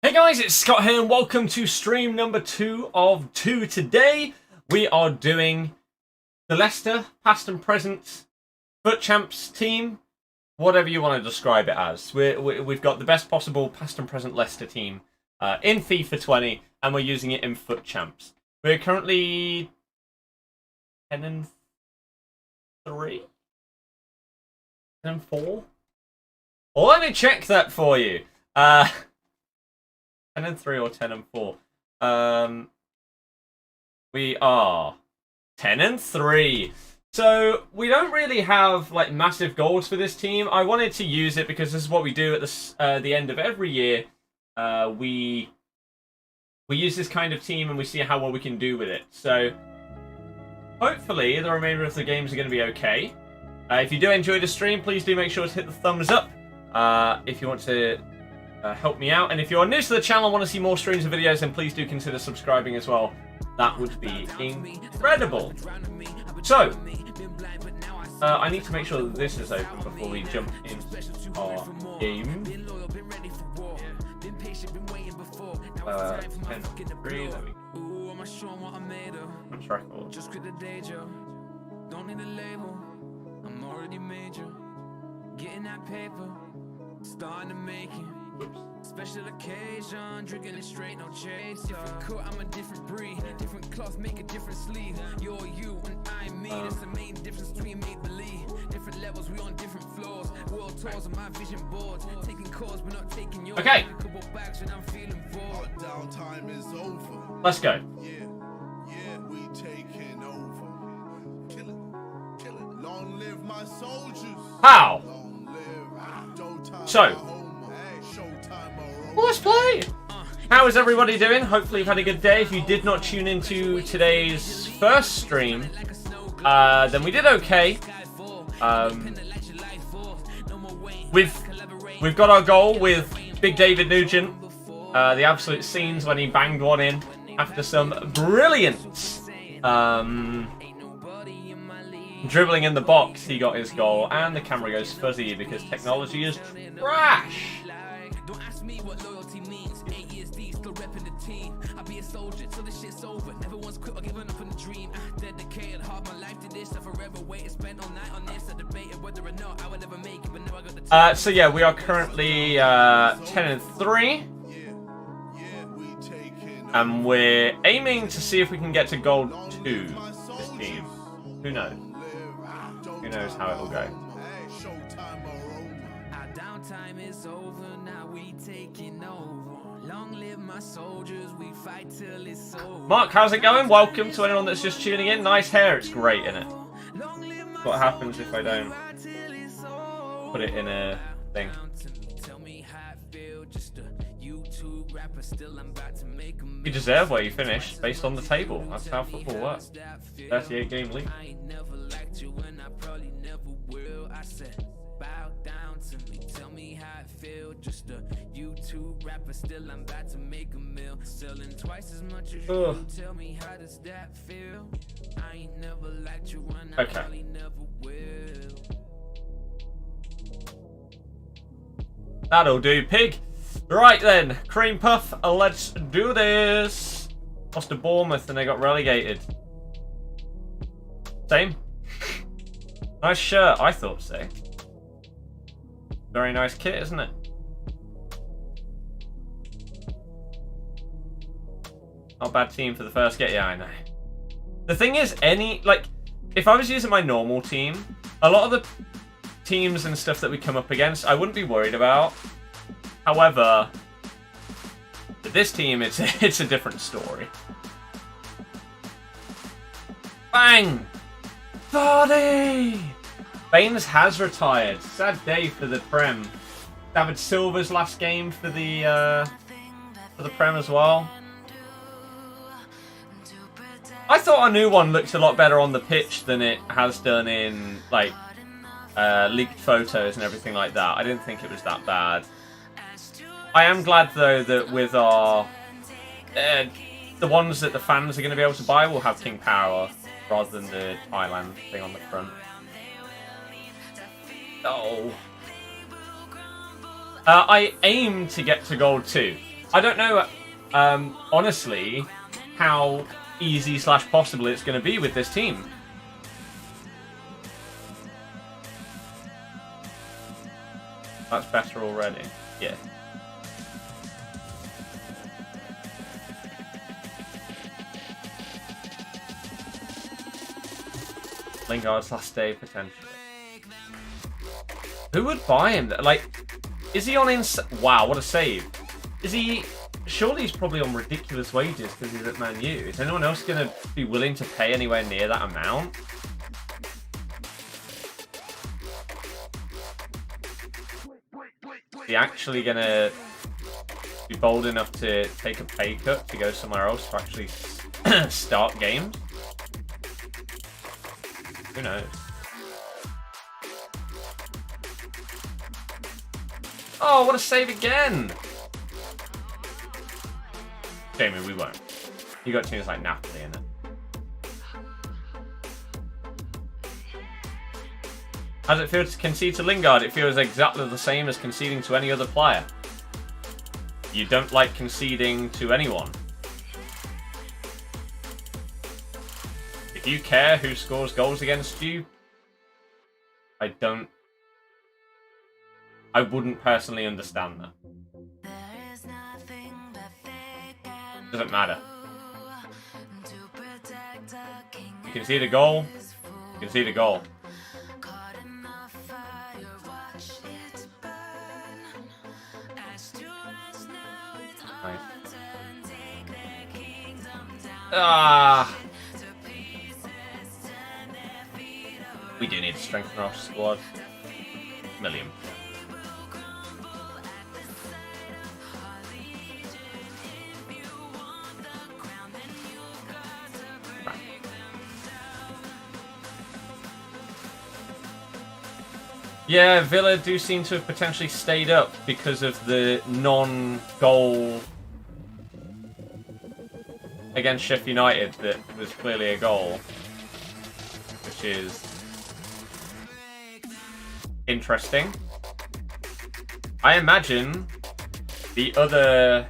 Hey guys, it's Scott here and welcome to stream number 2 of 2. Today we are doing the Leicester past and present FUT Champs team, whatever you want to describe it as. We've got the best possible past and present Leicester team in FIFA 20 and we're using it in FUT Champs. We're currently 10 and 3? 10 and 4? Well, let me check that for you. 10 and 3 or 10 and 4? We are 10 and 3. So we don't really have like massive goals for this team. I wanted to use it because this is what we do at the end of every year. We use this kind of team and we see how well we can do with it. So hopefully the remainder of the games are going to be okay. If you do enjoy the stream, please do make sure to hit the thumbs up if you want to help me out. And if you're new to the channel and want to see more streams and videos, then please do consider subscribing as well. That would be incredible. So, I need to make sure that this is open before we jump into our game. 10-3, there we go. Punch record. Don't need a label. I'm already major. Getting that paper. Starting to make it. Special occasion, drinking it straight, no chase. Different cut, I'm a different breed. Different cloth, make a different sleeve. You're you and I'm me. That's the main difference between make believe. Different levels, we on different floors. World tours on my vision boards. Taking calls, but not taking yours. Okay. Couple bags when I'm feeling bored. Downtime is over. Let's go. Yeah, we taking over. Kill it. Long live my soldiers. How? So. Well, let's play! How is everybody doing? Hopefully you've had a good day. If you did not tune into today's first stream, then we did okay. We've got our goal with Big David Nugent. The absolute scenes when he banged one in after some brilliant dribbling in the box. He got his goal, and the camera goes fuzzy because technology is trash. Don't ask me what loyalty means. 8 years deep, still repping the team. I'll be a soldier till the shit's over. Never once quit or given up on the dream. Dedicated half my life to this. I forever waited, spent all night on this. I debated whether or not I would ever make it, but now I got the time. So yeah, we are currently 10 and 3. And we're aiming to see if we can get to goal 2 this team. Who knows? Who knows how it will go? Time is over, now we taking over. Long live my soldiers, we fight till it's over. Mark, how's it going? Welcome to anyone that's just tuning in. Nice hair, it's great, isn't it? What happens if I don't put it in a thing? You deserve where you finished, based on the table. That's how football works. 38 game league. Bow down to me, tell me how it feel. Just a YouTube rapper, still I'm about to make a meal. Selling twice as much as you. Tell me how does that feel? I ain't never liked you and I probably never will. That'll do, pig. Right then, cream puff, let's do this. Lost to Bournemouth and they got relegated. Same. Nice shirt, I thought so. Very nice kit, isn't it? Not a bad team for the first get. Yeah, I know. The thing is, if I was using my normal team, a lot of the teams and stuff that we come up against, I wouldn't be worried about. However, with this team, it's a different story. Bang! 40! Baines has retired. Sad day for the Prem. David Silva's last game for the Prem as well. I thought our new one looked a lot better on the pitch than it has done in like leaked photos and everything like that. I didn't think it was that bad. I am glad though that with our the ones that the fans are going to be able to buy will have King Power rather than the Thailand thing on the front. Oh. I aim to get to goal 2. I don't know, honestly, how easy / possible it's going to be with this team. That's better already. Yeah. Lingard's last day, potentially. Who would buy him? Like, is he on Wow, what a save. Is he... Surely he's probably on ridiculous wages because he's at Man U. Is anyone else going to be willing to pay anywhere near that amount? Is he actually going to be bold enough to take a pay cut to go somewhere else to actually start games? Who knows? Oh, what a save again! Jamie, we won't. You got teams like Napoli in it. How does it feel to concede to Lingard? It feels exactly the same as conceding to any other player. You don't like conceding to anyone. If you care who scores goals against you, I wouldn't personally understand that. Doesn't matter. You can see the goal. You can see the goal. Nice. Ah. We do need to strengthen our squad. Million. Yeah, Villa do seem to have potentially stayed up because of the non-goal against Sheffield United that was clearly a goal, which is interesting. I imagine the other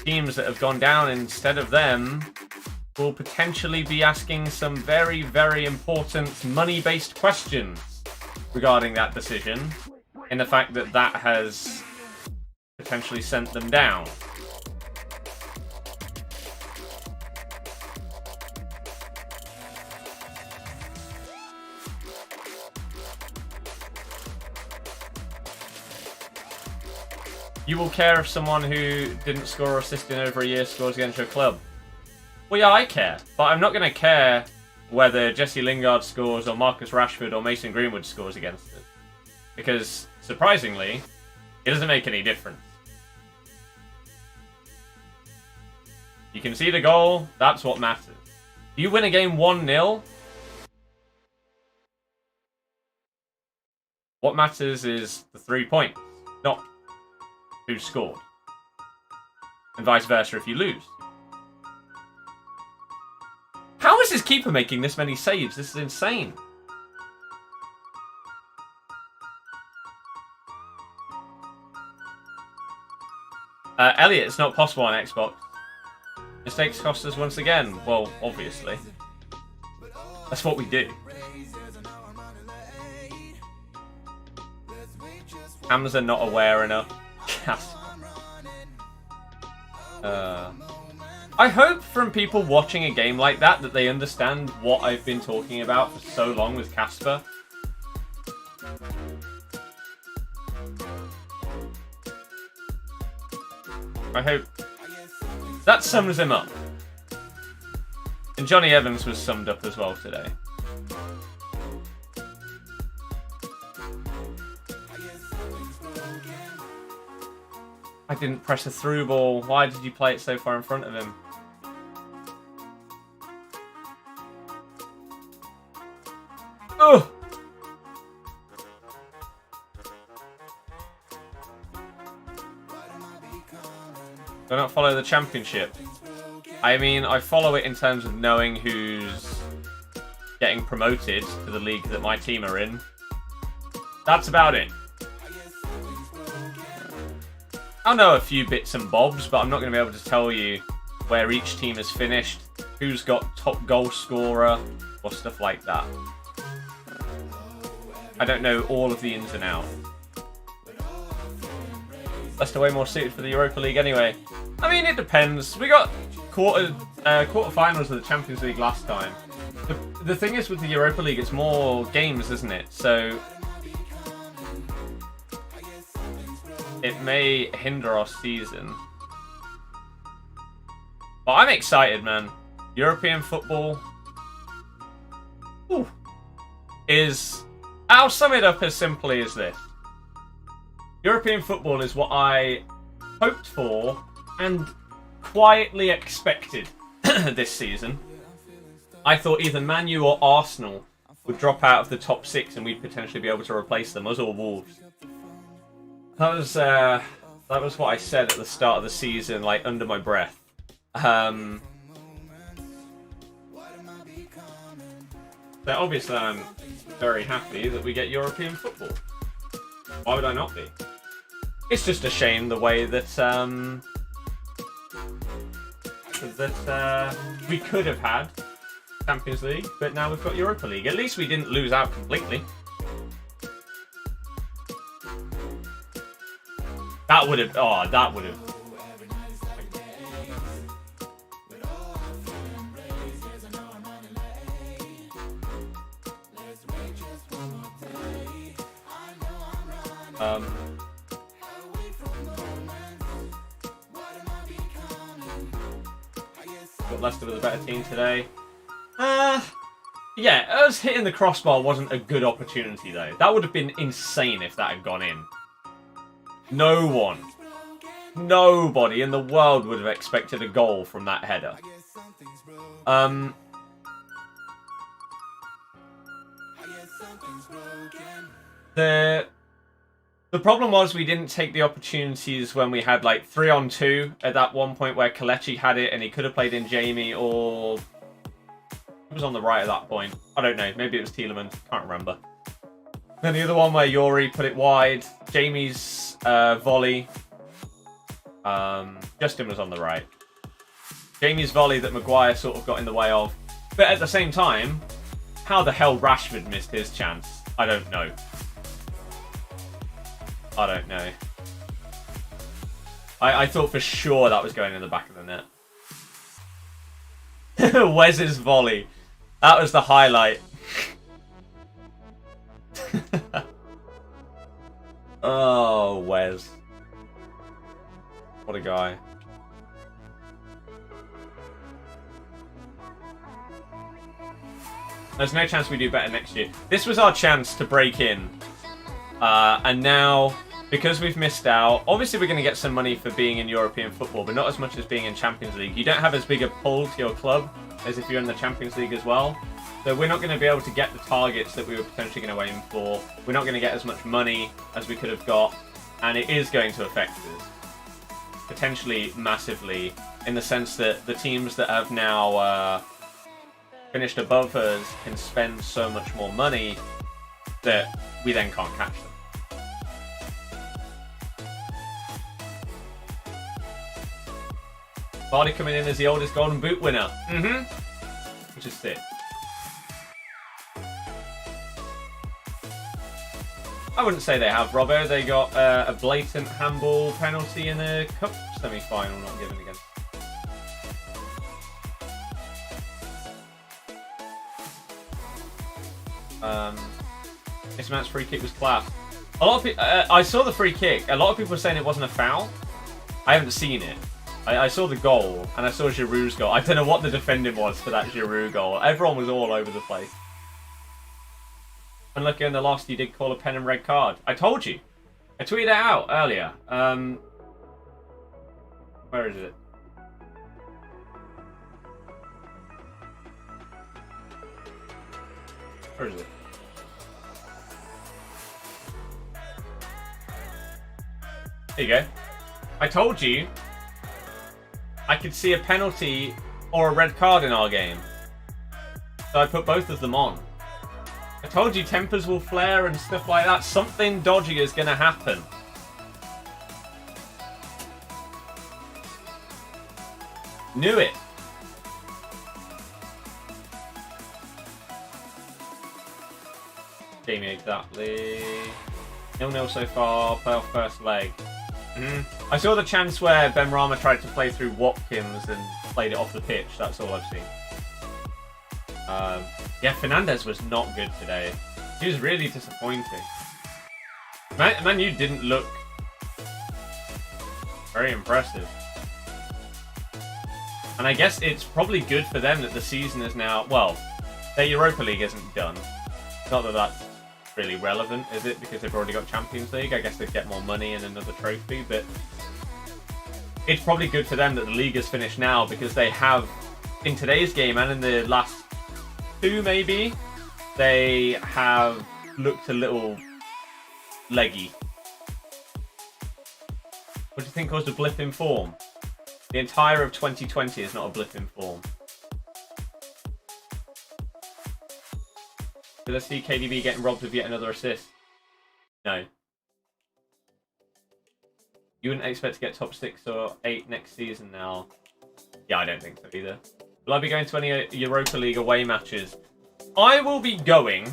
teams that have gone down instead of them will potentially be asking some very, very important money-based questions regarding that decision, in the fact that that has potentially sent them down. You will care if someone who didn't score or assist in over a year scores against your club. Well, yeah, I care, but I'm not going to care whether Jesse Lingard scores or Marcus Rashford or Mason Greenwood scores against it. Because, surprisingly, it doesn't make any difference. You can see the goal, that's what matters. You win a game 1-0, what matters is the 3 points, not who scored. And vice versa if you lose. How is his keeper making this many saves? This is insane. Elliot, it's not possible on Xbox. Mistakes cost us once again. Well, obviously. That's what we do. Hamza not aware enough. I hope from people watching a game like that they understand what I've been talking about for so long with Casper. I hope that sums him up. And Johnny Evans was summed up as well today. I didn't press a through ball. Why did you play it so far in front of him? Oh! Do not follow the championship. I mean, I follow it in terms of knowing who's getting promoted to the league that my team are in. That's about it. I know a few bits and bobs, but I'm not going to be able to tell you where each team has finished, who's got top goal scorer, or stuff like that. I don't know all of the ins and outs. Leicester way more suited for the Europa League anyway. I mean, it depends. We got quarterfinals of the Champions League last time. The thing is with the Europa League, it's more games, isn't it? So it may hinder our season. But I'm excited, man. European football is... I'll sum it up as simply as this. European football is what I hoped for and quietly expected this season. I thought either Man U or Arsenal would drop out of the top 6 and we'd potentially be able to replace them, us or Wolves. That was what I said at the start of the season, like under my breath. So obviously I'm very happy that we get European football. Why would I not be? It's just a shame the way that we could have had Champions League, but now we've got Europa League. At least we didn't lose out completely. That would have... Oh, that would have... Got Leicester with a better team today. Yeah, us hitting the crossbar wasn't a good opportunity though. That would have been insane if that had gone in. Nobody in the world would have expected a goal from that header. The problem was we didn't take the opportunities when we had like 3-on-2 at that one point where Kelechi had it and he could have played in Jamie, or who was on the right at that point? I don't know. Maybe it was Tielemans. Can't remember. Then the other one where Yori put it wide. Jamie's volley. Justin was on the right. Jamie's volley that Maguire sort of got in the way of. But at the same time, how the hell Rashford missed his chance? I don't know. I don't know. I thought for sure that was going in the back of the net. Wes's volley. That was the highlight. Oh, Wes. What a guy. There's no chance we do better next year. This was our chance to break in. And now, because we've missed out, obviously we're going to get some money for being in European football, but not as much as being in Champions League. You don't have as big a pull to your club as if you're in the Champions League as well. So we're not going to be able to get the targets that we were potentially going to aim for. We're not going to get as much money as we could have got. And it is going to affect us. Potentially massively. In the sense that the teams that have now finished above us can spend so much more money that we then can't catch them. Vardy coming in as the oldest Golden Boot winner. Which is sick. I wouldn't say they have, Robbo. They got a blatant handball penalty in the cup semi-final not given again. This match free kick was class. A lot of people, I saw the free kick. A lot of people were saying it wasn't a foul. I haven't seen it. I saw the goal, and I saw Giroud's goal. I don't know what the defending was for that Giroud goal. Everyone was all over the place. Unlucky in the loss, you did call a pen and red card. I told you. I tweeted it out earlier. Where is it? Where is it? There you go. I told you I could see a penalty or a red card in our game. So I put both of them on. I told you tempers will flare and stuff like that. Something dodgy is going to happen. Knew it. Jamie, exactly. 0-0 so far, playoff first leg. I saw the chance where Benrahma tried to play through Watkins and played it off the pitch. That's all I've seen. Yeah, Fernandez was not good today. He was really disappointing. Man, you didn't look very impressive. And I guess it's probably good for them that the season is now... Well, their Europa League isn't done. Not that that's really relevant, is it? Because they've already got Champions League. I guess they'd get more money and another trophy, but... It's probably good for them that the league is finished now, because they have, in today's game and in the last two maybe, they have looked a little leggy. What do you think caused a blip in form? The entire of 2020 is not a blip in form. Did I see KDB getting robbed of yet another assist? No. You wouldn't expect to get top 6 or 8 next season now. Yeah, I don't think so either. Will I be going to any Europa League away matches? I will be going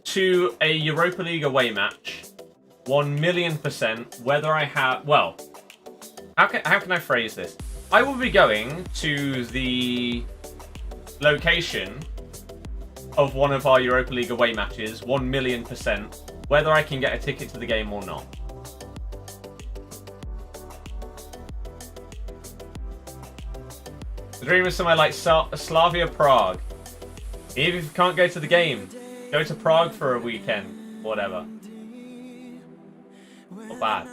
to a Europa League away match 1,000,000%, whether I have... Well, how can I phrase this? I will be going to the location of one of our Europa League away matches 1,000,000%, whether I can get a ticket to the game or not. The dream is somewhere like Slavia Prague. Even if you can't go to the game, go to Prague for a weekend. Whatever. Not bad.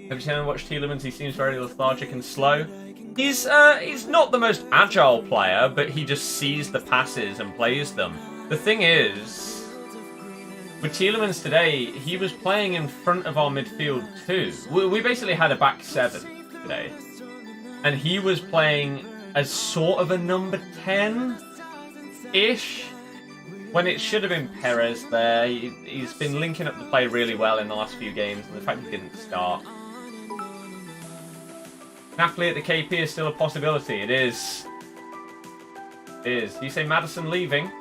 Have you seen him watch Tielemans? He seems very lethargic and slow. He's not the most agile player, but he just sees the passes and plays them. The thing is, with Tielemans today, he was playing in front of our midfield too. We basically had a back 7 today. And he was playing as sort of a number 10-ish, when it should have been Perez there. He's been linking up the play really well in the last few games, and the fact he didn't start. Napoli at the KP is still a possibility. It is. It is. Do you say Maddison leaving?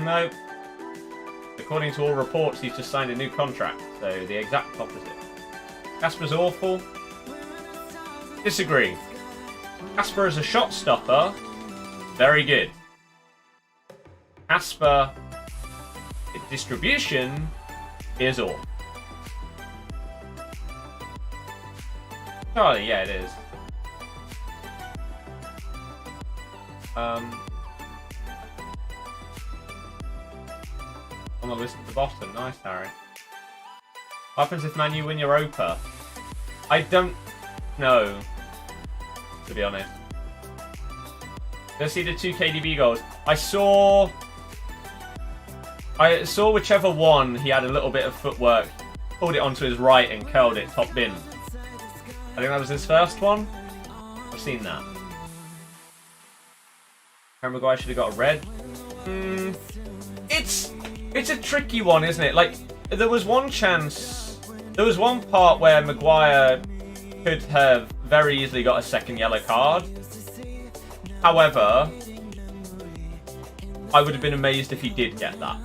No. According to all reports, he's just signed a new contract, so the exact opposite. Casper's awful. Disagree. Casper as a shot stopper, very good. Casper distribution is all. Oh yeah, it is. On the list at the bottom. Nice, Harry. What happens if Man U win Europa? I don't know, to be honest. Let's see the 2 KDB goals. I saw whichever one he had a little bit of footwork, pulled it onto his right and curled it top bin. I think that was his first one. I've seen that. Harry Maguire should have got a red. It's a tricky one, isn't it? Like, there was one chance, there was one part where Maguire could have very easily got a second yellow card. However, I would have been amazed if he did get that.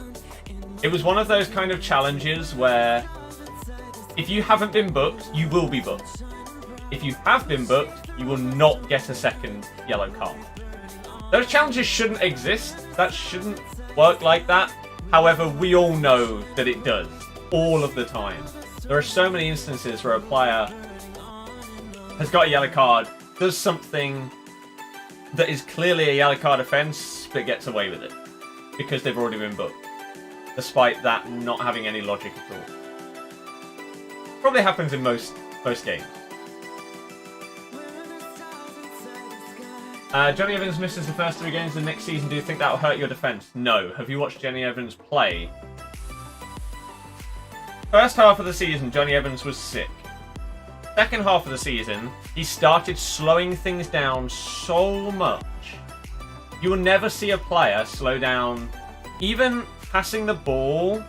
It was one of those kind of challenges where if you haven't been booked, you will be booked. If you have been booked, you will not get a second yellow card. Those challenges shouldn't exist. That shouldn't work like that. However, we all know that it does. All of the time. There are so many instances where a player has got a yellow card, does something that is clearly a yellow card offence, but gets away with it. Because they've already been booked. Despite that not having any logic at all. Probably happens in most games. Johnny Evans misses the first 3 games of the next season. Do you think that will hurt your defence? No. Have you watched Johnny Evans play? First half of the season, Johnny Evans was sick. Second half of the season, he started slowing things down so much. You will never see a player slow down, even passing the ball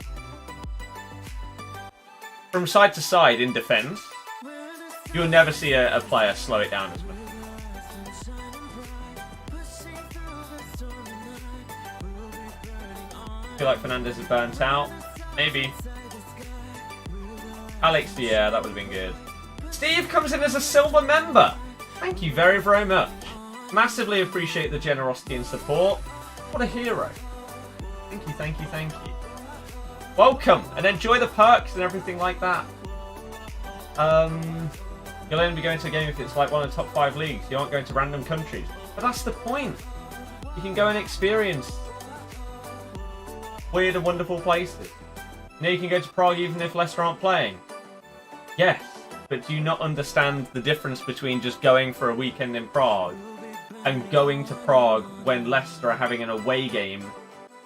from side to side in defence. You'll never see a player slow it down as much. I feel like Fernandez is burnt out. Maybe. Alex, yeah, that would have been good. Steve comes in as a silver member. Thank you very, very much. Massively appreciate the generosity and support. What a hero. Thank you, thank you, thank you. Welcome, and enjoy the perks and everything like that. You'll only be going to a game if it's like one of the top 5 leagues. You aren't going to random countries. But that's the point. You can go and experience weird and wonderful places. You know, you can go to Prague even if Leicester aren't playing. Yes, but do you not understand the difference between just going for a weekend in Prague and going to Prague when Leicester are having an away game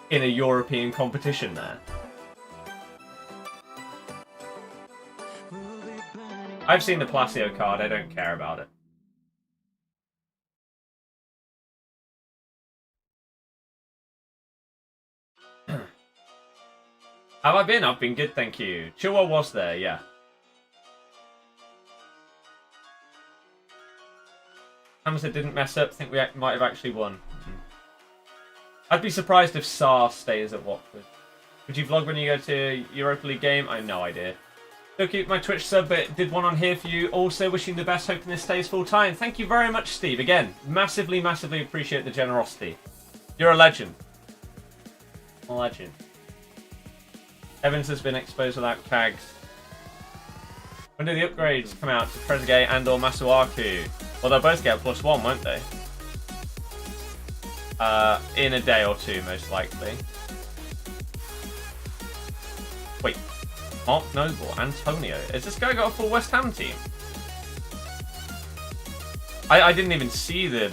in a European competition there? I've seen the Palacio card, I don't care about it. Have I been? I've been good, thank you. Chua was there, yeah. Hamza didn't mess up, think we might have actually won. I'd be surprised if Saar stays at Watford. Would you vlog when you go to Europa League game? I have no idea. Still keep my Twitch sub, but did one on here for you. Also wishing the best, hoping this stays full time. Thank you very much, Steve. Again, massively, massively appreciate the generosity. You're a legend. A legend. Evans has been exposed without tags. When do the upgrades come out to Trezeguet and or Masuaku? Well, they'll both get a +1, won't they? In a day or two, most likely. Wait. Mark Noble, Antonio. Has this guy got a full West Ham team? I didn't even see the...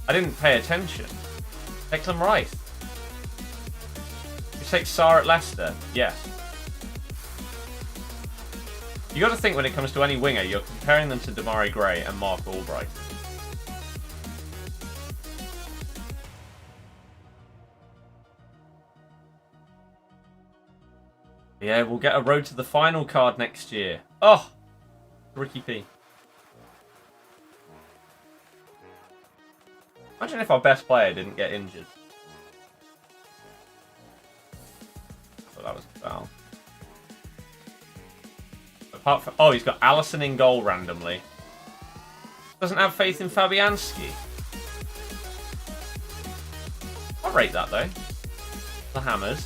I didn't pay attention. Declan Rice. You take Saar at Leicester? Yes. You got to think when it comes to any winger, you're comparing them to Damari Gray and Mark Albright. Yeah, we'll get a road to the final card next year. Oh! Ricky P. Imagine if our best player didn't get injured. I thought that was a foul. Apart from... Oh, he's got Alisson in goal randomly. Doesn't have faith in Fabianski. I'll rate that, though. The Hammers.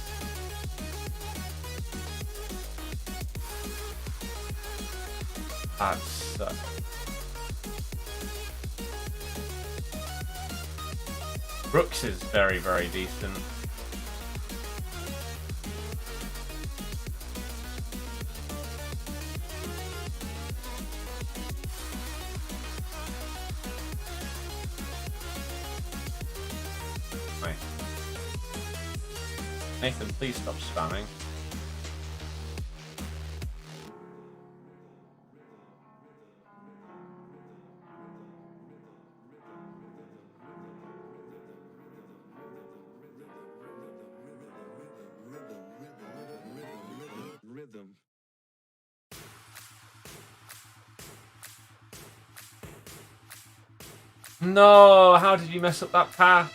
That sucks. Brooks is very, very decent. Right. Nathan, please stop spamming. No, how did you mess up that path?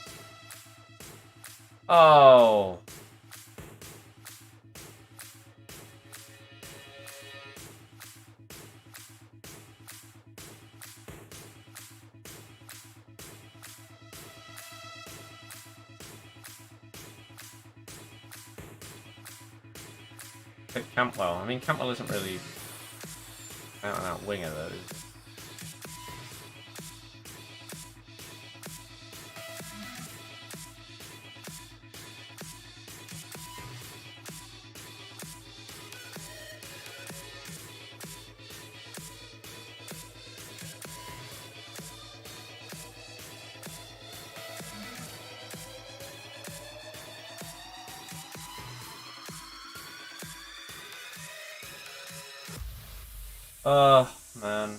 Oh. Pick Campbell. I mean, Campbell isn't really out and out winger though, is he? Oh, man.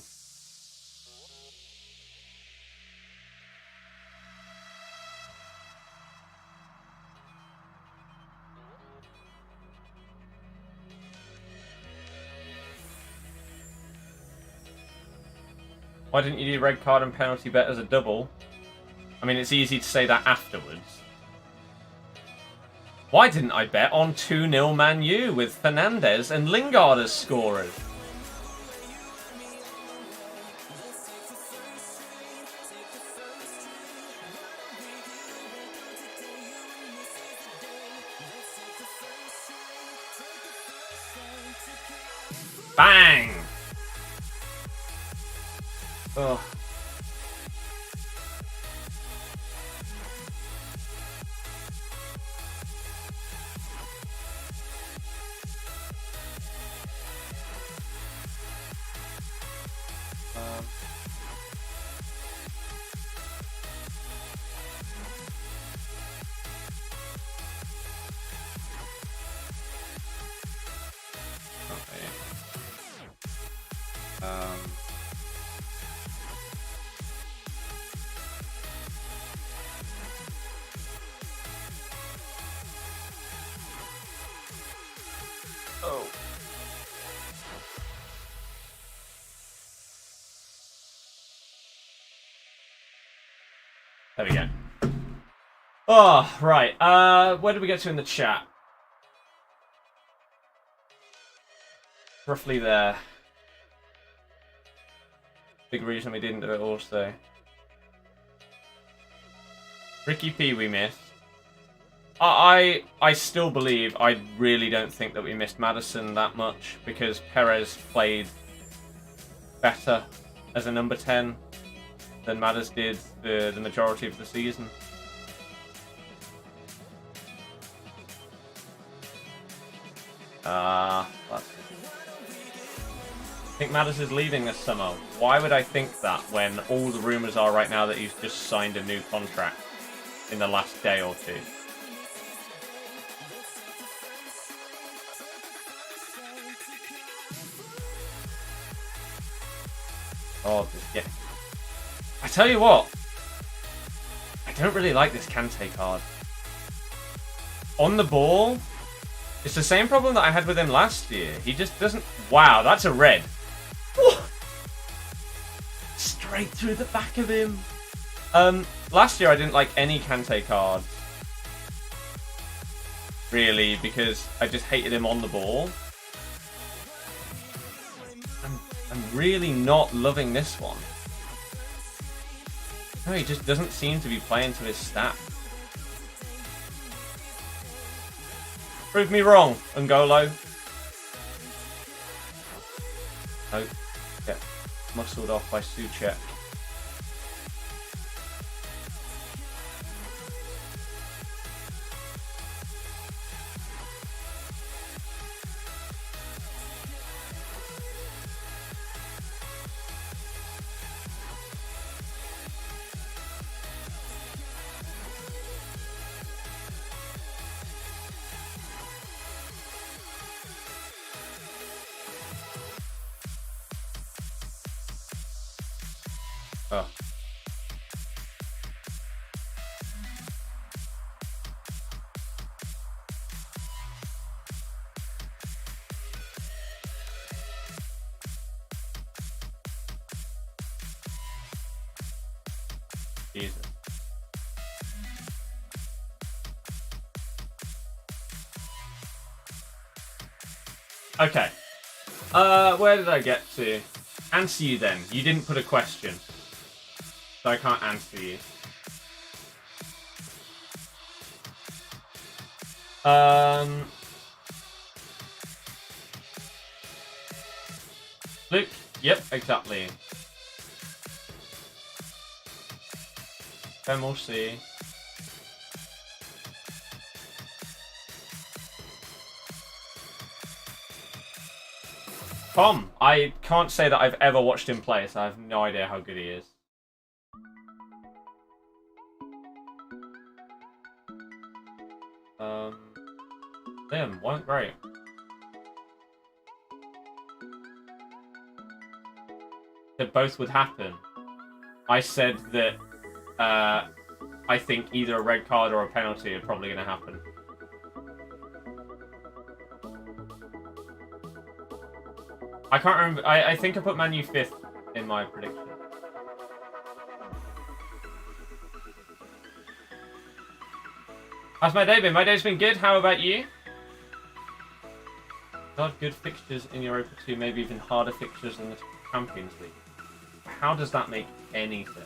Why didn't you do red card and penalty bet as a double? I mean, it's easy to say that afterwards. Why didn't I bet on 2-0 Man U with Fernandes and Lingard as scorers? Bang! Ugh. Oh. There we go. Oh, right. Where did we get to in the chat? Roughly there. Big reason we didn't do it also. Ricky P we missed. I still believe, I really don't think that we missed Maddison that much because Perez played better as a number 10 than Maddis did the majority of the season. I think Maddis is leaving this summer. Why would I think that when all the rumours are right now that he's just signed a new contract in the last day or two? Oh, yeah. I tell you what, I don't really like this Kante card. On the ball, it's the same problem that I had with him last year. He just doesn't... Wow, that's a red. Straight through the back of him. Last year I didn't like any Kante cards. Really, because I just hated him on the ball. I'm really not loving this one. No, he just doesn't seem to be playing to his stat. Prove me wrong, N'Golo. No, get muscled off by Suchek. Oh. Jesus. Okay. Where did I get to? Answer you then. You didn't put a question. So I can't answer you. Luke? Yep, exactly. Then we'll see. Tom, I can't say that I've ever watched him play, so I have no idea how good he is. Them weren't great. That both would happen. I said that I think either a red card or a penalty are probably going to happen. I can't remember. I think I put Man U 5th in my prediction. How's my day been? My day's been good. How about you? Got good fixtures in Europa 2, maybe even harder fixtures in the Champions League. How does that make any sense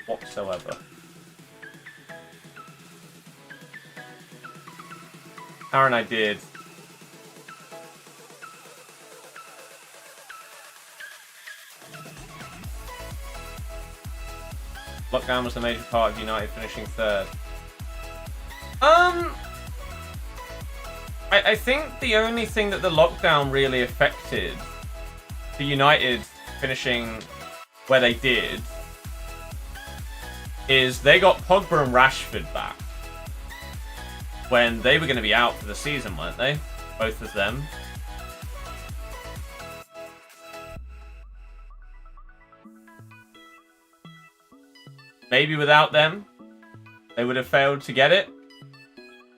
whatsoever? Aaron, I did. Lockdown was the major part of United finishing third. I think the only thing that the lockdown really affected for United finishing where they did is they got Pogba and Rashford back when they were going to be out for the season, weren't they? Both of them. Maybe without them, they would have failed to get it.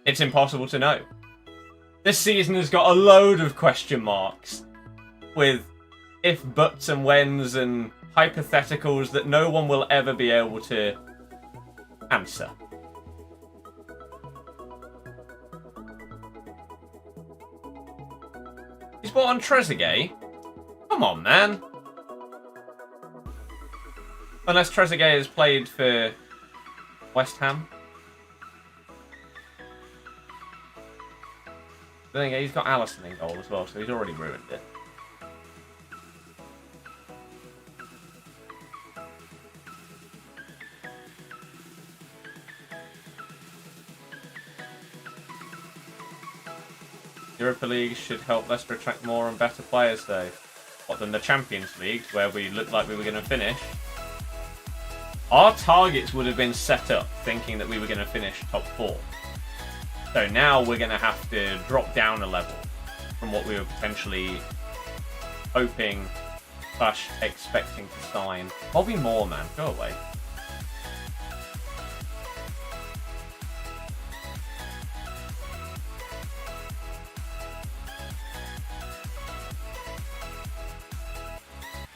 It's impossible to know. This season has got a load of question marks with if, buts and whens and hypotheticals that no one will ever be able to answer. He's bought on Trezeguet? Come on, man. Unless Trezeguet has played for West Ham. Then again, he's got Alisson in goal as well, so he's already ruined it. Europa League should help Leicester attract more and better players, though. What, than the Champions League, where we looked like we were going to finish? Our targets would have been set up thinking that we were going to finish top 4. So now we're going to have to drop down a level from what we were potentially hoping / expecting to sign. Bobby Moore, man. Go away.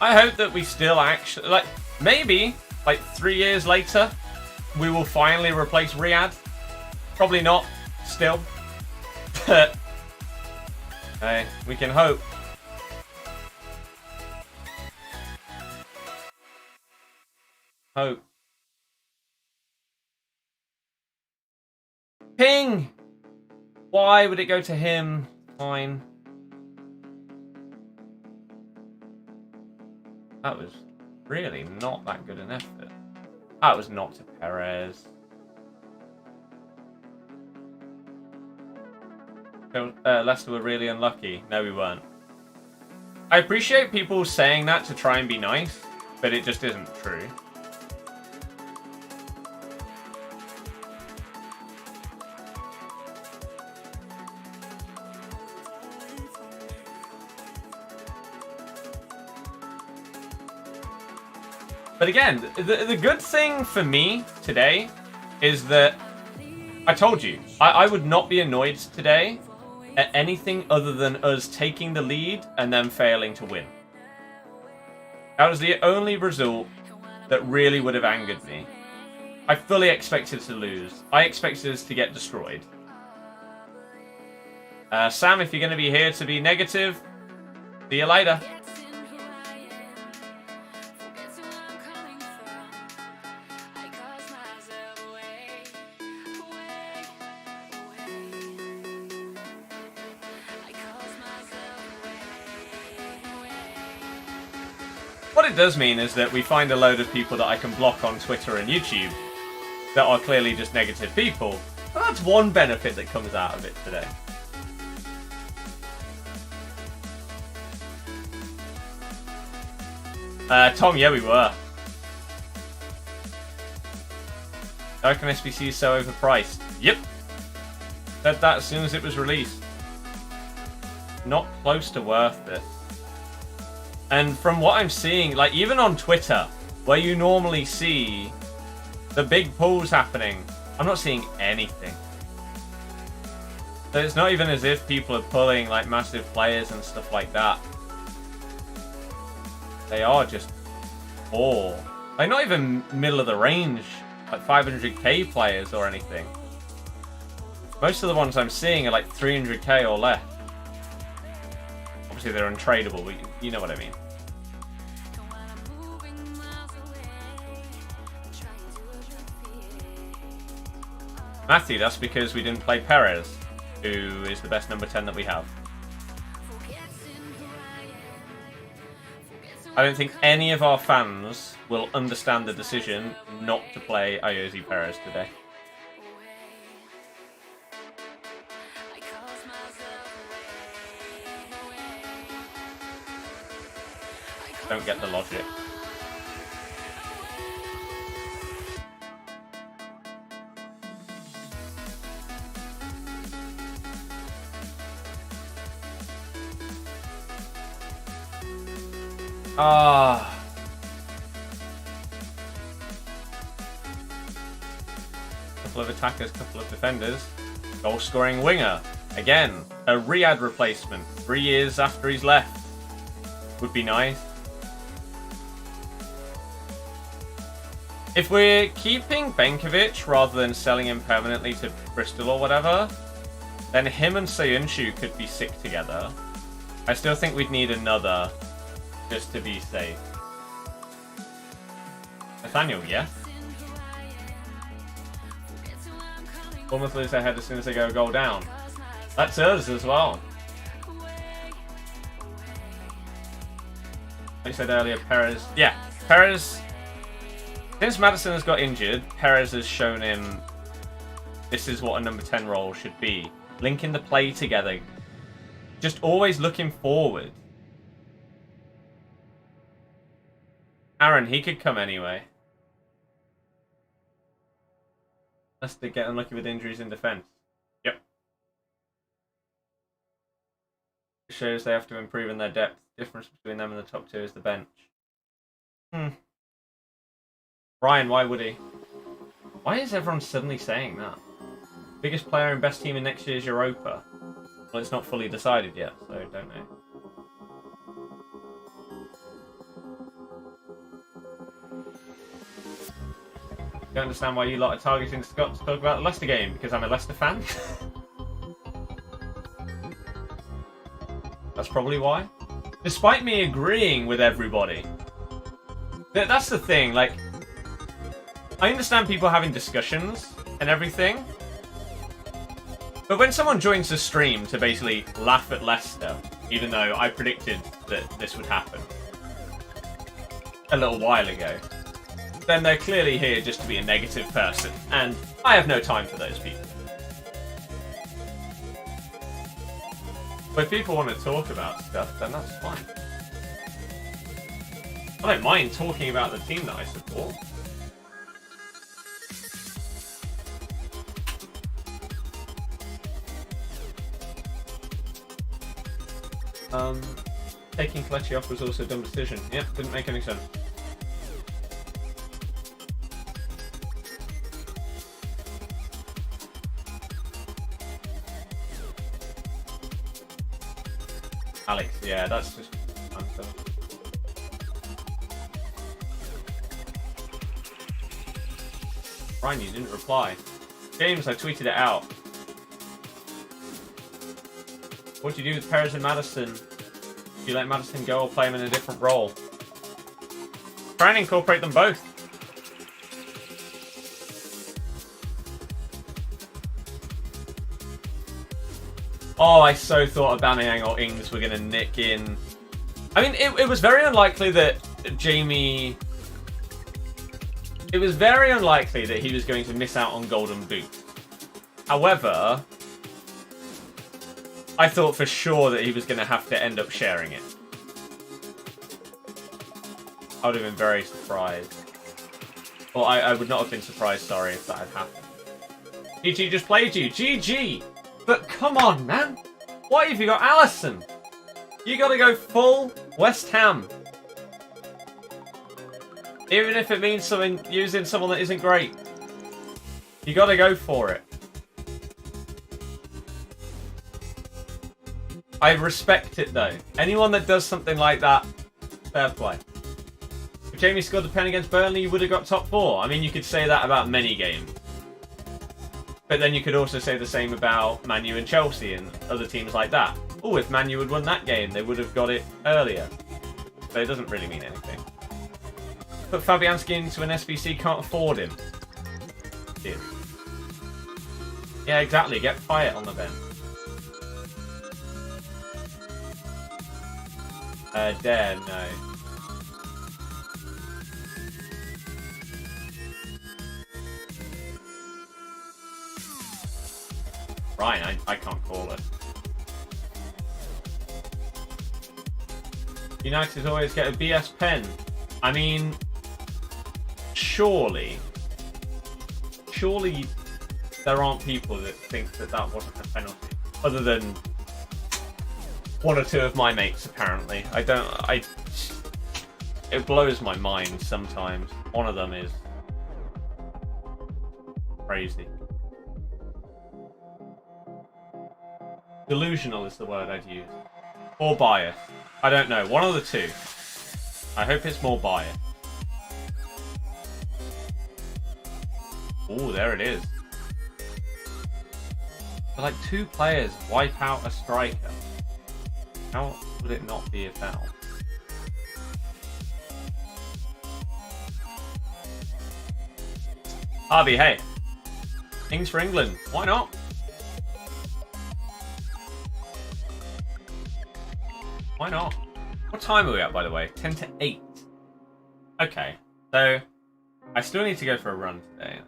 I hope that we still actually... like, maybe, like, 3 years later, we will finally replace Riyadh. Probably not. Still. But hey, we can hope. Hope. Ping! Why would it go to him? Fine. That was really not that good an effort. That was not to Perez. Leicester were really unlucky. No, we weren't. I appreciate people saying that to try and be nice, but it just isn't true. But again, the good thing for me today is that I told you, I would not be annoyed today at anything other than us taking the lead and then failing to win. That was the only result that really would have angered me. I fully expected to lose. I expected us to get destroyed. Sam, if you're going to be here to be negative, see you later. What it does mean is that we find a load of people that I can block on Twitter and YouTube that are clearly just negative people. Well, that's one benefit that comes out of it today. Tom, yeah, we were. How come SBC is so overpriced? Yep. Said that as soon as it was released. Not close to worth it. And from what I'm seeing, like even on Twitter, where you normally see the big pulls happening, I'm not seeing anything. So it's not even as if people are pulling like massive players and stuff like that. They are just poor. Like not even middle of the range like 500k players or anything. Most of the ones I'm seeing are like 300k or less. Obviously they're untradeable, but you know what I mean. Matthew, that's because we didn't play Perez, who is the best number 10 that we have. I don't think any of our fans will understand the decision not to play Ayoze Perez today. Don't get the logic. Couple of attackers, couple of defenders. Goal scoring winger. Again, a Riyadh replacement. 3 years after he's left. Would be nice. If we're keeping Benkovic rather than selling him permanently to Bristol or whatever, then him and Sayunshu could be sick together. I still think we'd need another just to be safe. Nathaniel, yeah? Bournemouth lose their head as soon as they go a goal down. That's us as well. Like I said earlier, Perez... Yeah, Perez... Since Maddison has got injured, Perez has shown him this is what a number 10 role should be. Linking the play together. Just always looking forward. Aaron, he could come anyway. Leicester get unlucky with injuries in defence. Yep. It shows they have to improve in their depth. The difference between them and the top 2 is the bench. Ryan, why would he? Why is everyone suddenly saying that? Biggest player and best team in next year's Europa. Well, it's not fully decided yet, so don't know. Don't understand why you lot are targeting Scott to talk about the Leicester game, because I'm a Leicester fan? That's probably why. Despite me agreeing with everybody. That's the thing, like... I understand people having discussions and everything. But when someone joins the stream to basically laugh at Leicester, even though I predicted that this would happen a little while ago, then they're clearly here just to be a negative person, and I have no time for those people. But if people want to talk about stuff, then that's fine. I don't mind talking about the team that I support. Taking Kelechi off was also a dumb decision. Yep, didn't make any sense. Alex, yeah, that's just answer. Ryan, you didn't reply. James, I tweeted it out. What do you do with Perez and Maddison? Do you let Maddison go or play him in a different role? Try and incorporate them both. Oh, I so thought Aubameyang or Ings were going to nick in. I mean, it was very unlikely that Jamie... It was very unlikely that he was going to miss out on Golden Boot. However, I thought for sure that he was going to have to end up sharing it. I would have been very surprised. Well, I would not have been surprised, sorry, if that had happened. GG just played you. GG! But come on, man! Why have you got Allison? You gotta go full West Ham. Even if it means using someone that isn't great. You gotta go for it. I respect it though. Anyone that does something like that, fair play. Which Jamie scored the pen against Burnley, you would have got top 4. I mean, you could say that about many games. But then you could also say the same about Man U and Chelsea and other teams like that. Oh, if Man U had won that game, they would have got it earlier. So it doesn't really mean anything. Put Fabianski into an SBC, can't afford him. Dude. Yeah, exactly. Get Pyatt on the bench. Dare, no. Ryan, I can't call it. United always get a BS pen. I mean, surely there aren't people that think that that wasn't a penalty, other than one or two of my mates. Apparently, it blows my mind sometimes. One of them is crazy. Delusional is the word I'd use. Or biased. I don't know. One of the two. I hope it's more biased. Oh, there it is. So like 2 players wipe out a striker. How would it not be a foul? Harvey, hey. Kings for England. Why not? Why not? What time are we at, by the way? 10 to 8. Okay, so I still need to go for a run today.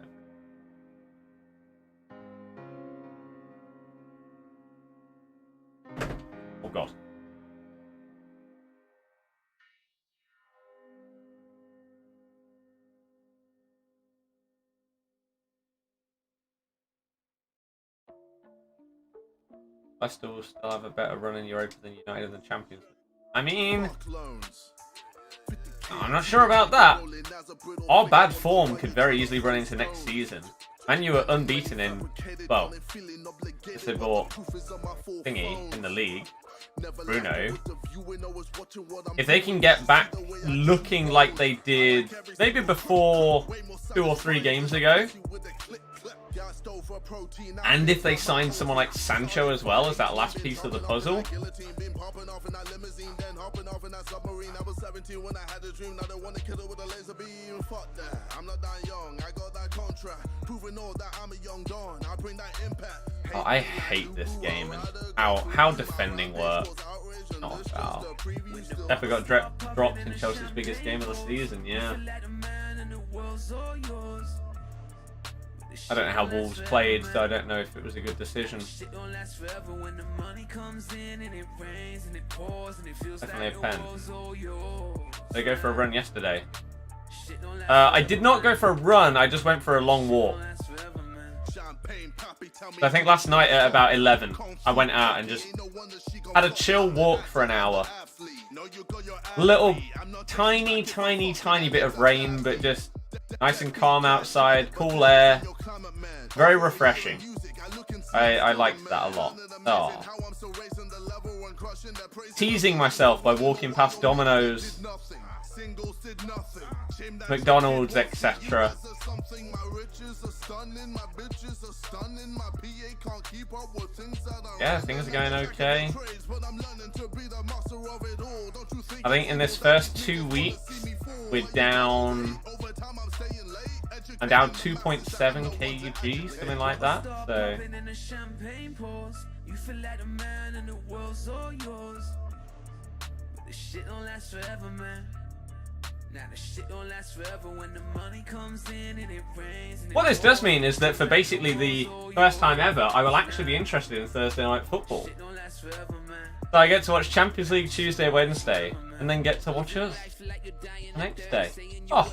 Oh god. Leicester will still have a better run in Europa than United and Champions. I mean, I'm not sure about that. Our bad form could very easily run into next season. Man U are unbeaten in, well, if they bought thingy in the league, Bruno. If they can get back looking like they did maybe before 2 or 3 games ago, and if they sign someone like Sancho as well as that last piece of the puzzle, oh, I hate this game and how defending works. Not a foul. Definitely got dropped in Chelsea's biggest game of the season, yeah. I don't know how Wolves played, so I don't know if it was a good decision. Definitely a pen. They go for a run yesterday. I did not go for a run, I just went for a long walk. I think last night at about 11, I went out and just had a chill walk for an hour. Little tiny bit of rain, but just nice and calm outside, cool air, very refreshing. I liked that a lot. Oh. Teasing myself by walking past Domino's, McDonald's, etc. Yeah, things are going okay. I think in this first 2 weeks, we're down... I'm down 2.7 kg, something like that. So... What this does mean is that for basically the first time ever, I will actually be interested in Thursday night football. So I get to watch Champions League Tuesday, Wednesday, and then get to watch us the next day. Oh,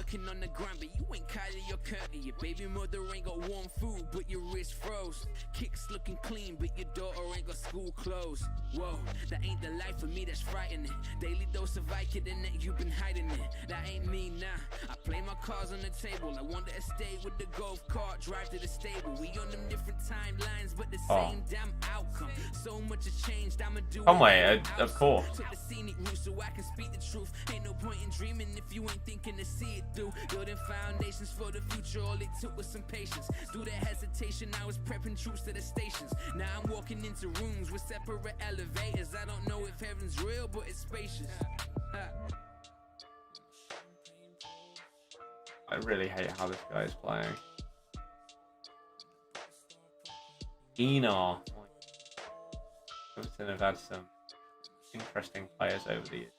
When Kylie or Curly, your baby mother ain't got warm food, but your wrist froze. Kicks looking clean, but your daughter ain't got school clothes. Whoa, that ain't the life for me, that's frightening. Daily dose of Vicodin that you've been hiding it. That ain't me now. I play my cards on the table. I want to stay with the golf cart, drive to the stable. We on them different timelines, but the same damn outcome. So much has changed, I'ma do it. Oh my, of course. Took the scenic route so I can speak the truth. Ain't no point in dreaming if you ain't thinking to see it through. Building foundations for the future, all it took was some patience. Through the hesitation, I was prepping troops to the stations. Now I'm walking into rooms with separate elevators. I don't know if heaven's real, but it's spacious. I really hate how this guy is playing. Enar. Everton have had some interesting players over the years.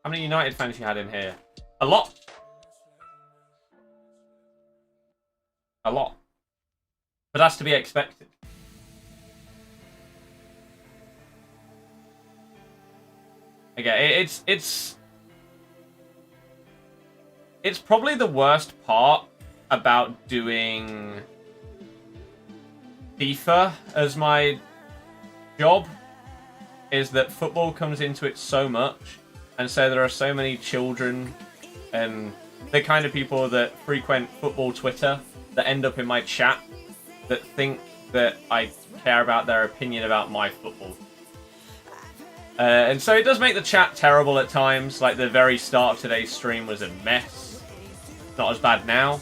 How many United fans you had in here? A lot. A lot. But that's to be expected. Okay, it's probably the worst part about doing FIFA as my job, is that football comes into it so much, and so there are so many children and the kind of people that frequent football Twitter that end up in my chat that think that I care about their opinion about my football. And so it does make the chat terrible at times. Like the very start of today's stream was a mess. Not as bad now.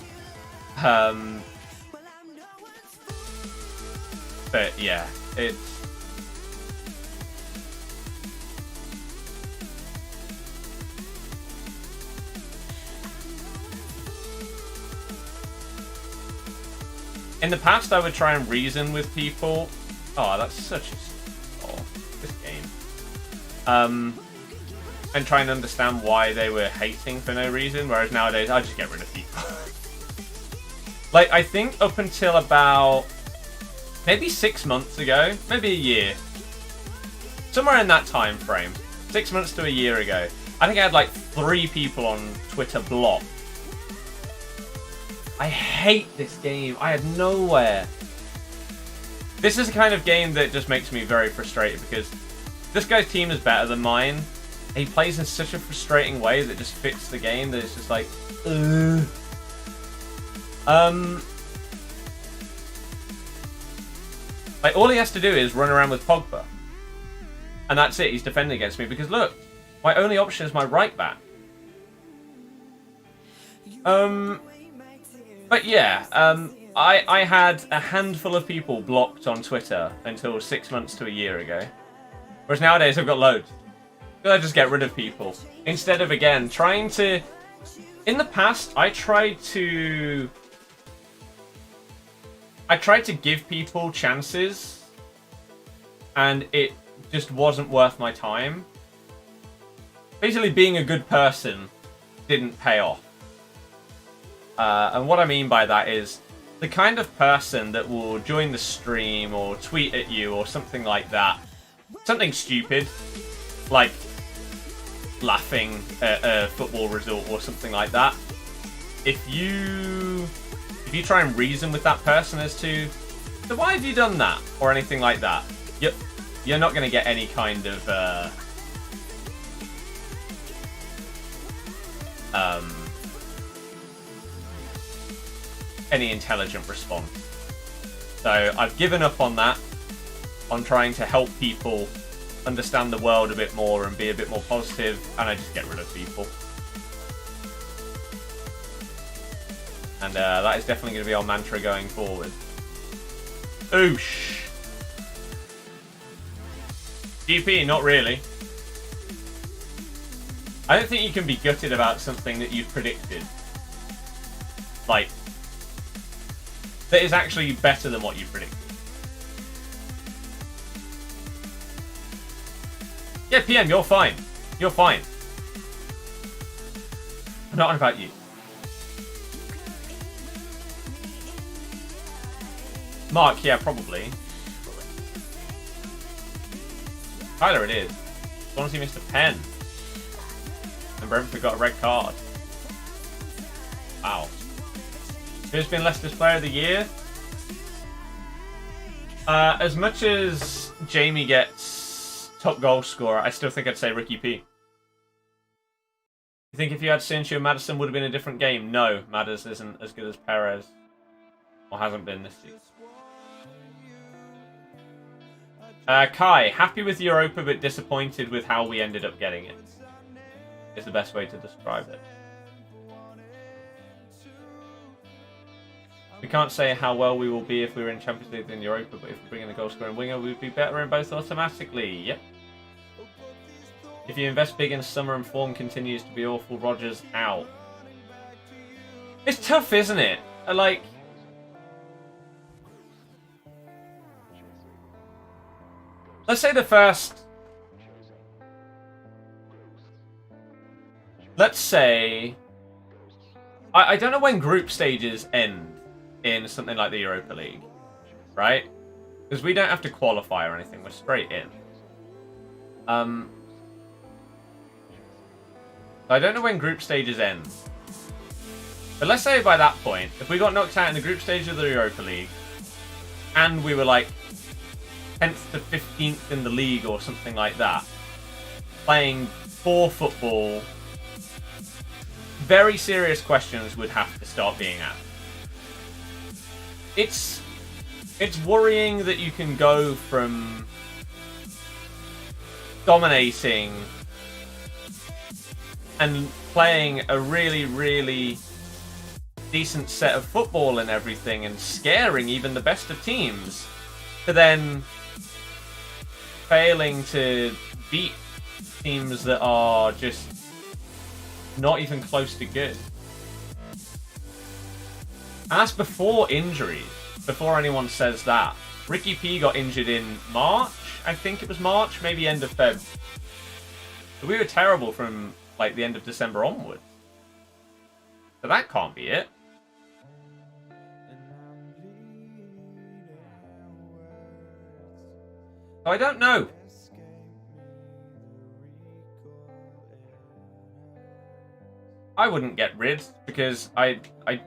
But yeah, it's... In the past, I would try and reason with people. Oh, that's such a... Oh, this game. And try and understand why they were hating for no reason, whereas nowadays, I just get rid of people. Like, I think up until about... maybe 6 months ago, maybe a year. Somewhere in that time frame. 6 months to a year ago. I think I had like 3 people on Twitter blocked. I hate this game. I had nowhere. This is the kind of game that just makes me very frustrated because this guy's team is better than mine. He plays in such a frustrating way that just fits the game that it's just like, ugh. Like, all he has to do is run around with Pogba. And that's it, he's defending against me because look, my only option is my right back. But yeah, I had a handful of people blocked on Twitter until 6 months to a year ago. Whereas nowadays I've got loads. I just get rid of people. Instead of, again, trying to... In the past, I tried to give people chances, and it just wasn't worth my time. Basically, being a good person didn't pay off. And what I mean by that is the kind of person that will join the stream or tweet at you or something like that. Something stupid, like laughing at a football result or something like that. If you try and reason with that person as to, so why have you done that or anything like that, you're not going to get any kind of any intelligent response. So I've given up on that, on trying to help people understand the world a bit more and be a bit more positive, and I just get rid of people. And that is definitely going to be our mantra going forward. Oosh. GP, not really. I don't think you can be gutted about something that you've predicted. Like, that is actually better than what you predicted. Yeah, PM, you're fine. You're fine. I'm not on about you. Mark, yeah, probably. Tyler, it is. Honestly, Mr. Penn. And Brentford got a red card. Wow. Who's been Leicester's Player of the Year? As much as Jamie gets top goal scorer, I still think I'd say Ricky P. You think if you had Sincho, Maddison would have been a different game? No, Madders isn't as good as Perez. Or hasn't been this season. Kai, happy with Europa but disappointed with how we ended up getting it. Is the best way to describe it. We can't say how well we will be if we were in Champions League than Europa, but if we bring in a goal scoring winger, we'd be better in both automatically. Yep. If you invest big in summer and form continues to be awful, Rodgers out. It's tough, isn't it? Like, let's say the first... Let's say... I don't know when group stages end in something like the Europa League, right? Because we don't have to qualify or anything. We're straight in. I don't know when group stages end. But let's say by that point, if we got knocked out in the group stage of the Europa League, and we were like 10th to 15th in the league or something like that, playing poor football, very serious questions would have to start being asked. It's worrying that you can go from dominating and playing a really, really decent set of football and everything and scaring even the best of teams to then failing to beat teams that are just not even close to good. And that's before injuries. Before anyone says that. Ricky P got injured in March. I think it was March, maybe end of Feb. So we were terrible from like the end of December onwards. So that can't be it. So I don't know. I wouldn't get rid because I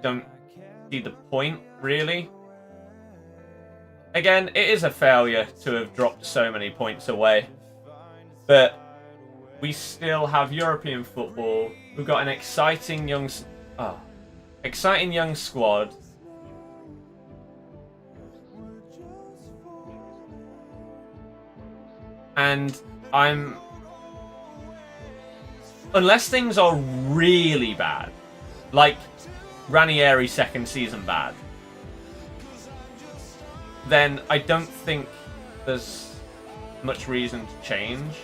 don't see the point, really. Again, it is a failure to have dropped so many points away. But we still have European football. We've got an exciting young squad. And unless things are really bad, like Ranieri's second season bad, then I don't think there's much reason to change.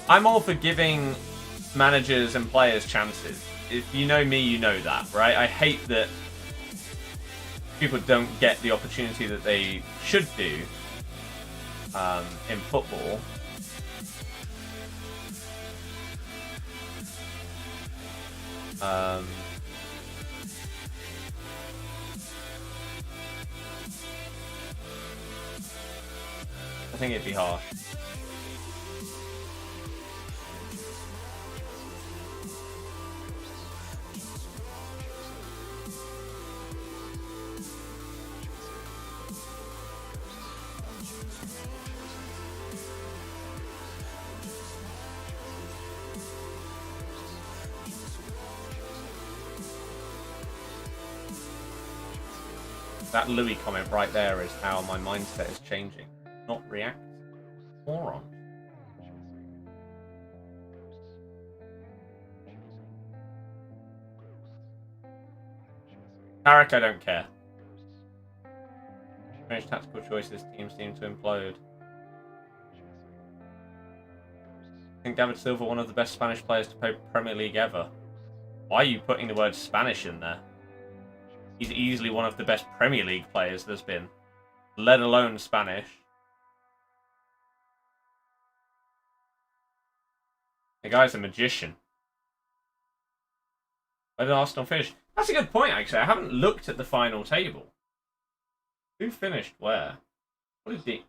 I'm all for giving managers and players chances. If you know me, you know that, right? I hate that people don't get the opportunity that they should do in football. I think it'd be harsh. That Louis comment right there is how my mindset is changing. Not react. Moron. Tarek, I don't care. Strange tactical choices, teams seem to implode. I think David Silva, one of the best Spanish players to play Premier League ever. Why are you putting the word Spanish in there? He's easily one of the best Premier League players there's been, let alone Spanish. The guy's a magician. Where did Arsenal finish? That's a good point, actually. I haven't looked at the final table. Who finished where? What did the...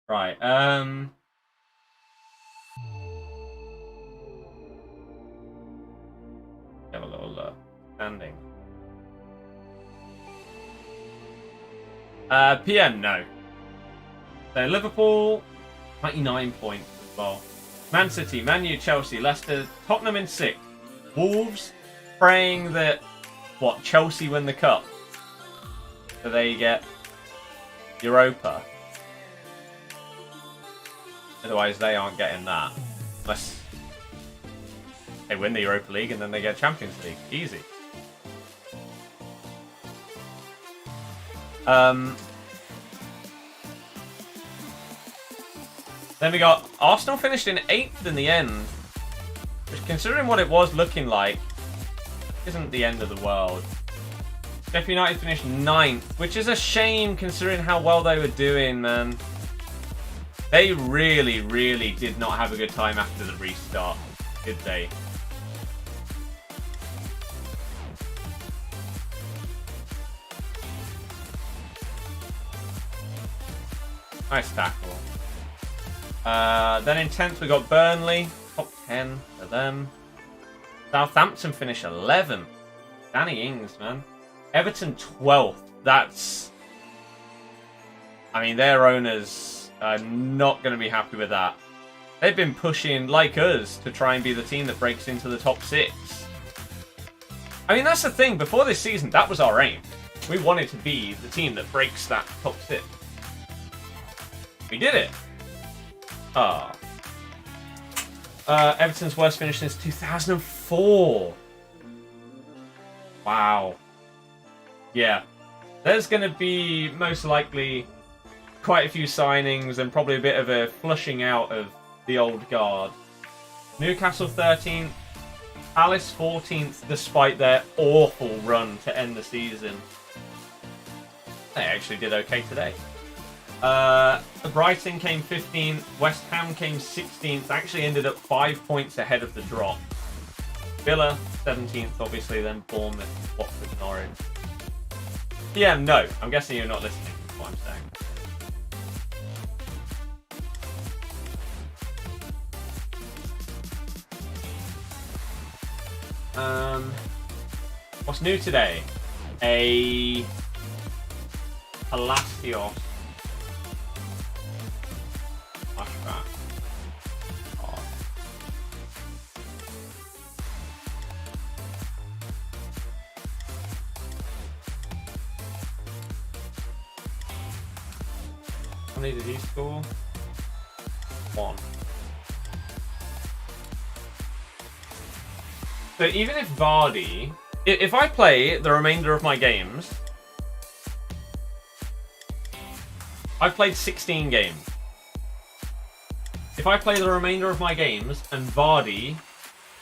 Right. Have a little standing. PM, no. So Liverpool, 99 points as well. Man City, Man U, Chelsea, Leicester, Tottenham in 6th. Wolves, praying that, Chelsea win the cup. So they get Europa. Otherwise, they aren't getting that. Unless they win the Europa League and then they get Champions League. Easy. Then we got Arsenal finished in 8th in the end. Which, considering what it was looking like, isn't the end of the world. Sheffield United finished 9th, which is a shame considering how well they were doing, man. They really, really did not have a good time after the restart, did they? Nice tackle. Then in 10th we got Burnley, top 10 for them. Southampton finish 11th. Danny Ings, man. Everton 12th. That's... I mean, their owners are not going to be happy with that. They've been pushing, like us, to try and be the team that breaks into the top 6. I mean, that's the thing. Before this season, that was our aim. We wanted to be the team that breaks that top 6. We did it. Everton's worst finish since 2004. Wow. Yeah. There's going to be, most likely, quite a few signings and probably a bit of a flushing out of the old guard. Newcastle 13th. Palace 14th, despite their awful run to end the season. They actually did okay today. Brighton came 15th, West Ham came 16th, actually ended up 5 points ahead of the drop. Villa 17th, obviously, then Bournemouth, Watford, Norwich. Yeah, no, I'm guessing you're not listening to what I'm saying. What's new today? A Palacios. Flashback. Oh. How many did he score? 1. So even if Vardy... If I play the remainder of my games... I've played 16 games. If I play the remainder of my games and Vardy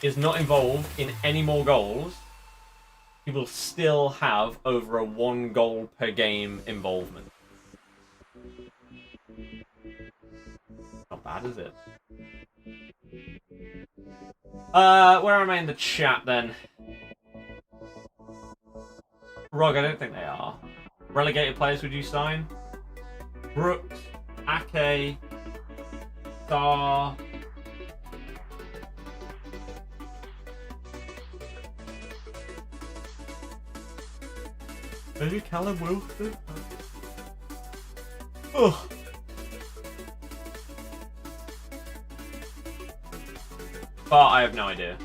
is not involved in any more goals, he will still have over a 1 goal per game involvement. Not bad, is it? Where am I in the chat then? Rog, I don't think they are. Relegated players would you sign? Brooks, Ake, Star. Maybe Callum Wilson? Ugh. But I have no idea.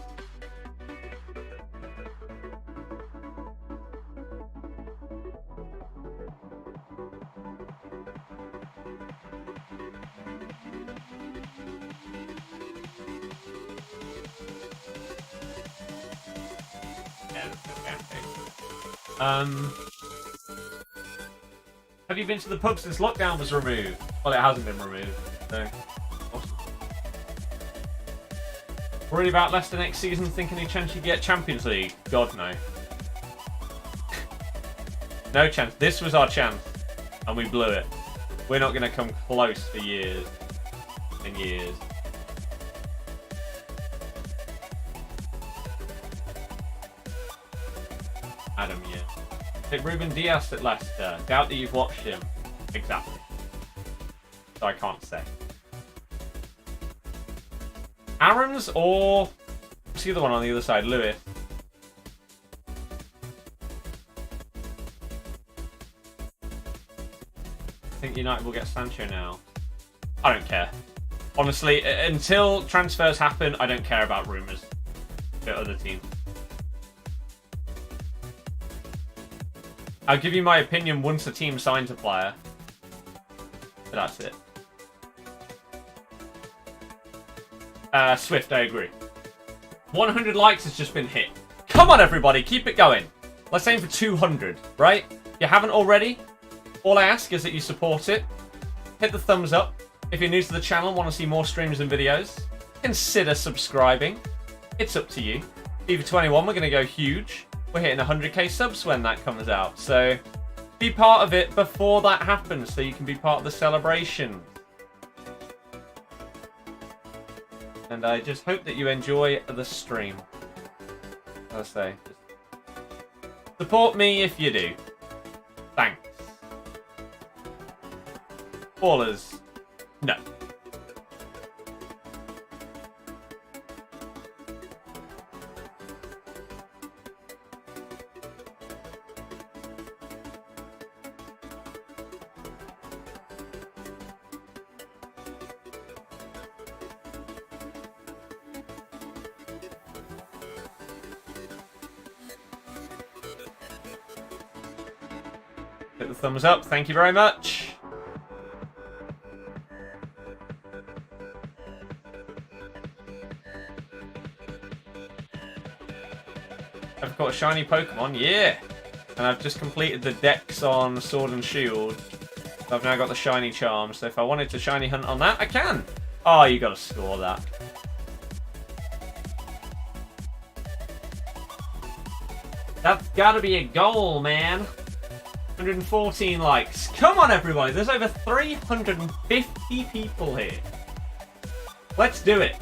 Have you been to the pub since lockdown was removed? Well, it hasn't been removed. So. Worried about Leicester next season, thinking any chance you get Champions League? God, no. No chance. This was our chance, and we blew it. We're not going to come close for years and years. Adam, yeah. Hey, Ruben Diaz at Leicester. Doubt that you've watched him. Exactly. so I can't say. Aaron's or what's the other one on the other side? Lewis. I think United will get Sancho now. I don't care. Honestly, until transfers happen, I don't care about rumours for other teams. I'll give you my opinion once a team signs a player. But that's it. Swift, I agree. 100 likes has just been hit. Come on, everybody, keep it going. Let's aim for 200, right? If you haven't already, all I ask is that you support it. Hit the thumbs up. If you're new to the channel and want to see more streams and videos, consider subscribing. It's up to you. FIFA 21, we're going to go huge. We're hitting 100k subs when that comes out. So be part of it before that happens so you can be part of the celebration. And I just hope that you enjoy the stream. As I say, just support me if you do. Thanks. Ballers. No. Hit the thumbs up. Thank you very much. I've got a shiny Pokemon, yeah! And I've just completed the decks on Sword and Shield. So I've now got the shiny charm, so if I wanted to shiny hunt on that, I can! Oh, you gotta score that. That's gotta be a goal, man! 114 likes. Come on, everybody! There's over 350 people here. Let's do it!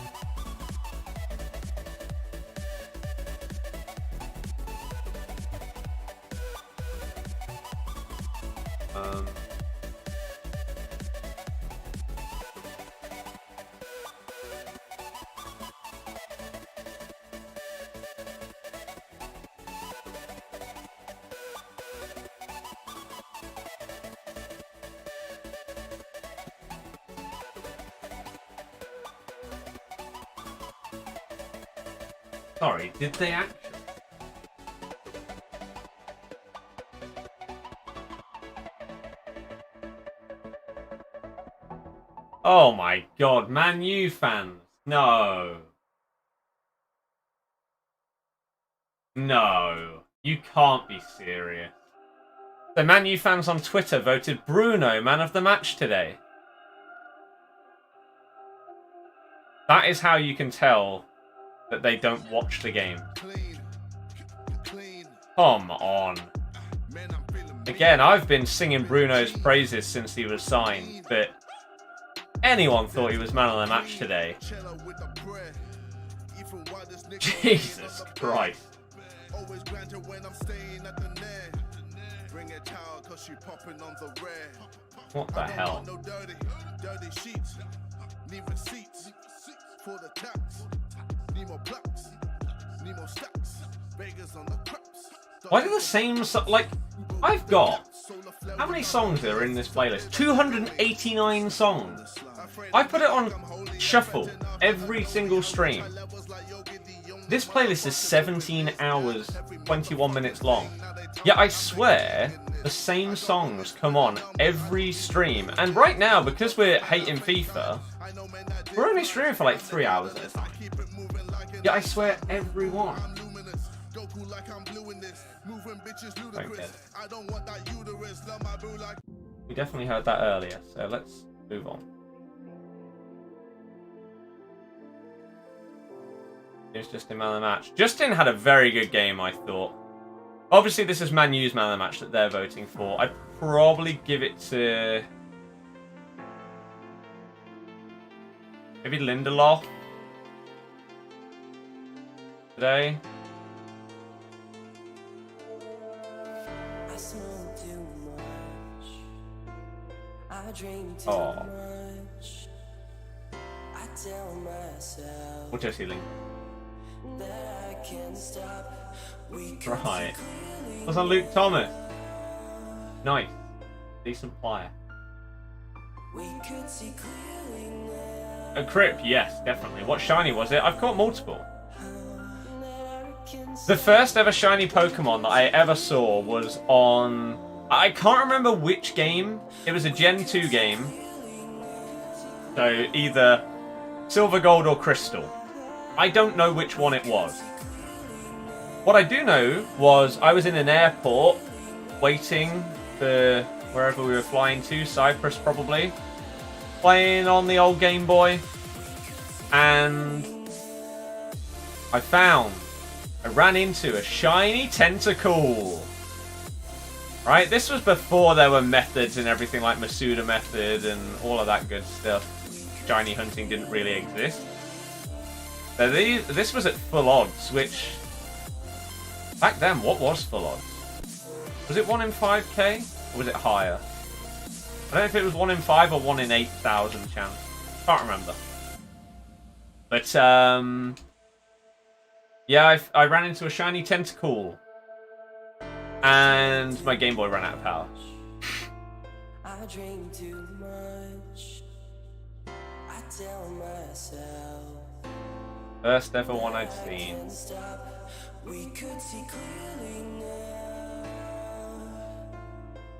Sorry, did they actually? Oh my god, Man U fans. No. No. You can't be serious. The Man U fans on Twitter voted Bruno man of the match today. That is how you can tell that they don't watch the game. Come on. Again, I've been singing Bruno's praises since he was signed, but anyone thought he was man of the match today. Jesus Christ. What the hell? Why do the same like I've got how many songs are in this playlist? 289 songs. I put it on shuffle every single stream. This playlist is 17 hours 21 minutes long. Yet I swear the same songs come on every stream. And right now, because we're hating FIFA, we're only streaming for like 3 hours at a time. Yeah, I swear every one. Okay. We definitely heard that earlier, so let's move on. It's Justin man of the match. Justin had a very good game, I thought. Obviously, this is Man U's man of the match that they're voting for. I'd probably give it to maybe Lindelof today. Oh. Auto healing. Right. That's on Luke Thomas. Nice. Decent player. A Crip, yes, definitely. What shiny was it? I've caught multiple. The first ever shiny Pokemon that I ever saw was on... I can't remember which game. It was a Gen 2 game. So either Silver, Gold or Crystal. I don't know which one it was. What I do know was I was in an airport waiting for wherever we were flying to, Cyprus probably, playing on the old Game Boy, and I ran into a shiny Tentacool. Right, this was before there were methods and everything like Masuda method and all of that good stuff. Shiny hunting didn't really exist. So this was at full odds, which back then, what was full odds? Was it 1 in 5k or was it higher? I don't know if it was 1 in 5 or 1 in 8,000 chance. Can't remember. But yeah, I ran into a shiny Tentacool. And my Game Boy ran out of power. I drink too much. I tell myself. First ever one I'd seen.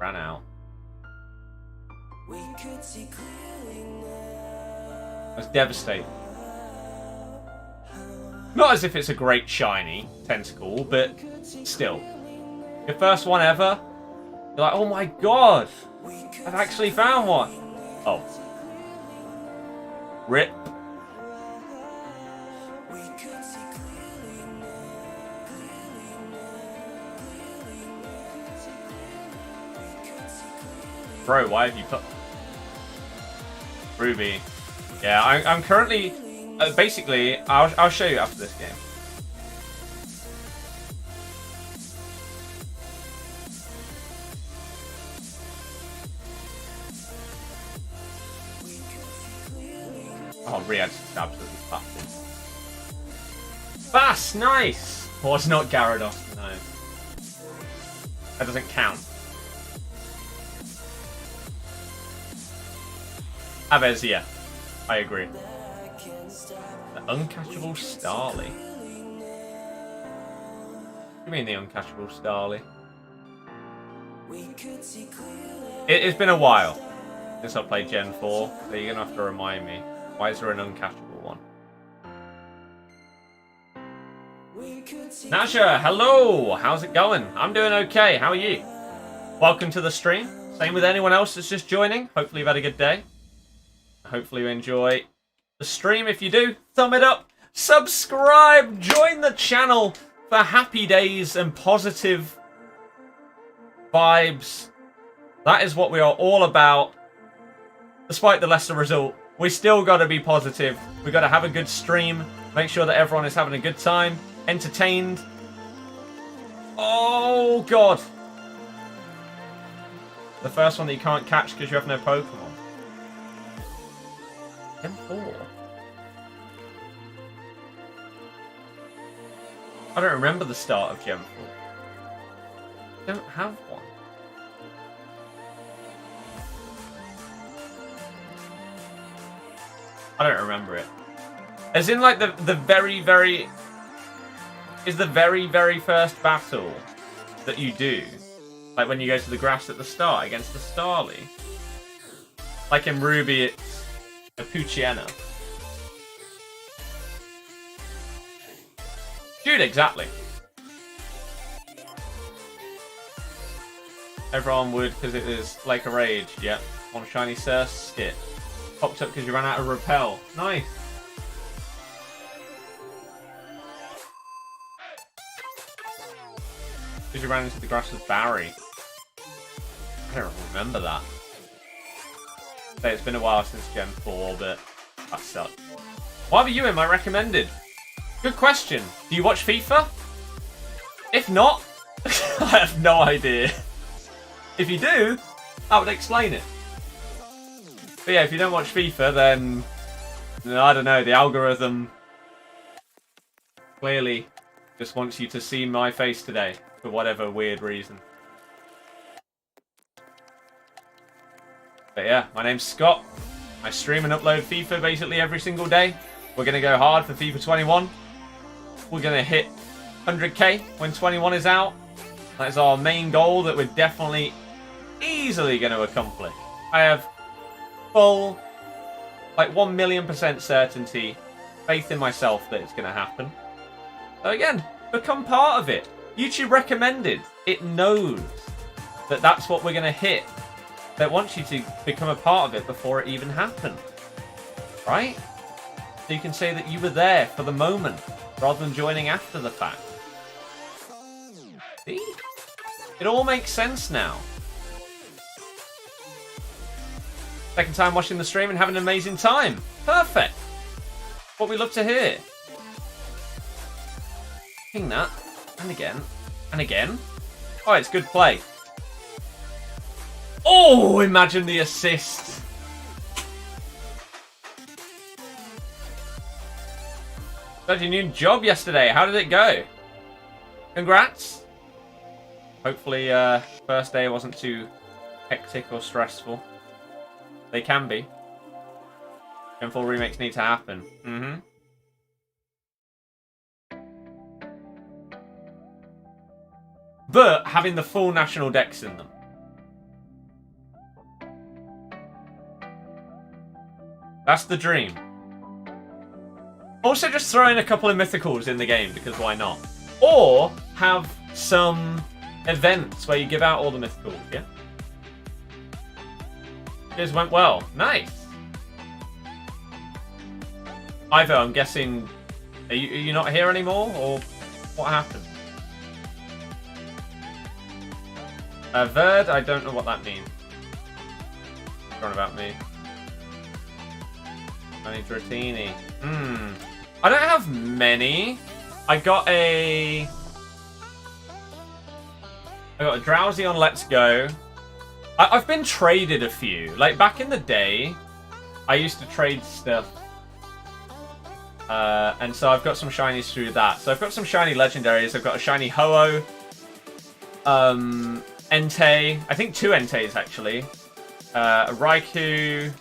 Ran out. I was devastated. Not as if it's a great shiny Tentacool, but still. Your first one ever, you're like, oh my god, I've actually found one. Oh. RIP. Bro, why have you put... Ruby. Yeah, I'm currently... basically, I'll show you after this game. Oh, Riyad's absolutely fucking. Bass, nice! Oh, it's not Gyarados, no. That doesn't count. Abez, yeah. I agree. The uncatchable Starly. What do you mean the uncatchable Starly? It's been a while since I played Gen 4, so you're going to have to remind me. Why is there an uncatchable one? Nasha, hello! How's it going? I'm doing okay. How are you? Welcome to the stream. Same with anyone else that's just joining. Hopefully you've had a good day. Hopefully you enjoy the stream. If you do, thumb it up. Subscribe. Join the channel for happy days and positive vibes. That is what we are all about. Despite the Leicester result, we still got to be positive. We got to have a good stream. Make sure that everyone is having a good time. Entertained. Oh, God. The first one that you can't catch because you have no Pokemon. Gen 4. I don't remember the start of Gen 4. I don't have one. I don't remember it. As in, like, the very, very... Is the very, very first battle that you do, like when you go to the grass at the start against the Starly. Like in Ruby, it's a Puchiena. Dude, exactly. Everyone would, because it was like a rage. Yep. One shiny Skit. Popped up because you ran out of Repel. Nice. Because you ran into the grass with Barry. I don't remember that. So it's been a while since Gen 4, but that sucked. Why were you in my recommended? Good question. Do you watch FIFA? If not, I have no idea. If you do, I would explain it. But yeah, if you don't watch FIFA, then I don't know, the algorithm clearly just wants you to see my face today for whatever weird reason. But yeah, my name's Scott. I stream and upload FIFA basically every single day. We're going to go hard for FIFA 21. We're going to hit 100k when 21 is out. That is our main goal that we're definitely easily going to accomplish. I have full, like 1,000,000% certainty, faith in myself that it's going to happen. So again, become part of it. YouTube recommended. It knows that that's what we're going to hit. That wants you to become a part of it before it even happened. Right? So you can say that you were there for the moment, rather than joining after the fact. See? It all makes sense now. Second time watching the stream and having an amazing time. Perfect. What we love to hear. King that. And again. And again. Oh, it's good play. Oh, imagine the assist. Got your new job yesterday. How did it go? Congrats. Hopefully, first day wasn't too hectic or stressful. They can be. Gen 4 remakes need to happen. But having the full national decks in them. That's the dream. Also, just throw in a couple of mythicals in the game, because why not? Or have some events where you give out all the mythicals, yeah? This went well. Nice. Ivo, I'm guessing... Are you not here anymore, or what happened? Verd, I don't know what that means. What's about me? Tony Dratini. I don't have many. I got a Drowsy on Let's Go. I've been traded a few. Like, back in the day, I used to trade stuff. And so I've got some shinies through that. So I've got some shiny legendaries. I've got a shiny Ho-Oh. Entei. I think 2 Enteis, actually. A Raikou.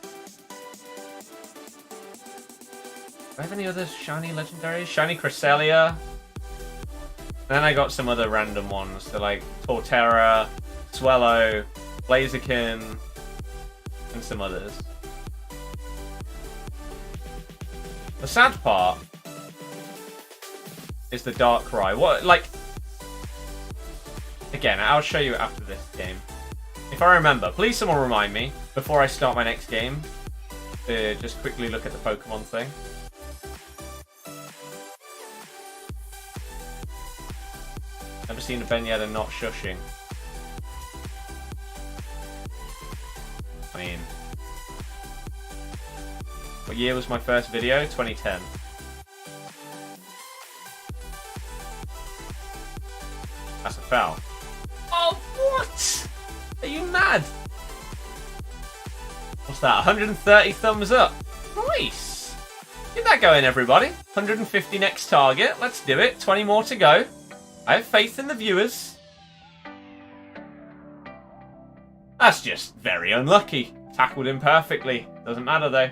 Do I have any other shiny legendaries? Shiny Cresselia. And then I got some other random ones. So like Torterra, Swellow, Blaziken, and some others. The sad part is the Darkrai. What, like... Again, I'll show you after this game. If I remember, please someone remind me, before I start my next game, to just quickly look at the Pokemon thing. Never seen a Benyetta not shushing. I mean... What year was my first video? 2010. That's a foul. Oh, what? Are you mad? What's that? 130 thumbs up. Nice. Get that going, everybody. 150 next target. Let's do it. 20 more to go. I have faith in the viewers. That's just very unlucky. Tackled him perfectly. Doesn't matter, though.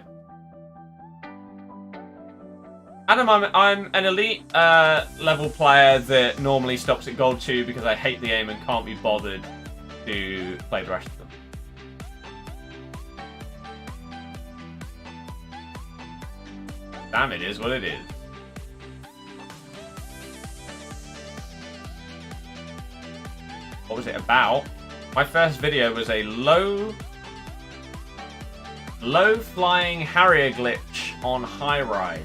Adam, I'm an elite level player that normally stops at gold 2 because I hate the game and can't be bothered to play the rest of them. Damn, it is what it is. What was it about? My first video was a low flying Harrier glitch on High Ride.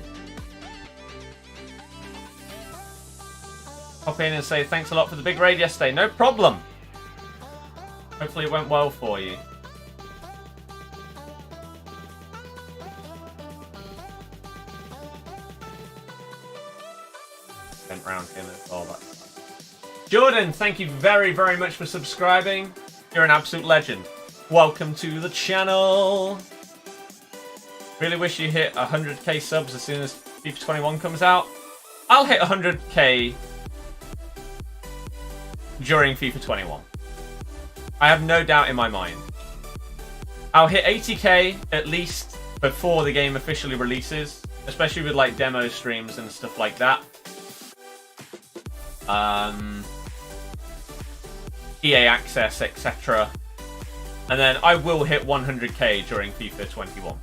Pop in and say thanks a lot for the big raid yesterday. No problem. Hopefully it went well for you. Went round him and all that. Jordan, thank you very, very much for subscribing. You're an absolute legend. Welcome to the channel. Really wish you hit 100k subs as soon as FIFA 21 comes out. I'll hit 100k during FIFA 21. I have no doubt in my mind. I'll hit 80k at least before the game officially releases, especially with like demo streams and stuff like that. EA Access, etc. And then I will hit 100k during FIFA 21.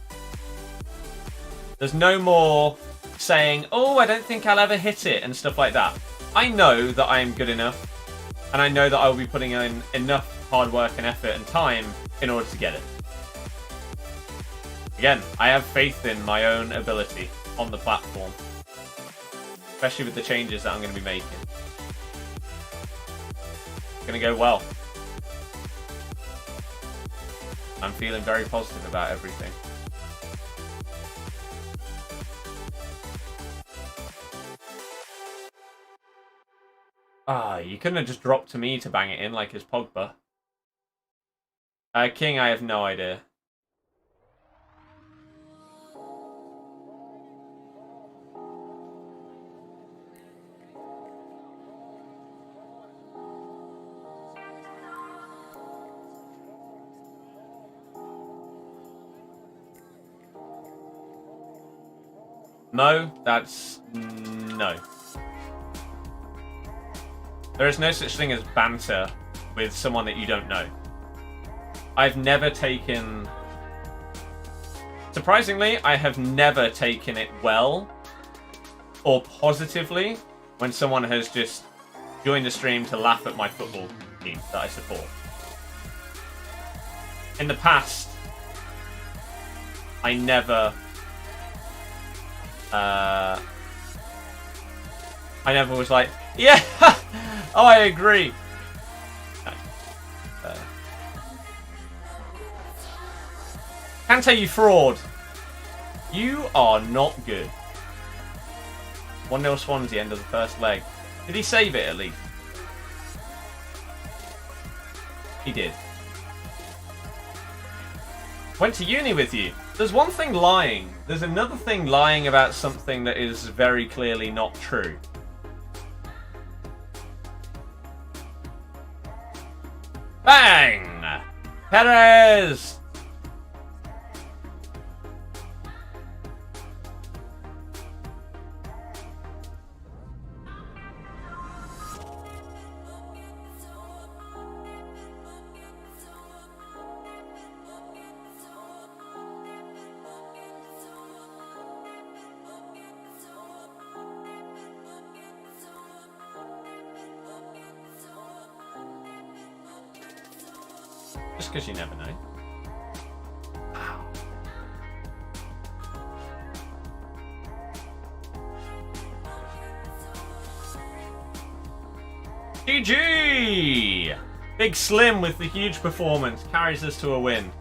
There's no more saying, oh, I don't think I'll ever hit it and stuff like that. I know that I am good enough, and I know that I will be putting in enough hard work and effort and time in order to get it. Again, I have faith in my own ability on the platform, especially with the changes that I'm going to be making. It's going to go well. I'm feeling very positive about everything. Ah, you couldn't have just dropped to me to bang it in like his Pogba. King, I have no idea. No, that's no. There is no such thing as banter with someone that you don't know. I've never taken... Surprisingly, I have never taken it well or positively when someone has just joined the stream to laugh at my football team that I support. In the past, I never was like, yeah, oh, I agree. Kante, you fraud. You are not good. 1-0 Swansea, end of the first leg. Did he save it at least? He did. Went to uni with you. There's one thing lying. There's another thing lying about something that is very clearly not true. Bang! Perez! Just because you never know. Wow. GG! Big Slim with the huge performance carries us to a win.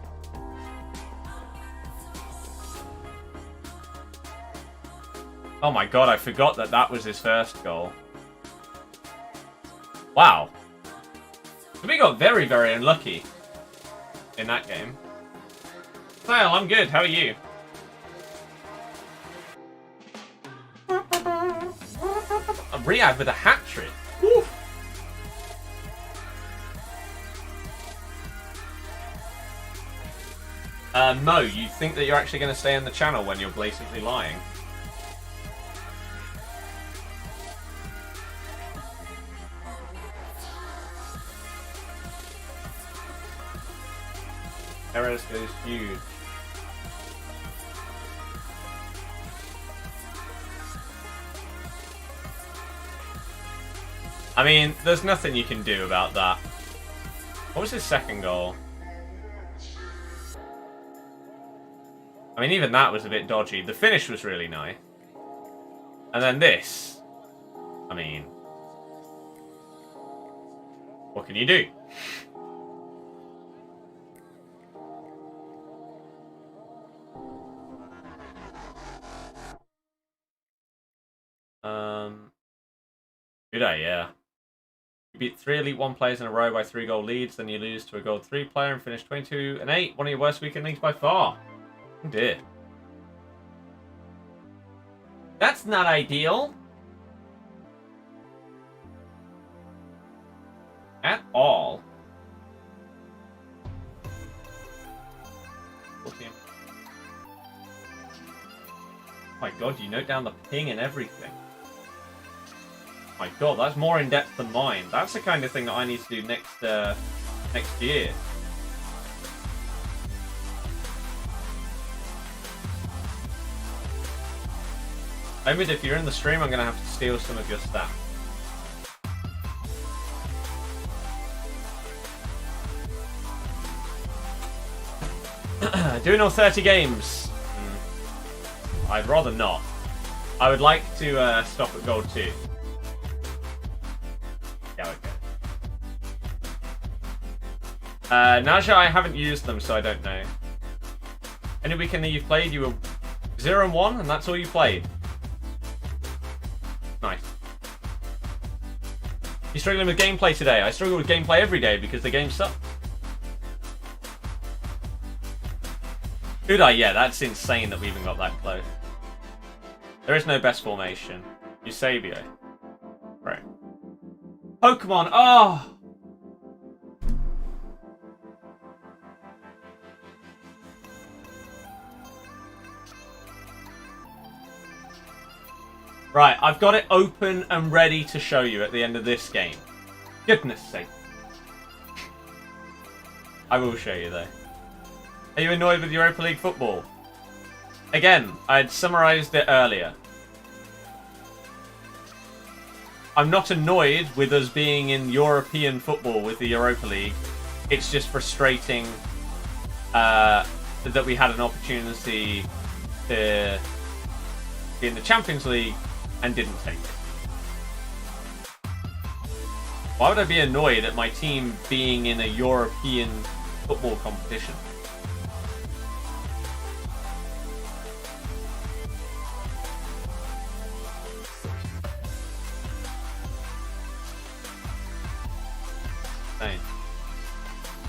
Oh my god, I forgot that that was his first goal. Wow. We got very, very unlucky in that game. Well, I'm good. How are you? Riyadh with a hat-trick. Woo. Mo, you think that you're actually going to stay on the channel when you're blatantly lying? Perez goes huge. I mean, there's nothing you can do about that. What was his second goal? I mean, even that was a bit dodgy. The finish was really nice. And then this. I mean, what can you do? Did I? Yeah. You beat 3 Elite 1 players in a row by 3-goal leads, then you lose to a Gold 3 player and finish 22-8. One of your worst weekend leagues by far. Oh dear. That's not ideal. At all. Oh my god, you note down the ping and everything. My god, that's more in depth than mine. That's the kind of thing that I need to do next year. Omid, if you're in the stream, I'm gonna have to steal some of your stuff. Doing all 30 games? I'd rather not. I would like to stop at gold 2. Yeah, okay. Naja, I haven't used them, so I don't know. Any weekend that you've played, you were 0 and 1, and that's all you played. Nice. You struggling with gameplay today? I struggle with gameplay every day because the game sucks. Udai, yeah, that's insane that we even got that close. There is no best formation. Eusebio. Right. Pokémon, oh! Right, I've got it open and ready to show you at the end of this game. Goodness sake. I will show you though. Are you annoyed with Europa League football? Again, I'd summarised it earlier. I'm not annoyed with us being in European football with the Europa League. It's just frustrating that we had an opportunity to be in the Champions League and didn't take it. Why would I be annoyed at my team being in a European football competition?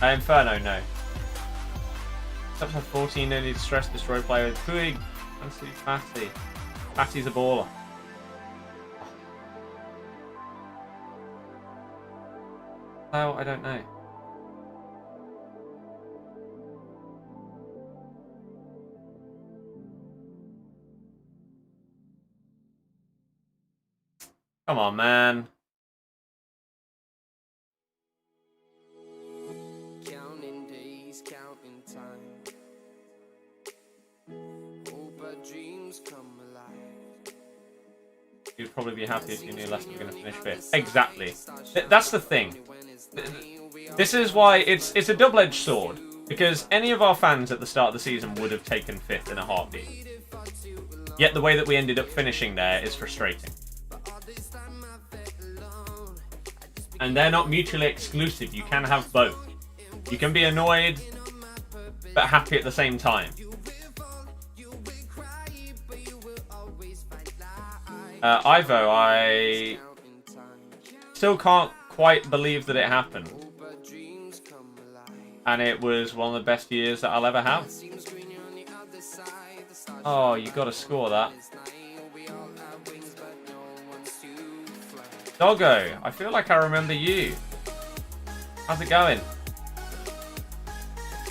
Inferno, no. Chapter 14, no need to stress, destroy player with Puig. Fancy Fatty. Fatty's a baller. Oh, I don't know. Come on, man. Counting days, counting time. Hope our dreams come alive. You'd probably be happy if you knew Leicester were going to finish fifth. Exactly. That's the thing. This is why it's a double-edged sword. Because any of our fans at the start of the season would have taken fifth in a heartbeat. Yet the way that we ended up finishing there is frustrating. And they're not mutually exclusive. You can have both. You can be annoyed, but happy at the same time. Ivo, I still can't quite believe that it happened. And it was one of the best years that I'll ever have. Oh, you got to score that. Doggo, I feel like I remember you. How's it going?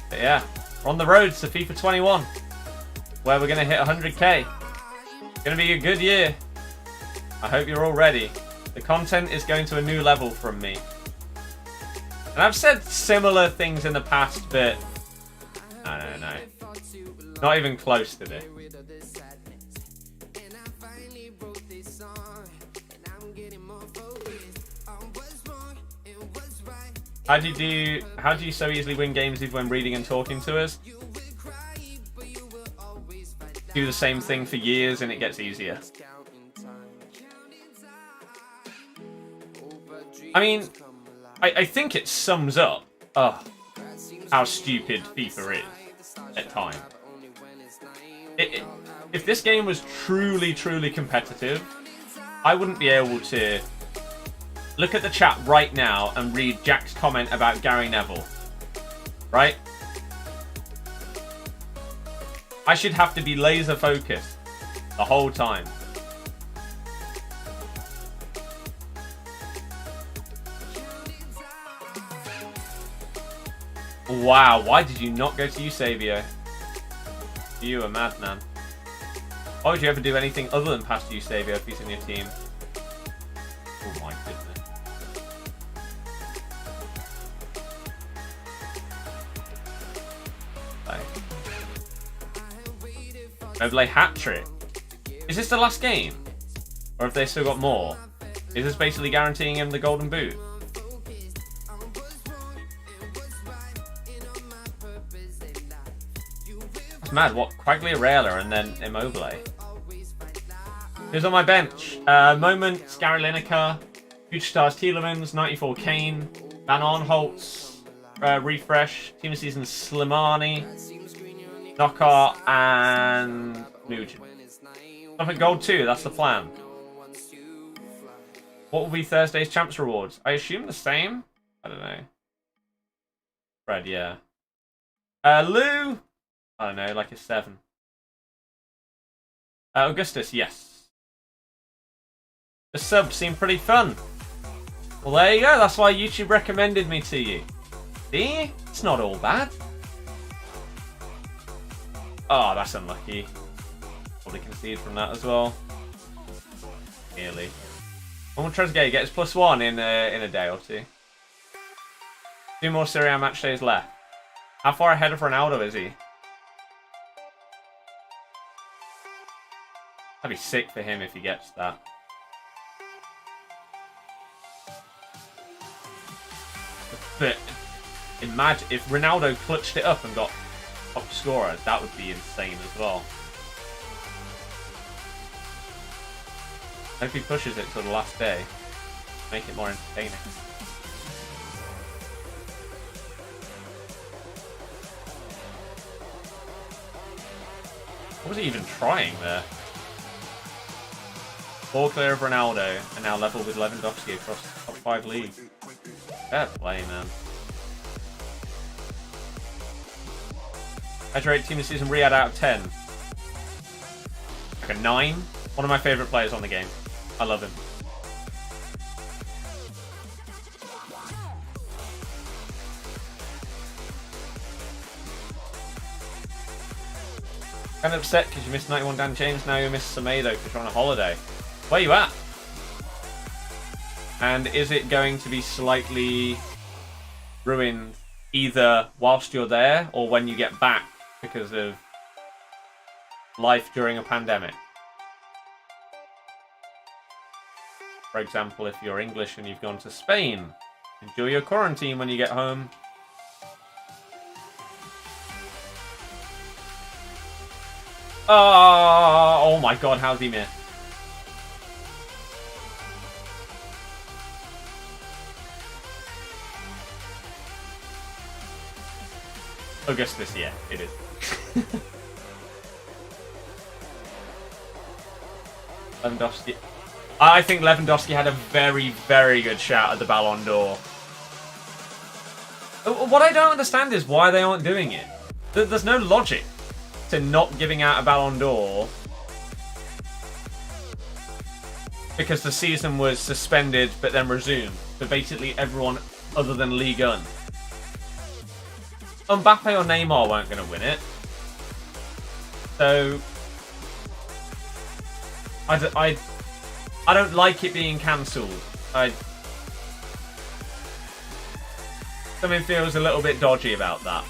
But yeah, we're on the road to FIFA 21, where we're going to hit 100k. It's going to be a good year. I hope you're all ready. The content is going to a new level from me. And I've said similar things in the past, but I don't know. Not even close to this. How do you so easily win games even when reading and talking to us? Do the same thing for years and it gets easier. I mean, I think it sums up how stupid FIFA is at times. If this game was truly, truly competitive, I wouldn't be able to look at the chat right now and read Jack's comment about Gary Neville. Right? I should have to be laser focused the whole time. Wow, why did you not go to Eusebio? You a madman. Why would you ever do anything other than pass to Eusebio if he's in your team? Oh my goodness. Mobley hat-trick. Is this the last game? Or have they still got more? Is this basically guaranteeing him the golden boot? That's mad. What? Quagliarella and then Immobile. Who's on my bench? Moments, Gary Lineker, Future Stars Tielemans, 94 Kane, Van Arnholtz, Refresh, Team of Season Slimani, Knockout, and Nugent. Something gold 2, that's the plan. What will be Thursday's Champs rewards? I assume the same? I don't know. Fred, yeah. Lou? I don't know, like a 7. Augustus, yes. The subs seem pretty fun. Well, there you go. That's why YouTube recommended me to you. See? It's not all bad. Oh, that's unlucky. Probably concede from that as well. Nearly. One more Trezeguet gets +1 in a day or two. 2 more Serie A match days left. How far ahead of Ronaldo is he? That'd be sick for him if he gets that. But imagine if Ronaldo clutched it up and got top scorer, that would be insane as well. Hope he pushes it till the last day. Make it more entertaining. What was he even trying there? 4 clear of Ronaldo, and now level with Lewandowski across the top 5 leagues. Fair play, man. I'd rate Team of Season Riyadh out of 10. Like a 9. One of my favourite players on the game. I love him. Kind of upset because you missed 91 Dan James, now you missed Semedo because you're on a holiday. Where you at? And is it going to be slightly ruined either whilst you're there or when you get back because of life during a pandemic? For example, if you're English and you've gone to Spain, enjoy your quarantine when you get home. Oh my god, how's he missed? Augustus, yeah, it is. Lewandowski. I think Lewandowski had a very, very good shout at the Ballon d'Or. What I don't understand is why they aren't doing it. There's no logic to not giving out a Ballon d'Or because the season was suspended but then resumed for basically everyone other than Ligue 1. Mbappe or Neymar weren't going to win it. So I don't like it being cancelled. Something feels a little bit dodgy about that.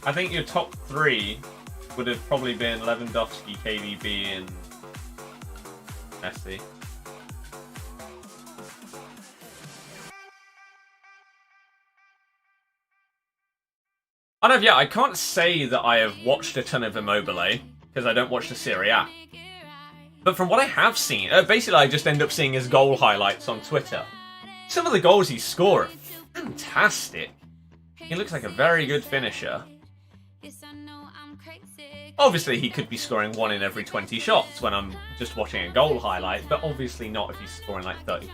I think your top 3 would have probably been Lewandowski, KDB, and Messi. I don't know, yeah, I can't say that I have watched a ton of Immobile, because I don't watch the Serie A. But from what I have seen, basically I just end up seeing his goal highlights on Twitter. Some of the goals he scored are fantastic. He looks like a very good finisher. Obviously he could be scoring 1 in every 20 shots when I'm just watching a goal highlight, but obviously not if he's scoring like 30.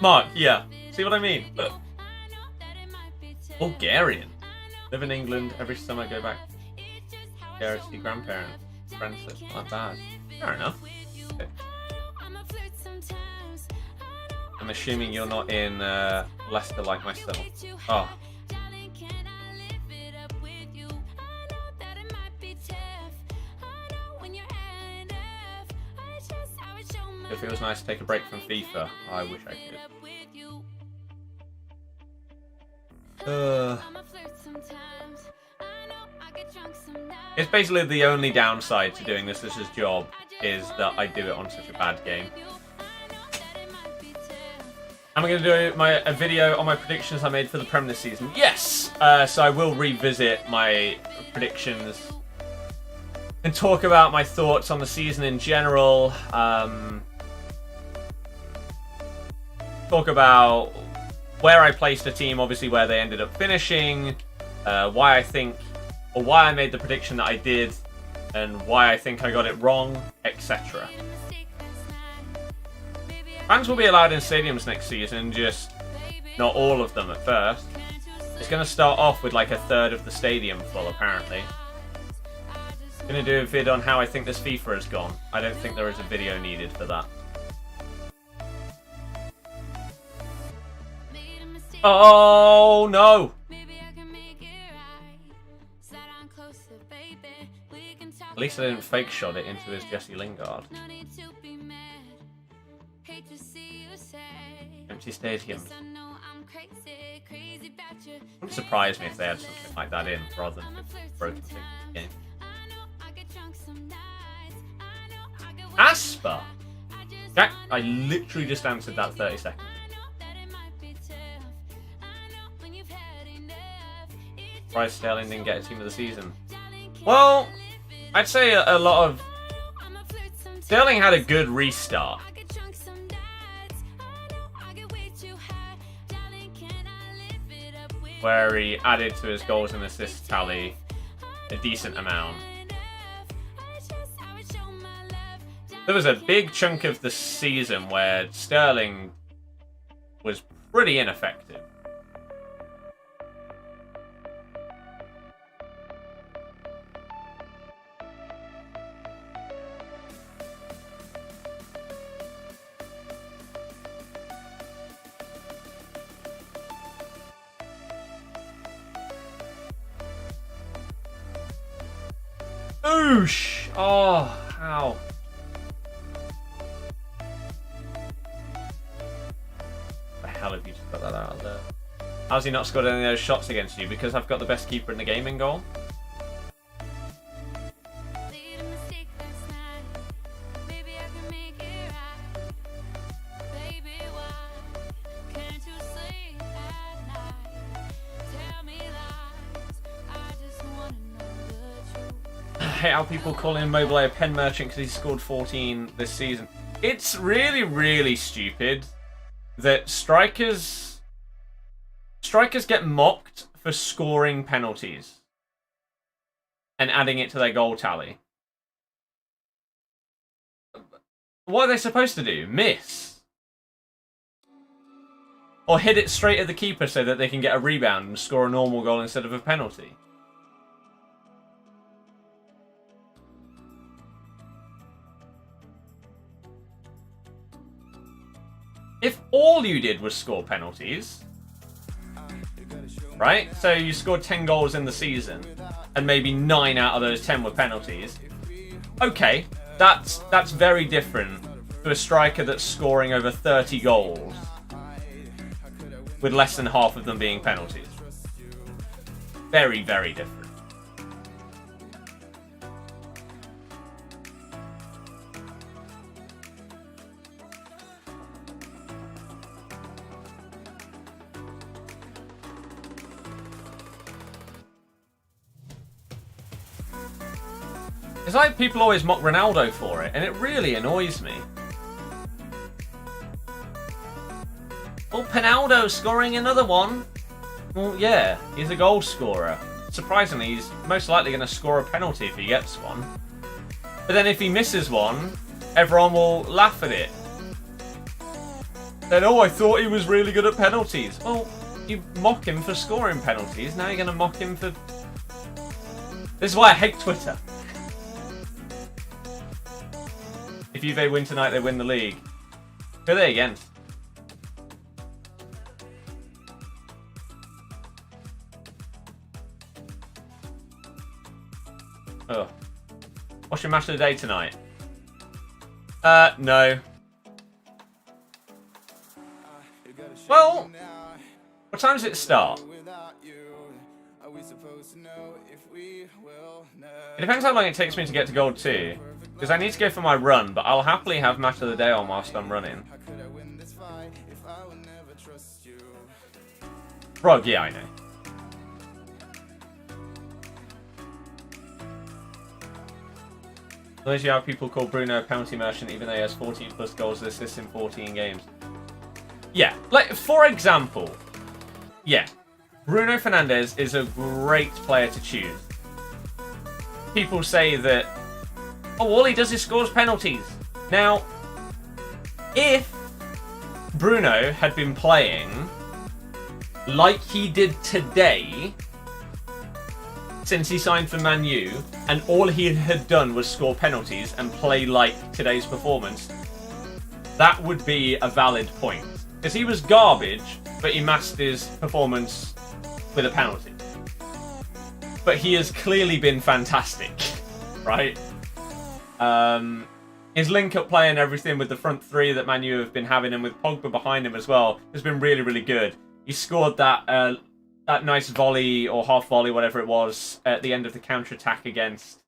Mark, yeah. See what I mean? Bulgarian. Live in England, every summer go back. There to see grandparents. Friends, that's not bad. Fair enough. I'm assuming you're not in Leicester like myself. Oh. It feels nice to take a break from FIFA. I wish I could. It's basically the only downside to doing this as his job is that I do it on such a bad game. Am I going to do a video on my predictions I made for the Prem this season? Yes! So I will revisit my predictions and talk about my thoughts on the season in general. Talk about where I placed a team, obviously where they ended up finishing, why I think, or why I made the prediction that I did, and why I think I got it wrong, etc. Fans will be allowed in stadiums next season, just not all of them at first. It's going to start off with like a third of the stadium full, apparently. I'm going to do a vid on how I think this FIFA has gone. I don't think there is a video needed for that. Oh no! At least I didn't fake shot it into his Jesse Lingard. Empty stadiums. Wouldn't surprise me if they had something like that in rather than broken things in the game. Asper! Jack, I literally just answered that 30 seconds. Bryce Sterling didn't get a team of the season. Well, I'd say a lot of... Sterling had a good restart. Where he added to his goals and assists tally a decent amount. There was a big chunk of the season where Sterling was pretty ineffective. Oosh! Oh, how? The hell have you just got that out of there? How's he not scored any of those shots against you? Because I've got the best keeper in the game in goal? I hate how people call him Immobile a pen merchant because he scored 14 this season. It's really, really stupid that strikers get mocked for scoring penalties and adding it to their goal tally. What are they supposed to do? Miss? Or hit it straight at the keeper so that they can get a rebound and score a normal goal instead of a penalty? If all you did was score penalties, right? So you scored 10 goals in the season, and maybe 9 out of those 10 were penalties. Okay, that's very different to a striker that's scoring over 30 goals, with less than half of them being penalties. Very, very different. It's like people always mock Ronaldo for it, and it really annoys me. Oh, Pinaldo scoring another one. Well, yeah, he's a goal scorer. Surprisingly, he's most likely going to score a penalty if he gets one. But then if he misses one, everyone will laugh at it. Then, oh, I thought he was really good at penalties. Well, you mock him for scoring penalties, now you're going to mock him for... This is why I hate Twitter. If Juve win tonight, they win the league. Who are they against? Oh. What's your match of the day tonight? No. Well, what time does it start? It depends how long it takes me to get to gold 2. Because I need to go for my run, but I'll happily have match of the day on whilst I'm running. Frog, yeah, I know. Unless you have people call Bruno a penalty merchant even though he has 14 plus goals and assists in 14 games. Yeah, like, for example, yeah, Bruno Fernandes is a great player to choose. People say that, oh, all he does is scores penalties. Now, if Bruno had been playing like he did today, since he signed for Man U, and all he had done was score penalties and play like today's performance, that would be a valid point. Because he was garbage, but he masked his performance with a penalty. But he has clearly been fantastic, right? His link-up play and everything with the front three that Man U have been having, and with Pogba behind him as well, has been really, really good. He scored that that nice volley or half volley, whatever it was, at the end of the counter-attack against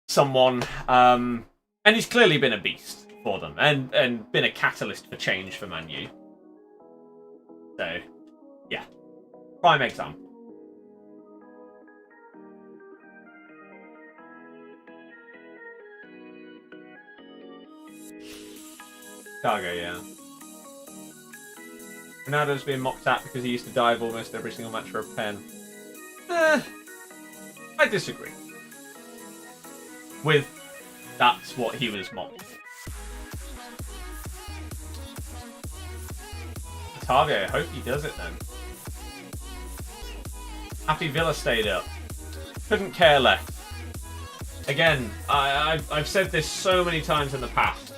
someone. And he's clearly been a beast for them, and been a catalyst for change for Man U. So, yeah. Prime example. Cargo, yeah. Ronaldo's being mocked at because he used to dive almost every single match for a pen. I disagree. With that's what he was mocked. Octavio, I hope he does it then. Happy Villa stayed up. Couldn't care less. Again, I've said this so many times in the past.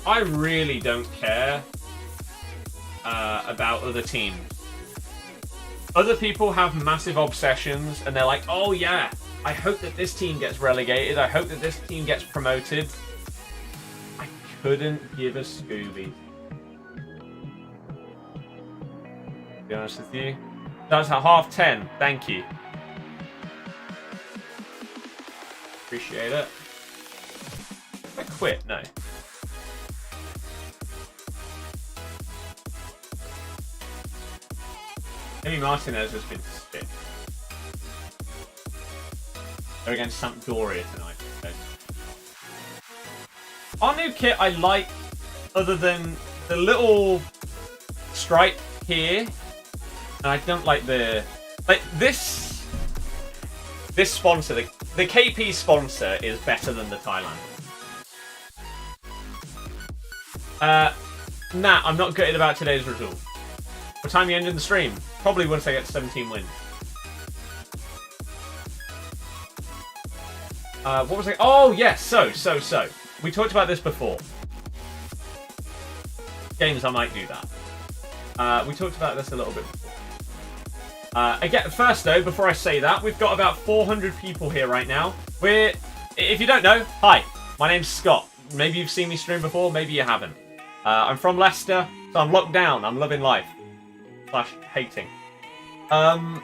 I really don't care about other teams. Other people have massive obsessions and they're like, oh yeah, I hope that this team gets relegated. I hope that this team gets promoted. I couldn't give a Scooby. To be honest with you. That's at 10:30. Thank you. Appreciate it. I quit? No. Maybe Martinez has been sick. They're against Sampdoria tonight. So. Our new kit I like, other than the little stripe here. And I don't like the... Like, this sponsor, the KP sponsor is better than the Thailand. Nah, I'm not gutted about today's result. What time are you ending the stream? Probably once I get to 17 wins. What was I... Oh, yes, so. We talked about this before. Games, I might do that. We talked about this a little bit before. Again, first though, before I say that, we've got about 400 people here right now. If you don't know, hi, my name's Scott. Maybe you've seen me stream before, maybe you haven't. I'm from Leicester, so I'm locked down. I'm loving life. / hating. And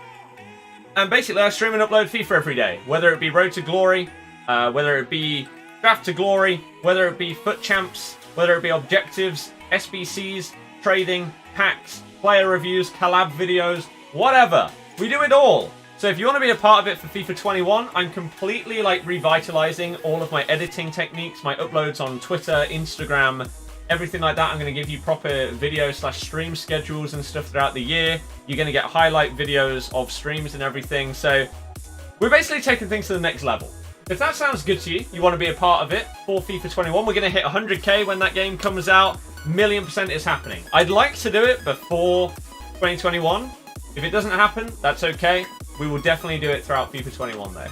basically I stream and upload FIFA every day. Whether it be Road to Glory, whether it be Draft to Glory, whether it be FUT Champs, whether it be objectives, SBCs, trading, packs, player reviews, collab videos, whatever. We do it all. So if you want to be a part of it for FIFA 21, I'm completely revitalizing all of my editing techniques, my uploads on Twitter, Instagram, everything like that. I'm going to give you proper video / stream schedules and stuff throughout the year. You're going to get highlight videos of streams and everything. So we're basically taking things to the next level. If that sounds good to you, you want to be a part of it for FIFA 21, we're going to hit 100k when that game comes out. 1,000,000% is happening. I'd like to do it before 2021. If it doesn't happen, that's okay. We will definitely do it throughout FIFA 21 though.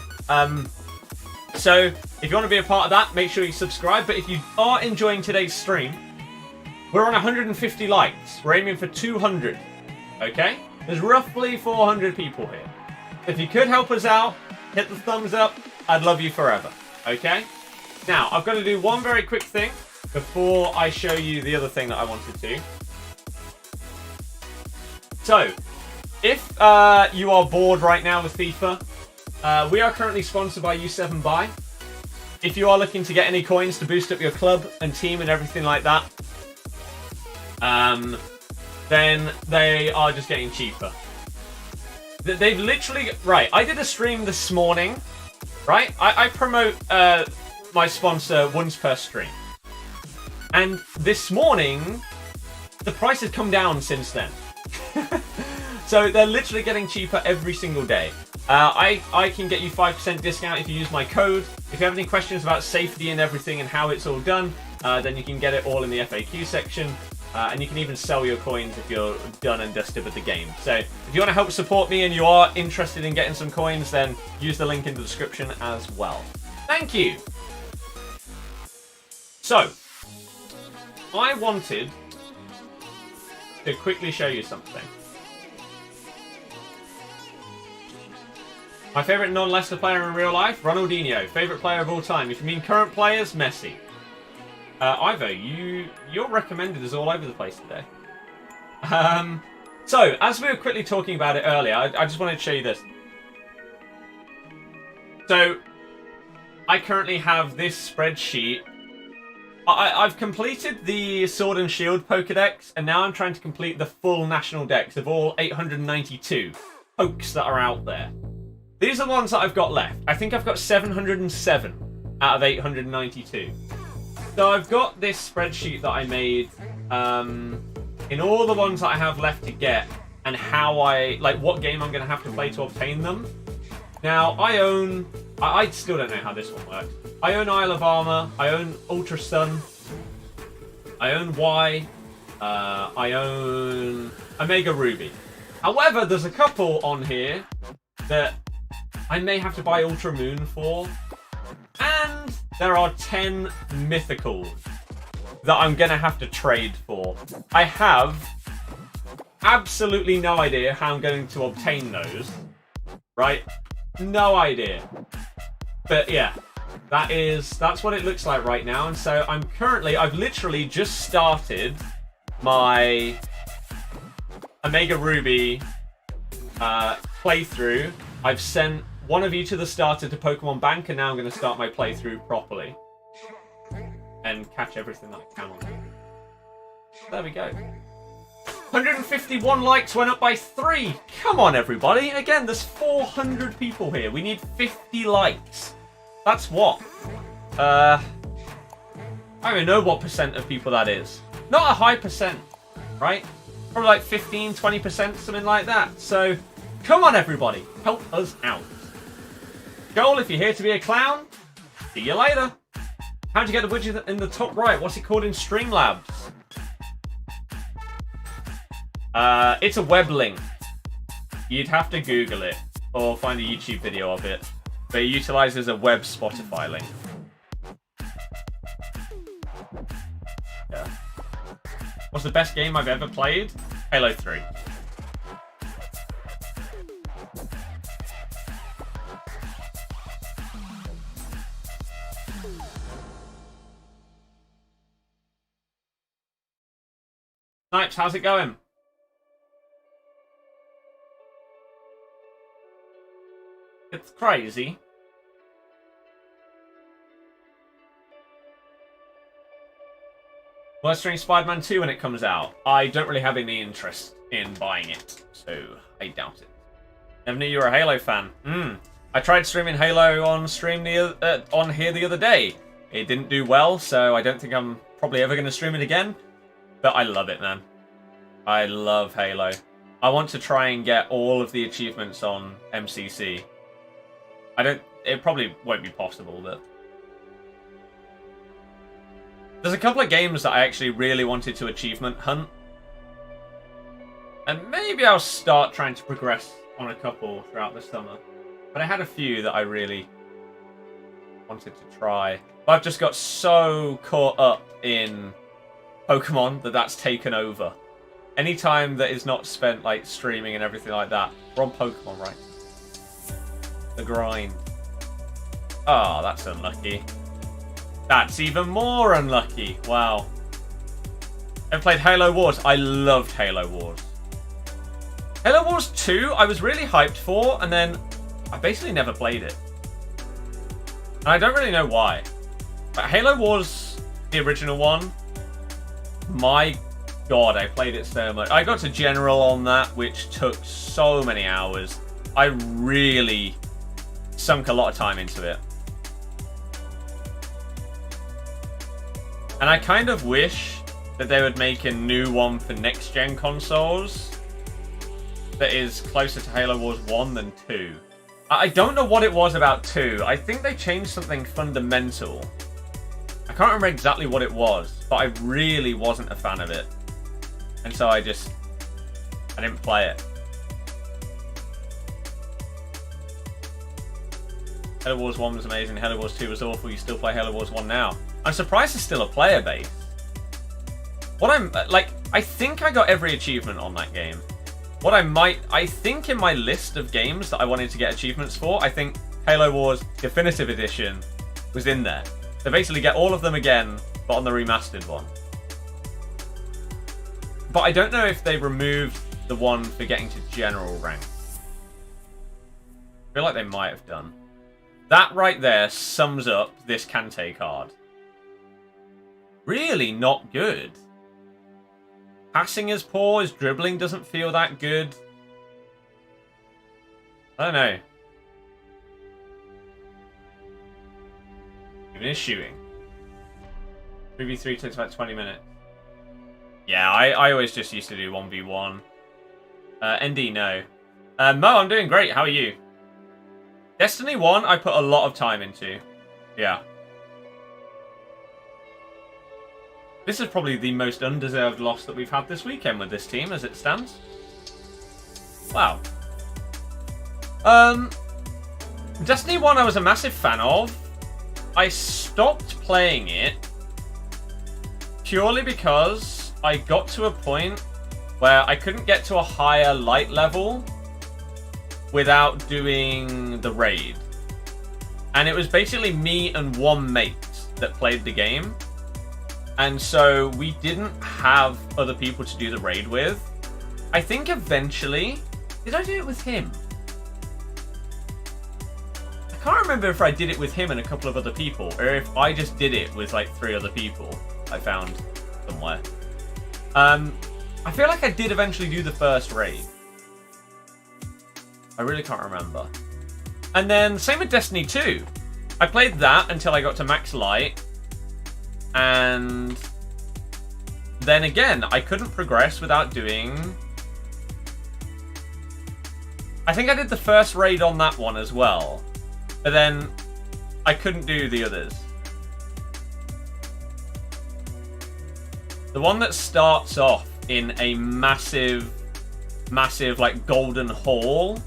So if you want to be a part of that, make sure you subscribe. But if you are enjoying today's stream, we're on 150 likes. We're aiming for 200. Okay? There's roughly 400 people here. If you could help us out, hit the thumbs up. I'd love you forever. Okay? Now, I've got to do one very quick thing before I show you the other thing that I wanted to. So, if you are bored right now with FIFA, we are currently sponsored by U7Buy. If you are looking to get any coins to boost up your club and team and everything like that, then they are just getting cheaper. They've literally... Right, I did a stream this morning, right? I promote my sponsor once per stream. And this morning, the price has come down since then. So they're literally getting cheaper every single day. I can get you 5% discount if you use my code. If you have any questions about safety and everything and how it's all done, then you can get it all in the FAQ section. And you can even sell your coins if you're done and dusted with the game. So if you want to help support me and you are interested in getting some coins, then use the link in the description as well. Thank you! So, I wanted to quickly show you something. My favourite non-Leicester player in real life? Ronaldinho. Favourite player of all time? If you mean current players, Messi. Ivo, you're recommended us all over the place today. So, as we were quickly talking about it earlier, I just wanted to show you this. So, I currently have this spreadsheet. I've completed the Sword and Shield Pokedex, and now I'm trying to complete the full national dex of all 892 pokes that are out there. These are the ones that I've got left. I think I've got 707 out of 892. So I've got this spreadsheet that I made in all the ones that I have left to get and how what game I'm going to have to play to obtain them. Now, I still don't know how this one works. I own Isle of Armor, I own Ultra Sun, I own Y, I own Omega Ruby. However, there's a couple on here that I may have to buy Ultra Moon for, and there are 10 mythicals that I'm going to have to trade for. I have absolutely no idea how I'm going to obtain those, right? No idea. But yeah, that's what it looks like right now. And so I've literally just started my Omega Ruby playthrough. I've sent one of each of the starter to Pokemon Bank, and now I'm going to start my playthrough properly and catch everything that I can on there. There we go. 151 likes, went up by 3. Come on, everybody. Again, there's 400 people here. We need 50 likes. That's what? I don't even know what percent of people that is. Not a high percent, right? Probably like 15, 20%, something like that. So, come on, everybody. Help us out. Joel, if you're here to be a clown, see you later. How'd you get the widget in the top right? What's it called in Streamlabs? It's a web link. You'd have to Google it or find a YouTube video of it. But it utilizes a web Spotify link. Yeah. What's the best game I've ever played? Halo 3. Snipes, how's it going? It's crazy. Will I stream Spider-Man 2 when it comes out? I don't really have any interest in buying it, so I doubt it. Never knew you were a Halo fan. I tried streaming Halo on stream on here the other day. It didn't do well, so I don't think I'm probably ever going to stream it again. But I love it, man. I love Halo. I want to try and get all of the achievements on MCC. It probably won't be possible, but... There's a couple of games that I actually really wanted to achievement hunt. And maybe I'll start trying to progress on a couple throughout the summer. But I had a few that I really wanted to try. But I've just got so caught up in Pokemon that's taken over. Any time that is not spent like streaming and everything like that, we're on Pokemon, right? The grind. Oh, that's unlucky. That's even more unlucky. Wow. I've played Halo Wars. I loved Halo Wars. Halo Wars 2, I was really hyped for, and then I basically never played it. And I don't really know why. But Halo Wars, the original one, my god, I played it so much. I got to General on that, which took so many hours. I really sunk a lot of time into it. And I kind of wish that they would make a new one for next-gen consoles that is closer to Halo Wars 1 than 2. I don't know what it was about 2. I think they changed something fundamental. I can't remember exactly what it was, but I really wasn't a fan of it. And so I didn't play it. Halo Wars 1 was amazing, Halo Wars 2 was awful, you still play Halo Wars 1 now. I'm surprised there's still a player base. I think I got every achievement on that game. I think in my list of games that I wanted to get achievements for, I think Halo Wars Definitive Edition was in there. So basically get all of them again, but on the remastered one. But I don't know if they removed the one for getting to General rank. I feel like they might have done. That right there sums up this Kante card. Really not good. Passing is poor, his dribbling doesn't feel that good. I don't know. Even his shooting. 3v3 takes about 20 minutes. Yeah, I always just used to do 1v1. ND, no. Mo, I'm doing great. How are you? Destiny 1, I put a lot of time into. Yeah. This is probably the most undeserved loss that we've had this weekend with this team, as it stands. Wow. Destiny 1 I was a massive fan of. I stopped playing it purely because I got to a point where I couldn't get to a higher light level without doing the raid. And it was basically me and one mate that played the game. And so we didn't have other people to do the raid with. I think eventually... Did I do it with him? I can't remember if I did it with him and a couple of other people, or if I just did it with like 3 other people I found somewhere. I feel like I did eventually do the first raid. I really can't remember. And then same with Destiny 2. I played that until I got to max light. And then again, I couldn't progress without doing... I think I did the first raid on that one as well. But then I couldn't do the others. The one that starts off in a massive like golden hall.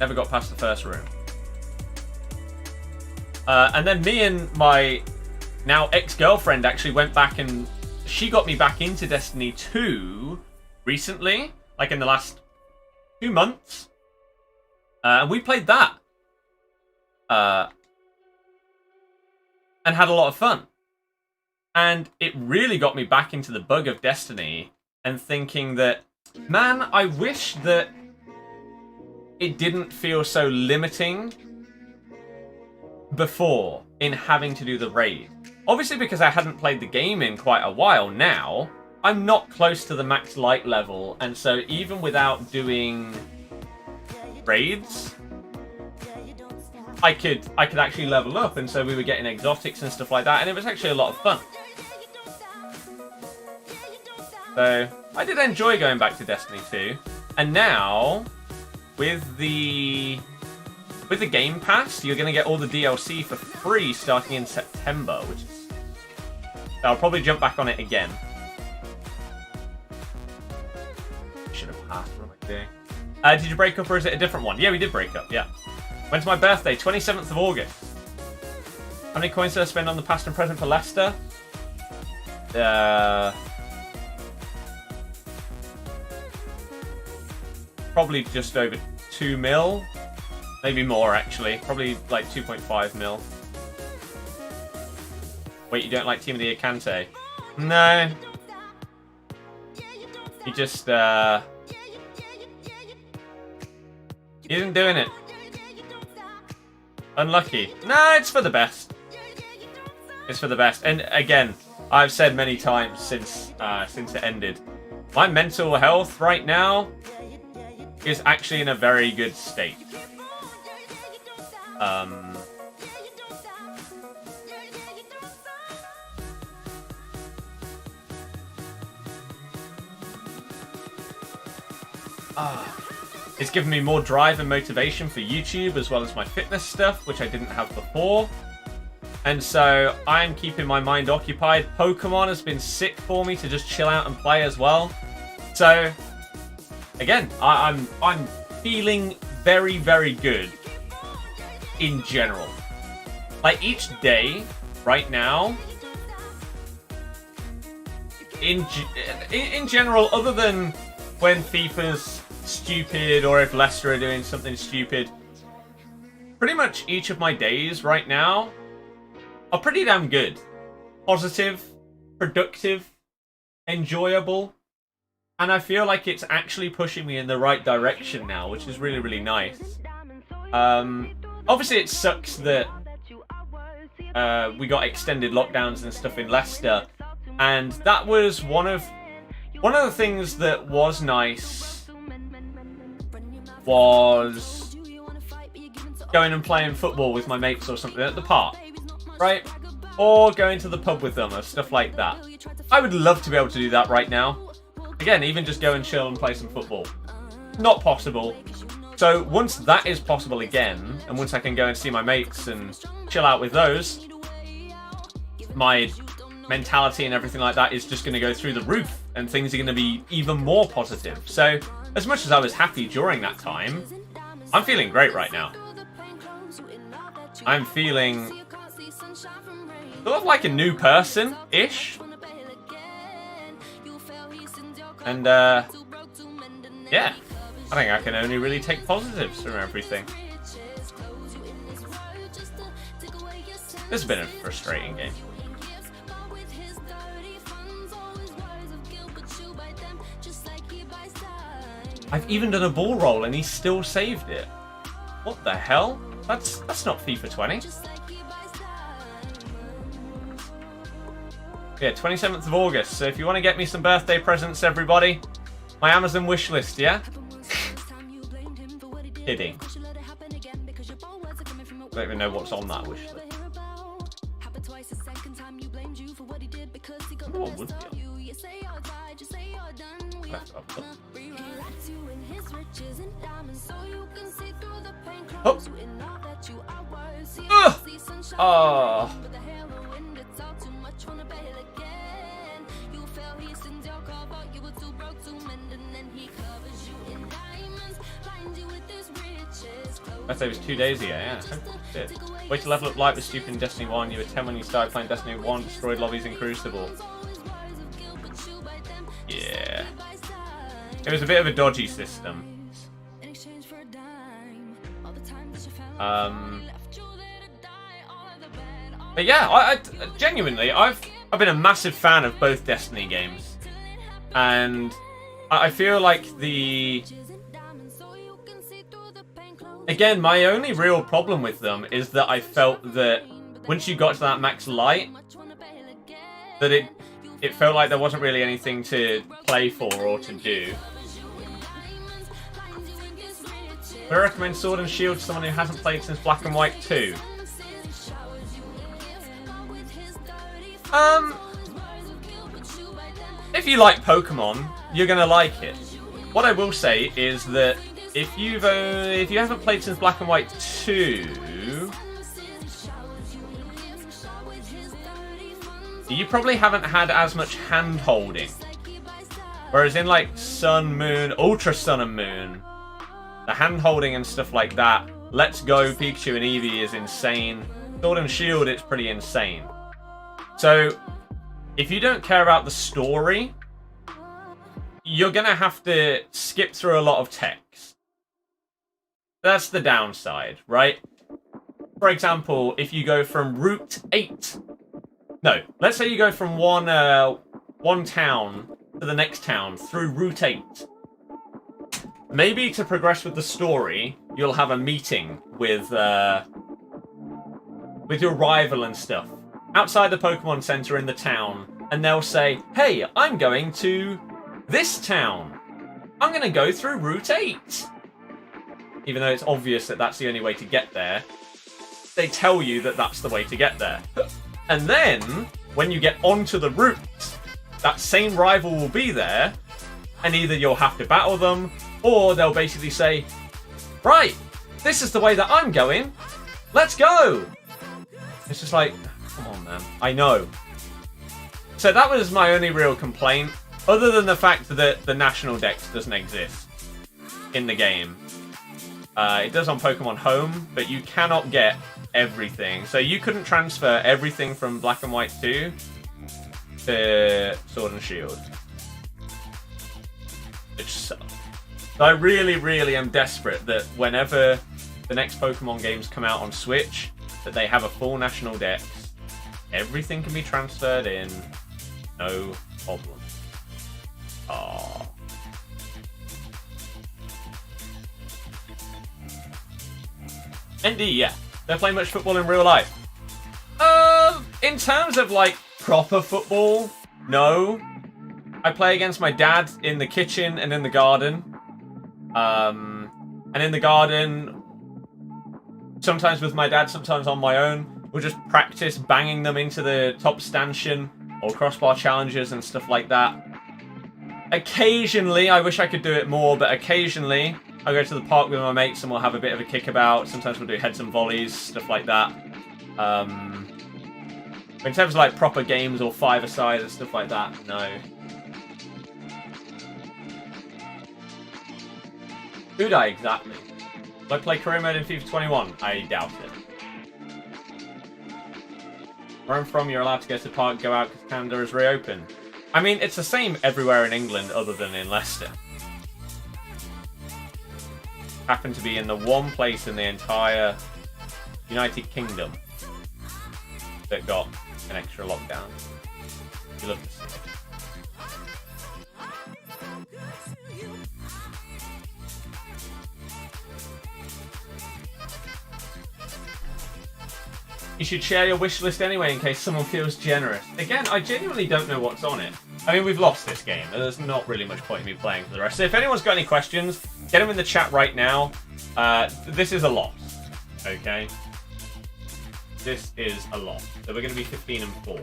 Never got past the first room. And then me and my now ex-girlfriend actually went back and she got me back into Destiny 2 recently, like in the last 2 months. And we played that. And had a lot of fun. And it really got me back into the bug of Destiny and thinking that, man, I wish that it didn't feel so limiting before in having to do the raid. Obviously, because I hadn't played the game in quite a while now, I'm not close to the max light level, and so even without doing raids, I could actually level up, and so we were getting exotics and stuff like that, and it was actually a lot of fun. So I did enjoy going back to Destiny 2, and now with the Game Pass, you're going to get all the DLC for free starting in September, which is... I'll probably jump back on it again. Should have passed. What am I doing? Did you break up or is it a different one? Yeah, we did break up, yeah. When's my birthday? 27th of August. How many coins did I spend on the past and present for Leicester? Probably just over 2 mil. Maybe more, actually. Probably like 2.5 mil. Wait, you don't like Team of the Year Kante? No. He just, he isn't doing it. Unlucky. No, it's for the best. It's for the best. And again, I've said many times since it ended, my mental health right now is actually in a very good state. It's given me more drive and motivation for YouTube as well as my fitness stuff, which I didn't have before. And so I'm keeping my mind occupied. Pokémon has been sick for me to just chill out and play as well. So again, I'm feeling very, very good in general. Like each day right now, in general, other than when FIFA's stupid or if Leicester are doing something stupid, pretty much each of my days right now are pretty damn good. Positive, productive, enjoyable, and I feel like it's actually pushing me in the right direction now, which is really, really nice. Obviously it sucks that we got extended lockdowns and stuff in Leicester, and that was one of the things that was nice was going and playing football with my mates or something at the park, right? Or going to the pub with them or stuff like that. I would love to be able to do that right now. Again, even just go and chill and play some football. Not possible. So once that is possible again, and once I can go and see my mates and chill out with those, my mentality and everything like that is just going to go through the roof, and things are going to be even more positive. So as much as I was happy during that time, I'm feeling great right now. I'm feeling sort of like a new person-ish. And yeah, I think I can only really take positives from everything. This has been a frustrating game. I've even done a ball roll and he still saved it. What the hell? That's not FIFA 20. Yeah, 27th of August. So if you want to get me some birthday presents, everybody, my Amazon wish list, yeah? Kidding. I don't even know what's on that wish list. I wonder what would be on. Oh. Oh. Birthday was 2 days ago, yeah. Shit. Way to level up light was stupid in Destiny 1. You were 10 when you started playing Destiny 1, destroyed lobbies in Crucible. Yeah. It was a bit of a dodgy system. But yeah, I genuinely, I've been a massive fan of both Destiny games. And I feel like again, my only real problem with them is that I felt that once you got to that max light, that it felt like there wasn't really anything to play for or to do. I recommend Sword and Shield to someone who hasn't played since Black and White 2. If you like Pokemon, you're gonna like it. What I will say is that if you haven't played since Black and White 2, you probably haven't had as much hand holding. Whereas in like Sun, Moon, Ultra Sun and Moon, the hand holding and stuff like that Let's Go Pikachu and Eevee is insane. Sword and Shield, it's pretty insane. So, if you don't care about the story, you're going to have to skip through a lot of text. That's the downside, right? For example, if you go from Route 8... No, let's say you go from one town to the next town through Route 8. Maybe to progress with the story, you'll have a meeting with your rival and stuff outside the Pokemon Center in the town, and they'll say, hey, I'm going to this town. I'm going to go through Route 8. Even though it's obvious that that's the only way to get there, they tell you that that's the way to get there. And then, when you get onto the route, that same rival will be there, and either you'll have to battle them, or they'll basically say, right, this is the way that I'm going, let's go! It's just like, come on, man. I know. So that was my only real complaint, other than the fact that the National Dex doesn't exist in the game. It does on Pokemon Home, but you cannot get everything. So you couldn't transfer everything from Black and White 2 to Sword and Shield. Which sucks. So I really, really am desperate that whenever the next Pokemon games come out on Switch, that they have a full National Dex. Everything can be transferred in. No problem. Aww. ND, yeah. Don't play much football in real life. In terms of, like, proper football, no. I play against my dad in the kitchen and in the garden. And in the garden, sometimes with my dad, sometimes on my own, we'll just practice banging them into the top stanchion or crossbar challenges and stuff like that. Occasionally, I wish I could do it more, but occasionally I go to the park with my mates and we'll have a bit of a kickabout. Sometimes we'll do heads and volleys, stuff like that. In terms of like proper games or five-a-side and stuff like that, no. Could I exactly? Will I play career mode in FIFA 21? I doubt it. Where I'm from, you're allowed to go to the park, go out because Canada is reopened. I mean, it's the same everywhere in England other than in Leicester. Happen to be in the one place in the entire United Kingdom that got an extra lockdown. You love to see it. You should share your wish list anyway in case someone feels generous. Again, I genuinely don't know what's on it. I mean, we've lost this game. There's not really much point in me playing for the rest. So if anyone's got any questions, get them in the chat right now. This is a loss, okay? This is a loss. So we're going to be 15 and 4.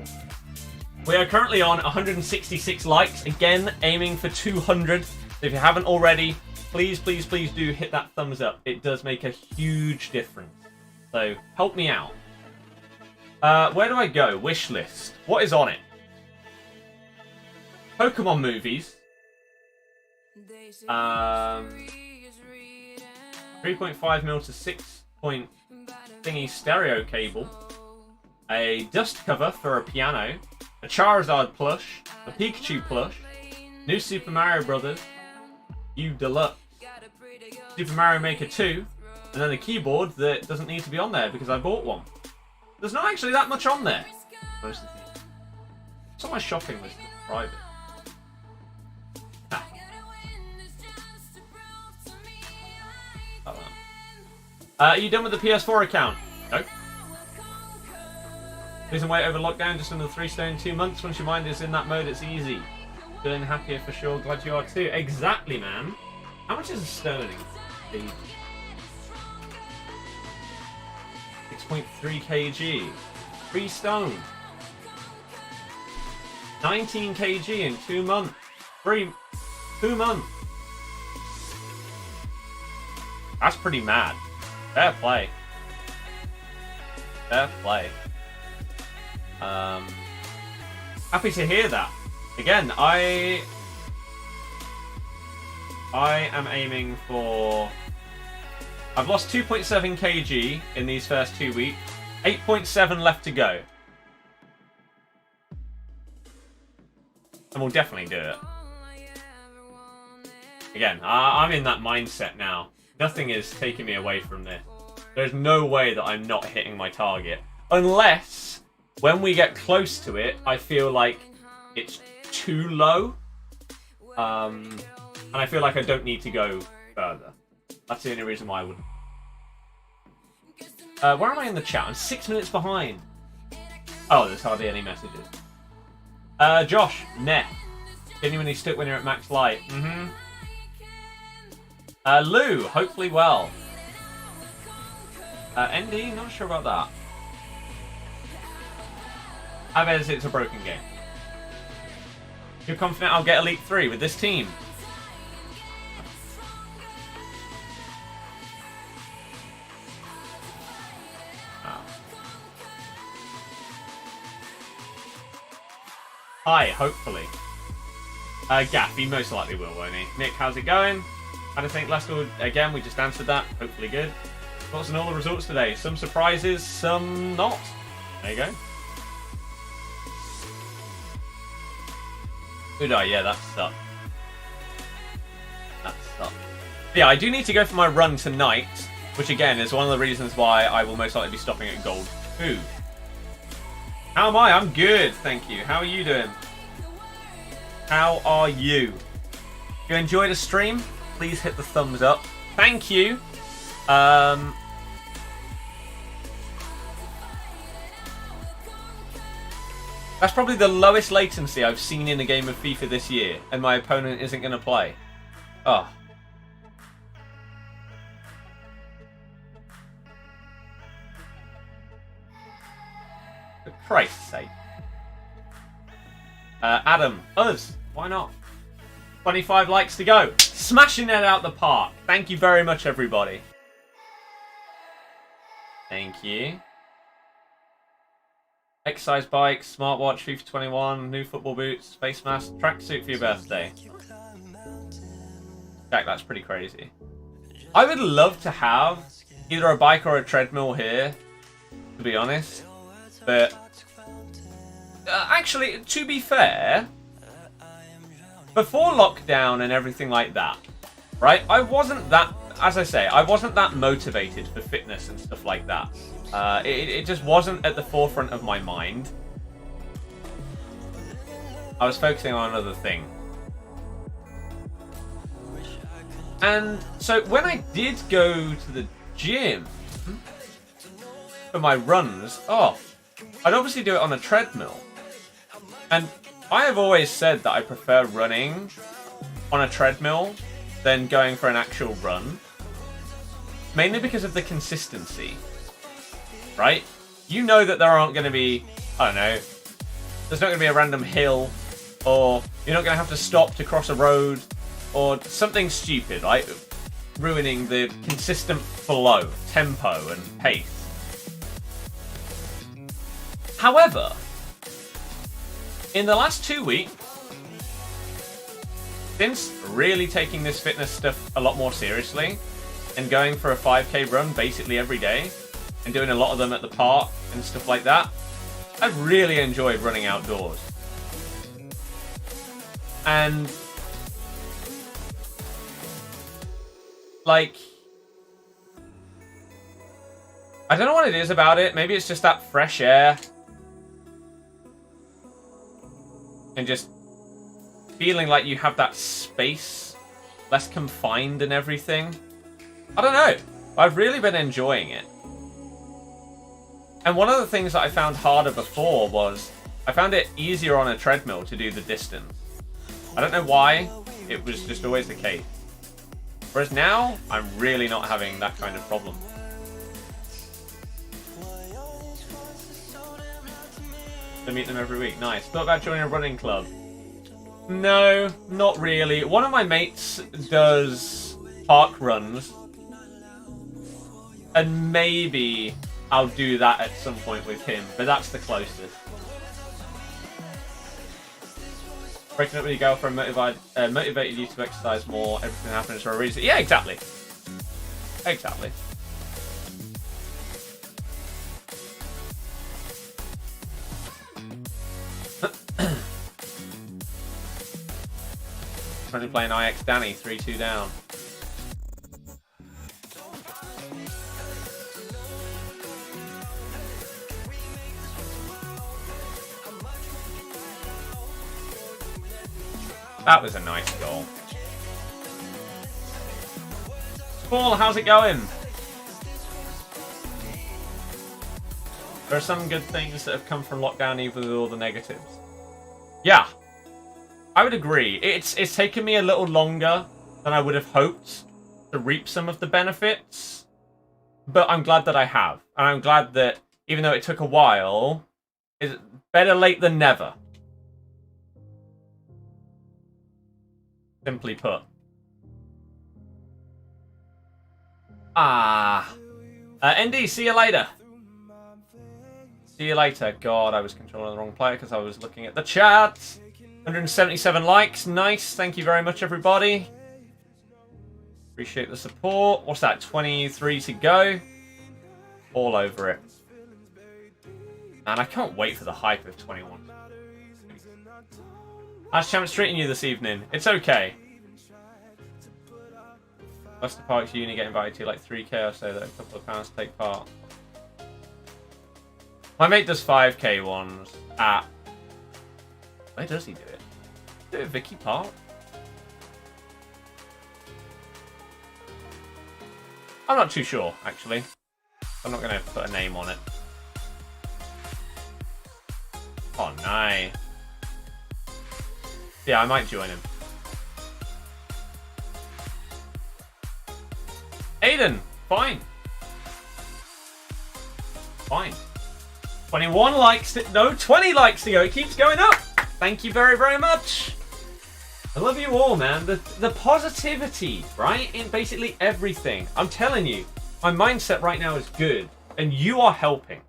We are currently on 166 likes. Again, aiming for 200. So if you haven't already, please, please, please do hit that thumbs up. It does make a huge difference. So help me out. Where do I go? Wish list. What is on it? Pokemon movies. 3.5mm to 6 thingy stereo cable. A dust cover for a piano. A Charizard plush. A Pikachu plush. New Super Mario Brothers. U Deluxe. Super Mario Maker 2. And then a keyboard that doesn't need to be on there because I bought one. There's not actually that much on there. What's on my shopping list? Private. Are you done with the PS4 account? No. Please and wait over lockdown, just another 3 stone 2 months. Once your mind is in that mode, it's easy. Feeling happier for sure. Glad you are too. Exactly, man. How much is a sterling? 6.3 kg. 3 stone. 19 kg in 2 months. 2 months. That's pretty mad. Fair play. Fair play. Happy to hear that. Again, I am aiming for I've lost 2.7 kg in these first 2 weeks. 8.7 left to go. And we'll definitely do it. Again, I'm in that mindset now. Nothing is taking me away from this. There's no way that I'm not hitting my target. Unless, when we get close to it, I feel like it's too low. And I feel like I don't need to go further. That's the only reason why I wouldn't. Where am I in the chat? I'm 6 minutes behind. Oh, there's hardly any messages. Josh, Net. Genuinely stuck when you're at max light. Lou, hopefully well. ND, not sure about that. Aves, it's a broken game. You're confident I'll get Elite 3 with this team? Oh. Hi, hopefully. Gaffy most likely will, won't he? Nick, how's it going? I don't think Leicester would, again, we just answered that. Hopefully good. Thoughts on all the results today? Some surprises, some not. There you go. Udai, yeah, that sucked. That sucked. Yeah, I do need to go for my run tonight, which again is one of the reasons why I will most likely be stopping at gold 2. How am I? I'm good, thank you. How are you doing? How are you? If you enjoyed the stream, please hit the thumbs up. Thank you. That's probably the lowest latency I've seen in a game of FIFA this year, and my opponent isn't going to play. Oh. For Christ's sake. Adam, us, why not? 25 likes to go. Smashing it out the park. Thank you very much, everybody. Thank you. Exercise bikes, smartwatch, FIFA 21, new football boots, face mask, tracksuit for your birthday. Jack, that's pretty crazy. I would love to have either a bike or a treadmill here, to be honest. But actually, to be fair, before lockdown and everything like that, right, I wasn't that, as I say, I wasn't that motivated for fitness and stuff like that. It just wasn't at the forefront of my mind. I was focusing on another thing. And so when I did go to the gym for my runs, I'd obviously do it on a treadmill. And I have always said that I prefer running on a treadmill than going for an actual run. Mainly because of the consistency. Right? You know that there aren't going to be, I don't know, there's not going to be a random hill, or you're not going to have to stop to cross a road, or something stupid, right? Ruining the consistent flow, tempo, and pace. However, in the last 2 weeks, since really taking this fitness stuff a lot more seriously, and going for a 5k run basically every day, and doing a lot of them at the park and stuff like that, I've really enjoyed running outdoors. And like, I don't know what it is about it. Maybe it's just that fresh air and just feeling like you have that space, less confined and everything. I don't know. I've really been enjoying it. And one of the things that I found harder before was I found it easier on a treadmill to do the distance. I don't know why, it was just always the case. Whereas now, I'm really not having that kind of problem. To meet them every week, nice. Thought about joining a running club. No, not really. One of my mates does park runs. And maybe I'll do that at some point with him, but that's the closest. Breaking up with your girlfriend motivated you to exercise more. Everything happens for a reason. Yeah, exactly. Exactly. Currently playing IX Danny, 3-2 down. That was a nice goal. Paul, how's it going? There are some good things that have come from lockdown, even with all the negatives. Yeah, I would agree. It's taken me a little longer than I would have hoped to reap some of the benefits, but I'm glad that I have. And I'm glad that, even though it took a while, it's better late than never. Simply put. ND, see you later. See you later. God, I was controlling the wrong player because I was looking at the chat. 177 likes. Nice. Thank you very much, everybody. Appreciate the support. What's that? 23 to go. All over it. And I can't wait for the hype of 21. How's Champs treating you this evening? It's okay. Leicester Park's uni get invited to like 3k or so that a couple of pounds to take part. My mate does 5k ones at... Where does he do it? Do it at Vicky Park? I'm not too sure, actually. I'm not going to put a name on it. Oh, nice. Yeah, I might join him. Aiden, fine. Fine. 21 likes to... No, 20 likes to go. It keeps going up. Thank you very, very much. I love you all, man. The positivity, right? In basically everything. I'm telling you, my mindset right now is good. And you are helping.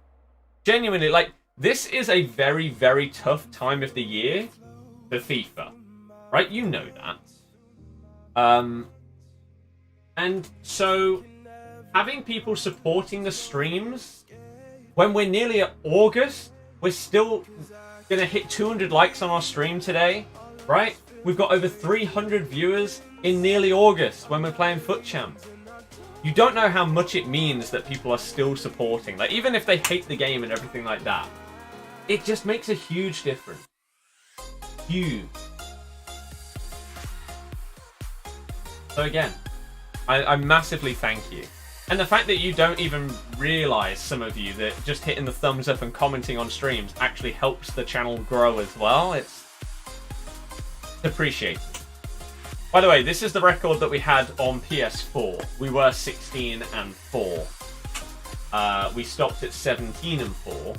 Genuinely, like, this is a very, very tough time of the year for FIFA. Right? You know that. And so, having people supporting the streams, when we're nearly at August, we're still going to hit 200 likes on our stream today, right? We've got over 300 viewers in nearly August when we're playing FUT Champs. You don't know how much it means that people are still supporting. Like, even if they hate the game and everything like that, it just makes a huge difference. Huge. So again, I massively thank you. And the fact that you don't even realise, some of you, that just hitting the thumbs up and commenting on streams actually helps the channel grow as well. It's appreciated. By the way, this is the record that we had on PS4. We were 16-4. We stopped at 17-4.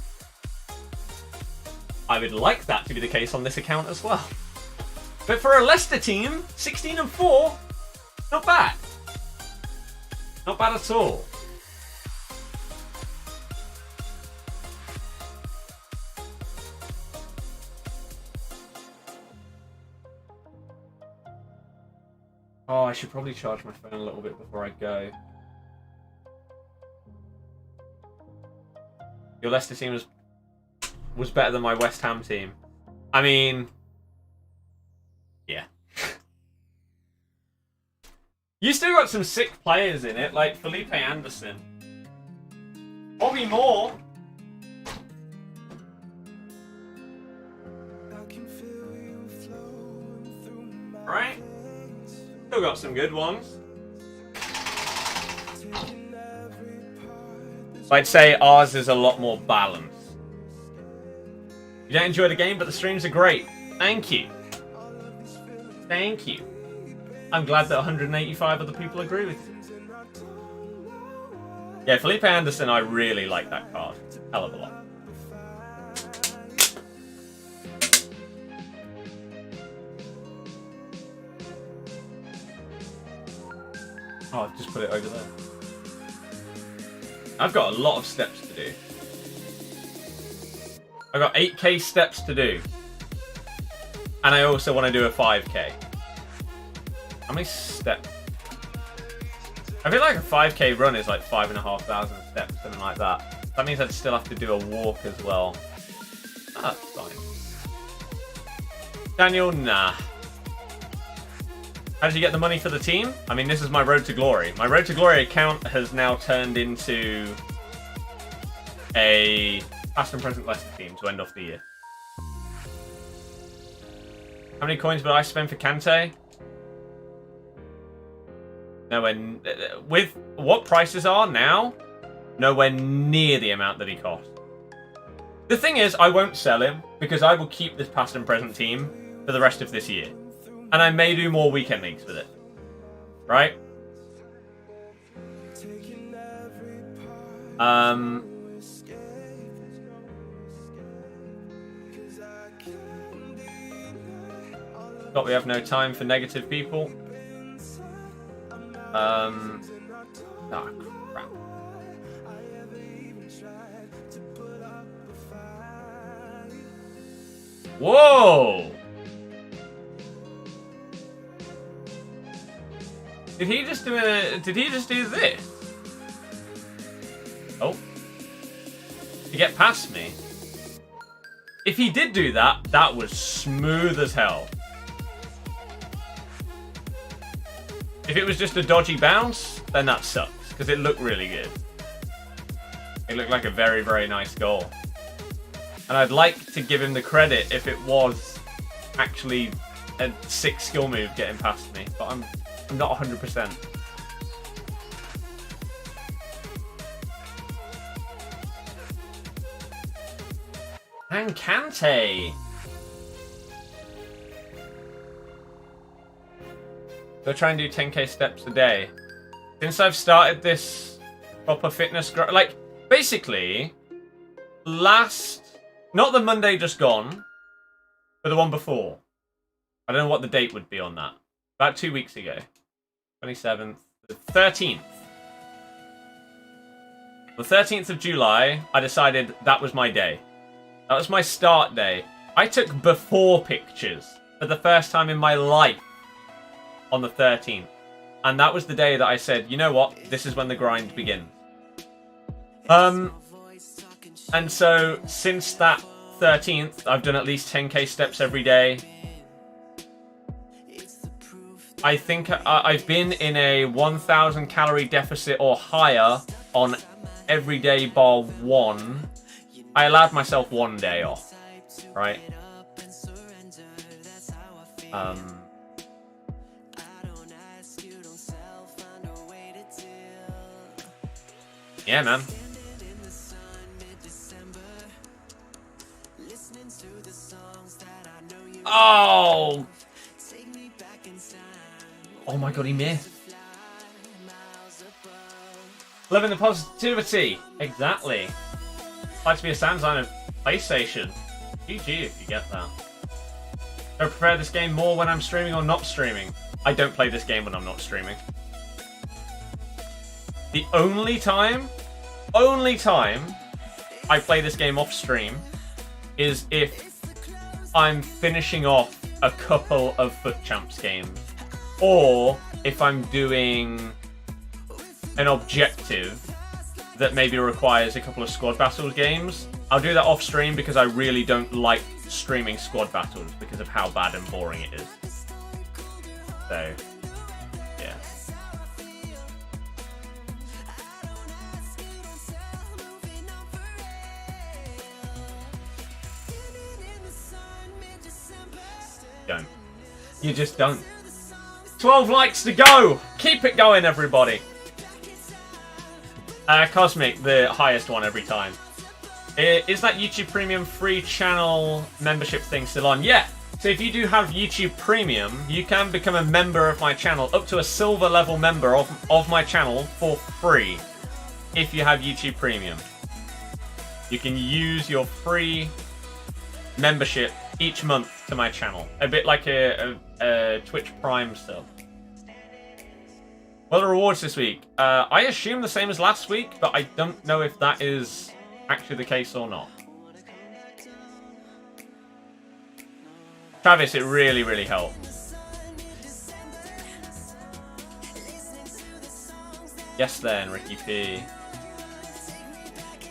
I would like that to be the case on this account as well. But for a Leicester team, 16-4, not bad. Not bad at all. Oh, I should probably charge my phone a little bit before I go. Your Leicester team was better than my West Ham team. I mean, yeah. You still got some sick players in it, like Felipe Anderson. Bobby Moore. Right? Still got some good ones. I'd say ours is a lot more balanced. You don't enjoy the game, but the streams are great. Thank you. Thank you. I'm glad that 185 other people agree with you. Yeah, Felipe Anderson, I really like that card. Hell of a lot. Oh, I've just put it over there. I've got a lot of steps to do. I've got 8k steps to do. And I also want to do a 5k. How many steps? I feel like a 5k run is like 5,500 steps, something like that. That means I'd still have to do a walk as well. Oh, that's fine. Daniel, nah. How did you get the money for the team? I mean, this is my Road to Glory. My Road to Glory account has now turned into a past and present Leicester team to end off the year. How many coins would I spend for Kante? Nowhere. With what prices are now, nowhere near the amount that he cost. The thing is, I won't sell him because I will keep this past and present team for the rest of this year. And I may do more weekend leagues with it. Right? But we have no time for negative people. Oh, crap. Whoa! Did he just do this? Oh. To get past me? If he did do that, that was smooth as hell. If it was just a dodgy bounce, then that sucks, because it looked really good. It looked like a very, very nice goal. And I'd like to give him the credit if it was actually a sick skill move getting past me, but I'm not 100%. And Kante! Go try and do 10k steps a day. Since I've started this proper fitness like, basically, not the Monday just gone, but the one before. I don't know what the date would be on that. About 2 weeks ago. 27th. The 13th. The 13th of July, I decided that was my day. That was my start day. I took before pictures for the first time in my life on the 13th. And that was the day that I said, you know what? This is when the grind begins. And so, since that 13th, I've done at least 10k steps every day. I think I've been in a 1,000 calorie deficit or higher on every day bar one. I allowed myself 1 day off, right? Yeah, man. Oh! Oh my god, he missed. Living the positivity. Exactly. Like to be a Samsung of PlayStation. GG if you get that. Do I prefer this game more when I'm streaming or not streaming? I don't play this game when I'm not streaming. The only time I play this game off stream is if I'm finishing off a couple of FUT Champs games. Or if I'm doing an objective that maybe requires a couple of squad battles games. I'll do that off stream because I really don't like streaming squad battles because of how bad and boring it is. So, yeah. Don't. You just don't. 12 likes to go! Keep it going, everybody! Cosmic, the highest one every time. Is that YouTube Premium free channel membership thing still on? Yeah! So if you do have YouTube Premium, you can become a member of my channel, up to a silver level member of my channel for free. If you have YouTube Premium. You can use your free membership each month to my channel. A bit like a Twitch Prime stuff. What are the rewards this week? I assume the same as last week, but I don't know if that is actually the case or not. Travis, it really, really helps. Yes then, Ricky P.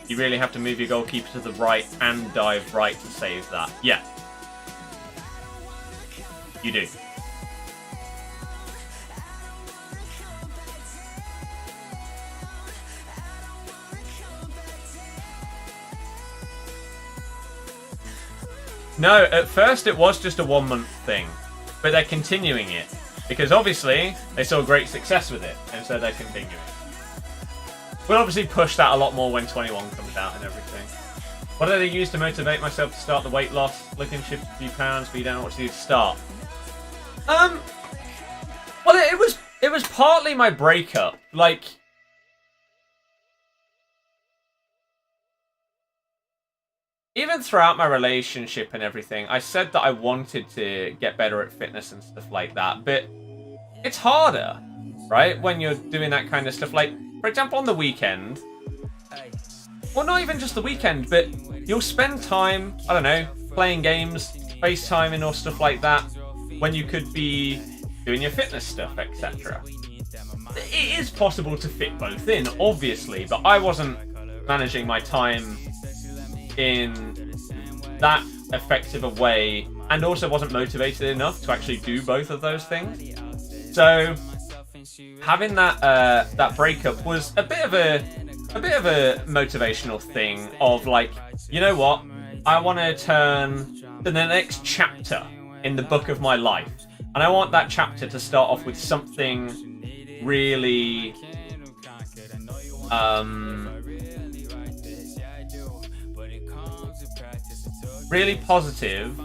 You really have to move your goalkeeper to the right and dive right to save that. Yeah. You do. No, at first it was just a 1 month thing, but they're continuing it because obviously they saw great success with it, and so they're continuing. We'll obviously push that a lot more when 21 comes out and everything. What do they use to motivate myself to start the weight loss? Looking to shift a few pounds, but you don't know what to do to start. Well, it was partly my breakup, like. Even throughout my relationship and everything, I said that I wanted to get better at fitness and stuff like that, but it's harder, right? When you're doing that kind of stuff. Like, for example, on the weekend, well, not even just the weekend, but you'll spend time, I don't know, playing games, FaceTiming or stuff like that, when you could be doing your fitness stuff, etc. It is possible to fit both in, obviously, but I wasn't managing my time in that effective a way, and also wasn't motivated enough to actually do both of those things. So having that that breakup was a bit of a motivational thing of like, you know what, I want to turn to the next chapter in the book of my life, and I want that chapter to start off with something really really positive,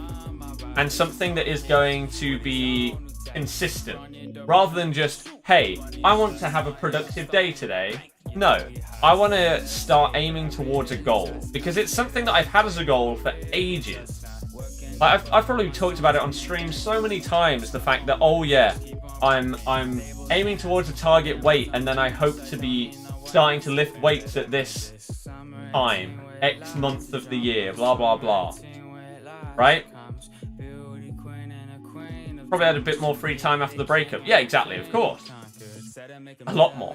and something that is going to be consistent, rather than just, hey, I want to have a productive day today. No, I want to start aiming towards a goal, because it's something that I've had as a goal for ages. Like, I've probably talked about it on stream so many times, the fact that, oh yeah, I'm aiming towards a target weight, and then I hope to be starting to lift weights at this time, X month of the year, blah blah blah. Right? Probably had a bit more free time after the breakup. Yeah, exactly, of course. A lot more.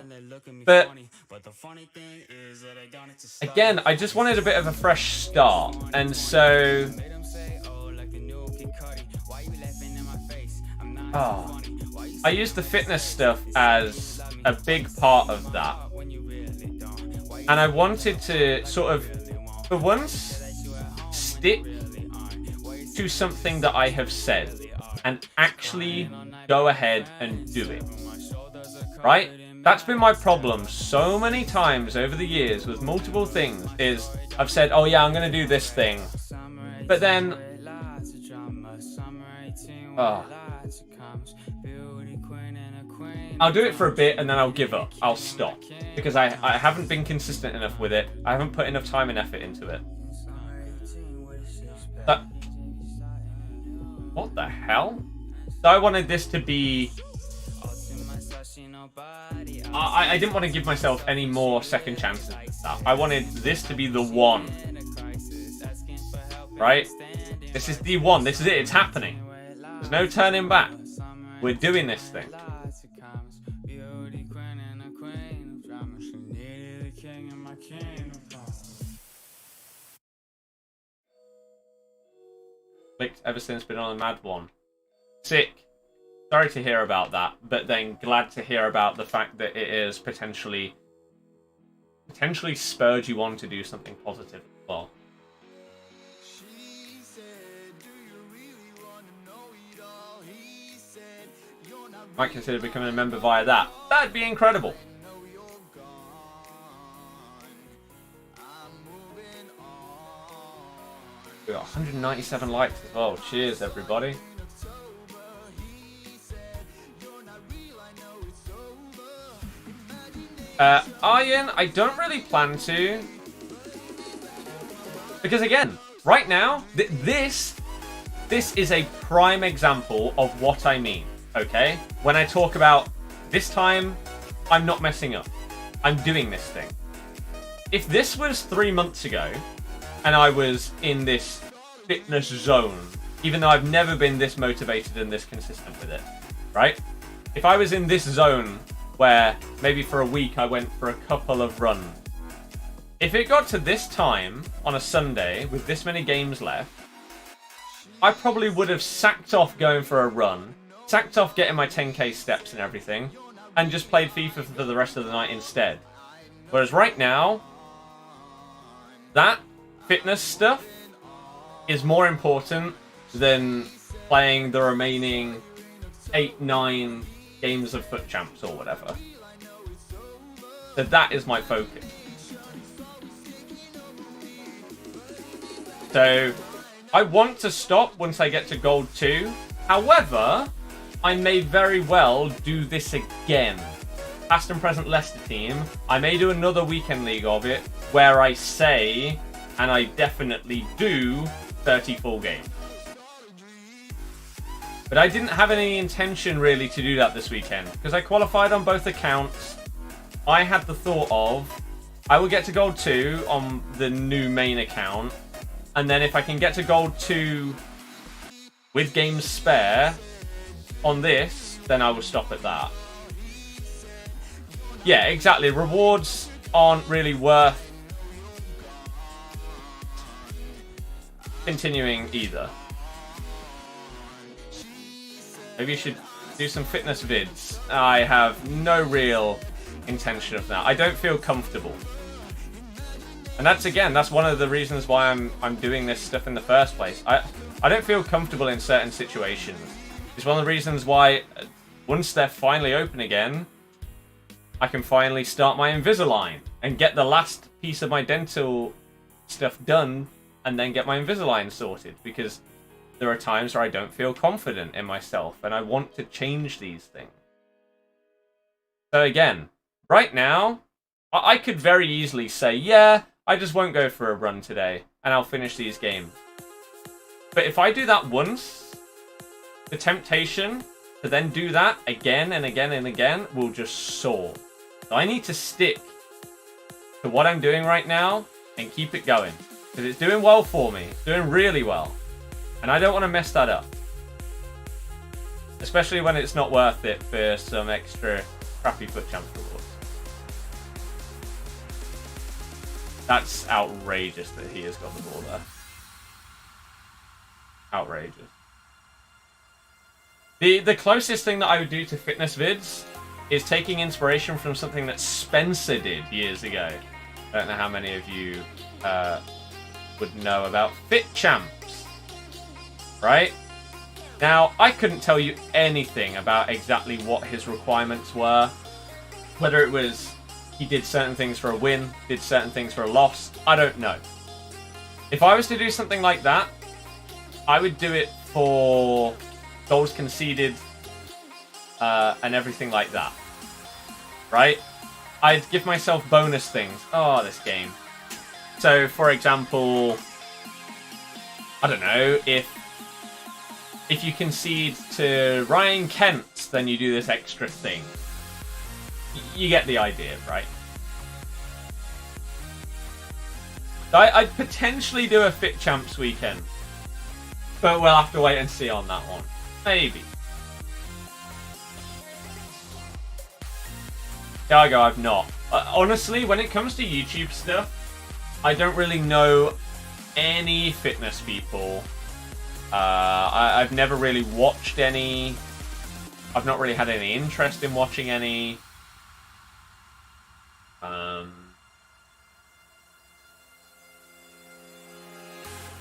But again, I just wanted a bit of a fresh start, and so I used the fitness stuff as a big part of that. And I wanted to sort of, for once, stick to something that I have said and actually go ahead and do it. Right? That's been my problem so many times over the years with multiple things, is I've said, oh yeah, I'm going to do this thing. But then, I'll do it for a bit and then I'll give up. I'll stop. Because I haven't been consistent enough with it. I haven't put enough time and effort into it. What the hell? So I wanted this to be... I didn't want to give myself any more second chances and stuff. I wanted this to be the one. Right? This is the one. This is it. It's happening. There's no turning back. We're doing this thing. Ever since been on a mad one. Sick. Sorry to hear about that, but then glad to hear about the fact that it is potentially spurred you on to do something positive as well. Might consider becoming a member via that. That'd be incredible. We got 197 likes as well. Cheers, everybody. Iron, I don't really plan to. Because again, right now, this is a prime example of what I mean, okay? When I talk about this time, I'm not messing up. I'm doing this thing. If this was 3 months ago, and I was in this fitness zone, even though I've never been this motivated and this consistent with it, right? If I was in this zone where maybe for a week I went for a couple of runs. If it got to this time on a Sunday with this many games left, I probably would have sacked off going for a run, sacked off getting my 10k steps and everything, and just played FIFA for the rest of the night instead. Whereas right now, that fitness stuff is more important than playing the remaining 8-9 games of FUT Champs or whatever. So that is my focus. So I want to stop once I get to Gold 2. However, I may very well do this again. Past and present Leicester team. I may do another weekend league of it where I say, and I definitely do, 30 full games. But I didn't have any intention really to do that this weekend because I qualified on both accounts. I had the thought of, I will get to Gold 2 on the new main account, and then if I can get to Gold 2 with games spare on this, then I will stop at that. Yeah, exactly. Rewards aren't really worth continuing either. Maybe you should do some fitness vids. I have no real intention of that. I don't feel comfortable. And that's one of the reasons why I'm doing this stuff in the first place. I don't feel comfortable in certain situations. It's one of the reasons why once they're finally open again, I can finally start my Invisalign and get the last piece of my dental stuff done and then get my Invisalign sorted, because there are times where I don't feel confident in myself and I want to change these things. So again, right now, I could very easily say, yeah, I just won't go for a run today and I'll finish these games. But if I do that once, the temptation to then do that again and again and again will just soar. So I need to stick to what I'm doing right now and keep it going. Because it's doing well for me. It's doing really well. And I don't want to mess that up. Especially when it's not worth it for some extra crappy FUT Champs rewards. That's outrageous that he has got the ball there. Outrageous. The closest thing that I would do to fitness vids is taking inspiration from something that Spencer did years ago. I don't know how many of you would know about FUT Champs. Right? Now, I couldn't tell you anything about exactly what his requirements were. Whether it was he did certain things for a win, did certain things for a loss, I don't know. If I was to do something like that, I would do it for goals conceded and everything like that. Right? I'd give myself bonus things. Oh, this game. So, for example, I don't know, if you concede to Ryan Kent, then you do this extra thing. You get the idea, right? I'd potentially do a FUT Champs weekend. But we'll have to wait and see on that one. Maybe. Thiago, I've not. Honestly, when it comes to YouTube stuff, I don't really know any fitness people. I've never really watched any. I've not really had any interest in watching any.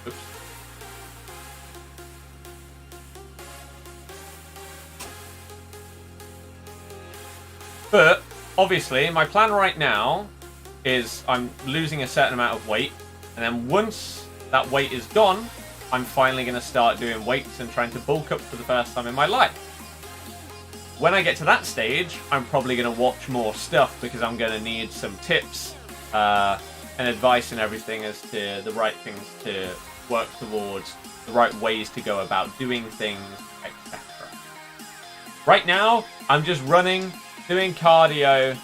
Oops. But obviously, my plan right now is I'm losing a certain amount of weight, and then once that weight is gone, I'm finally going to start doing weights and trying to bulk up for the first time in my life. When I get to that stage, I'm probably going to watch more stuff because I'm going to need some tips and advice and everything as to the right things to work towards, the right ways to go about doing things, etc. Right now, I'm just running, doing cardio,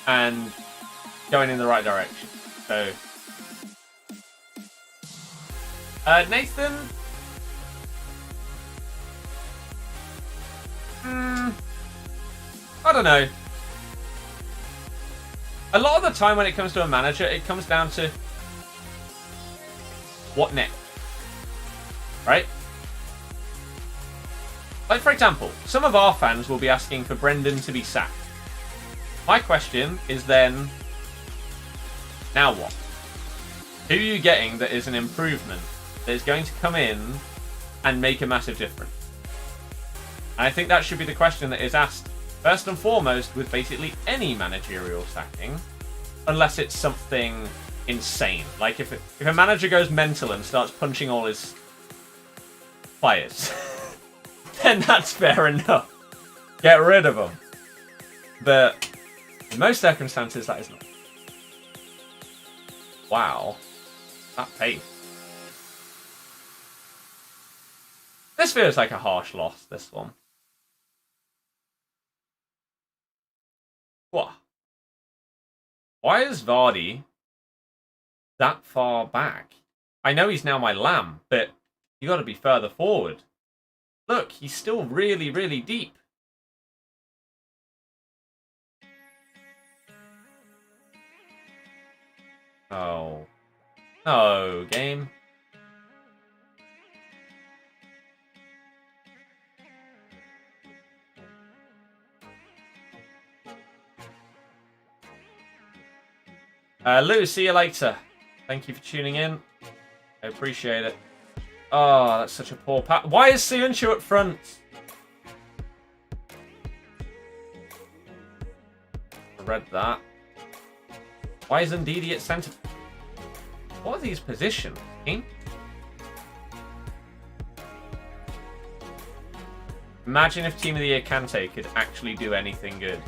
and going in the right direction. So, Nathan? I don't know. A lot of the time when it comes to a manager, it comes down to what next, right? Like, for example, some of our fans will be asking for Brendan to be sacked. My question is then, now what? Who are you getting that is an improvement, that is going to come in and make a massive difference? And I think that should be the question that is asked first and foremost with basically any managerial sacking, unless it's something insane. Like if a manager goes mental and starts punching all his players, then that's fair enough. Get rid of them. But in most circumstances, that is not. Wow. That pace. This feels like a harsh loss, this one. What? Why is Vardy that far back? I know he's now my lamb, but you got to be further forward. Look, he's still really, really deep. Oh. No, game. Lou, see you later. Thank you for tuning in. I appreciate it. Oh, that's such a poor pass. Why is Suyuncu up front? I read that. Why is Ndidi at centre? What are these positions? Imagine if Team of the Year Kante could actually do anything good.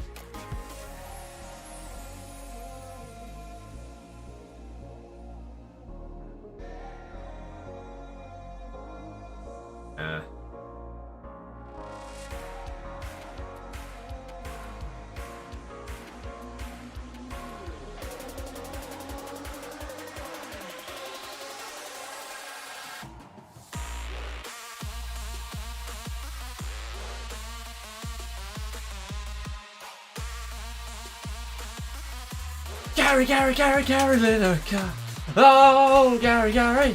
Gary Lineker. Oh, Gary.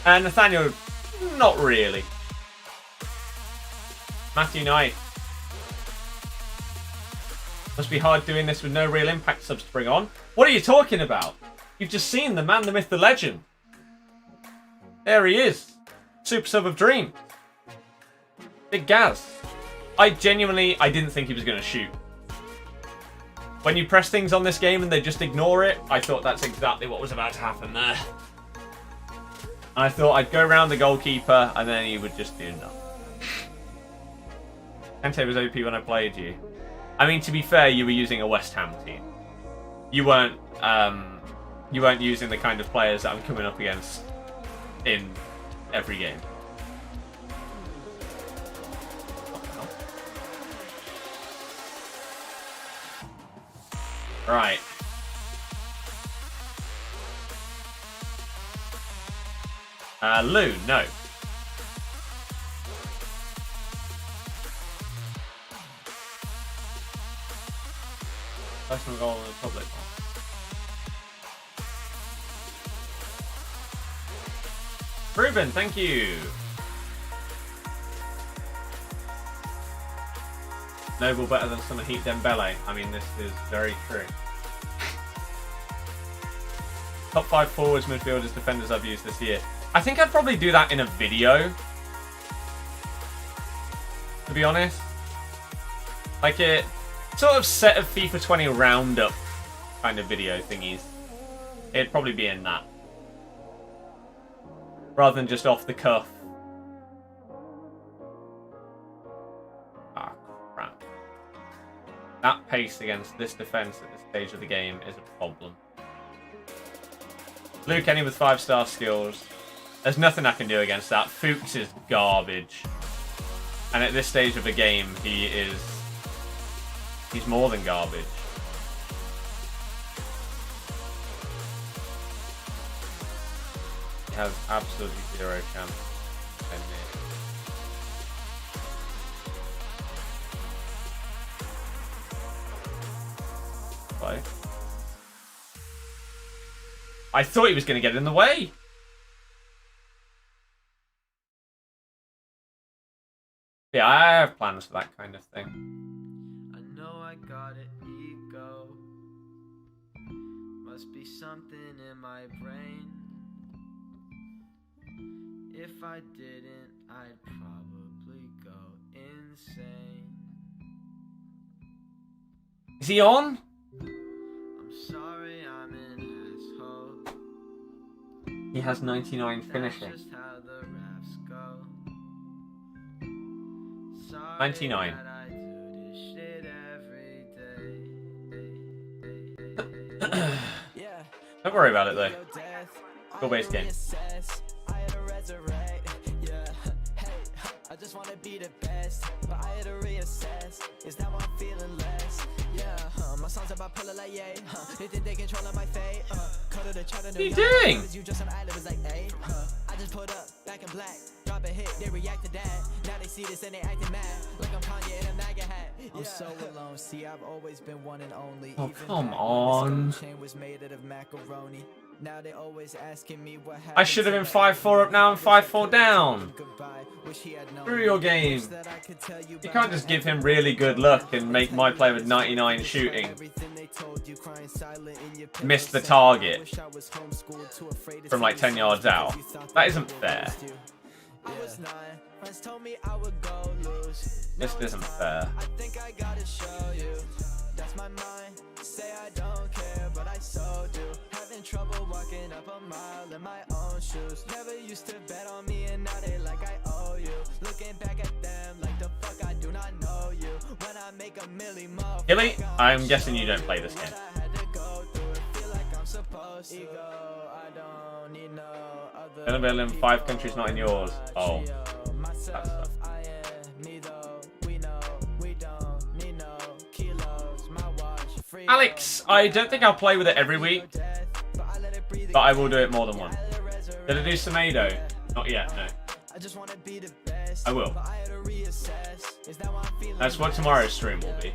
And Nathaniel, not really. Matthew Knight. Must be hard doing this with no real impact subs to bring on. What are you talking about? You've just seen the man, the myth, the legend. There he is. Super sub of Dream. Big Gaz. I didn't think he was going to shoot. When you press things on this game and they just ignore it, I thought that's exactly what was about to happen there. And I thought I'd go around the goalkeeper and then he would just do nothing. Kante was OP when I played you. I mean, to be fair, you were using a West Ham team. You weren't using the kind of players that I'm coming up against in every game. Right. Lou, no. Personal goal in the public one. Ruben, thank you. Noble better than Summer Heat Dembele. I mean, this is very true. Top 5 forwards, midfielders, defenders I've used this year. I think I'd probably do that in a video. To be honest. Like a sort of set of FIFA 20 roundup kind of video thingies. It'd probably be in that. Rather than just off the cuff. Ah, crap. That pace against this defense at this stage of the game is a problem. Luke Kenny with 5-star skills. There's nothing I can do against that. Fuchs is garbage. And at this stage of the game, he's more than garbage. He has absolutely zero chance. guy. I thought he was going to get in the way. Yeah, I have plans for that kind of thing. I know I got an ego. Must be something in my brain. If I didn't, I'd probably go insane. Is he on? I'm sorry, I'm an asshole. He has 99 finishing. That's just how the raps go. Sorry 99. that I do this shit every day. Yeah. Don't worry about it though. Go base game. I just wanna be the best, but I had to reassess. Is that why I'm feeling less? Yeah, my songs about pillar like yay. They think they controlling my fate. Cut to the chart. What are you doing? You just some was like, hey, I just put up back in black. Drop a hit, they react to that. Now they see this and they acting mad. Like I'm Kanye in a MAGA hat. I'm so alone. See, I've always been one and only. Oh, Even come back on. when the chain was made out of macaroni. Now they always asking me what happened. I should have been 5-4 up now and 5-4 down. Through your game. You can't just give him really good luck and make my player with 99 shooting miss the target from like 10 yards out. That isn't fair. This isn't fair. I think I gotta show you. That's my mind. Say I don't care, but I so do. Having trouble walking up a mile in my own shoes. Never used to bet on me, and now they like I owe you. Looking back at them like the fuck I do not know you. When I make a million more. Gilly, I'm guessing you don't play this game. Venezuela in 5 countries, not in yours. Oh. That's tough. Alex, I don't think I'll play with it every week, but I will do it more than once. Did I do Tomato? Not yet, no. I will. That's what tomorrow's stream will be.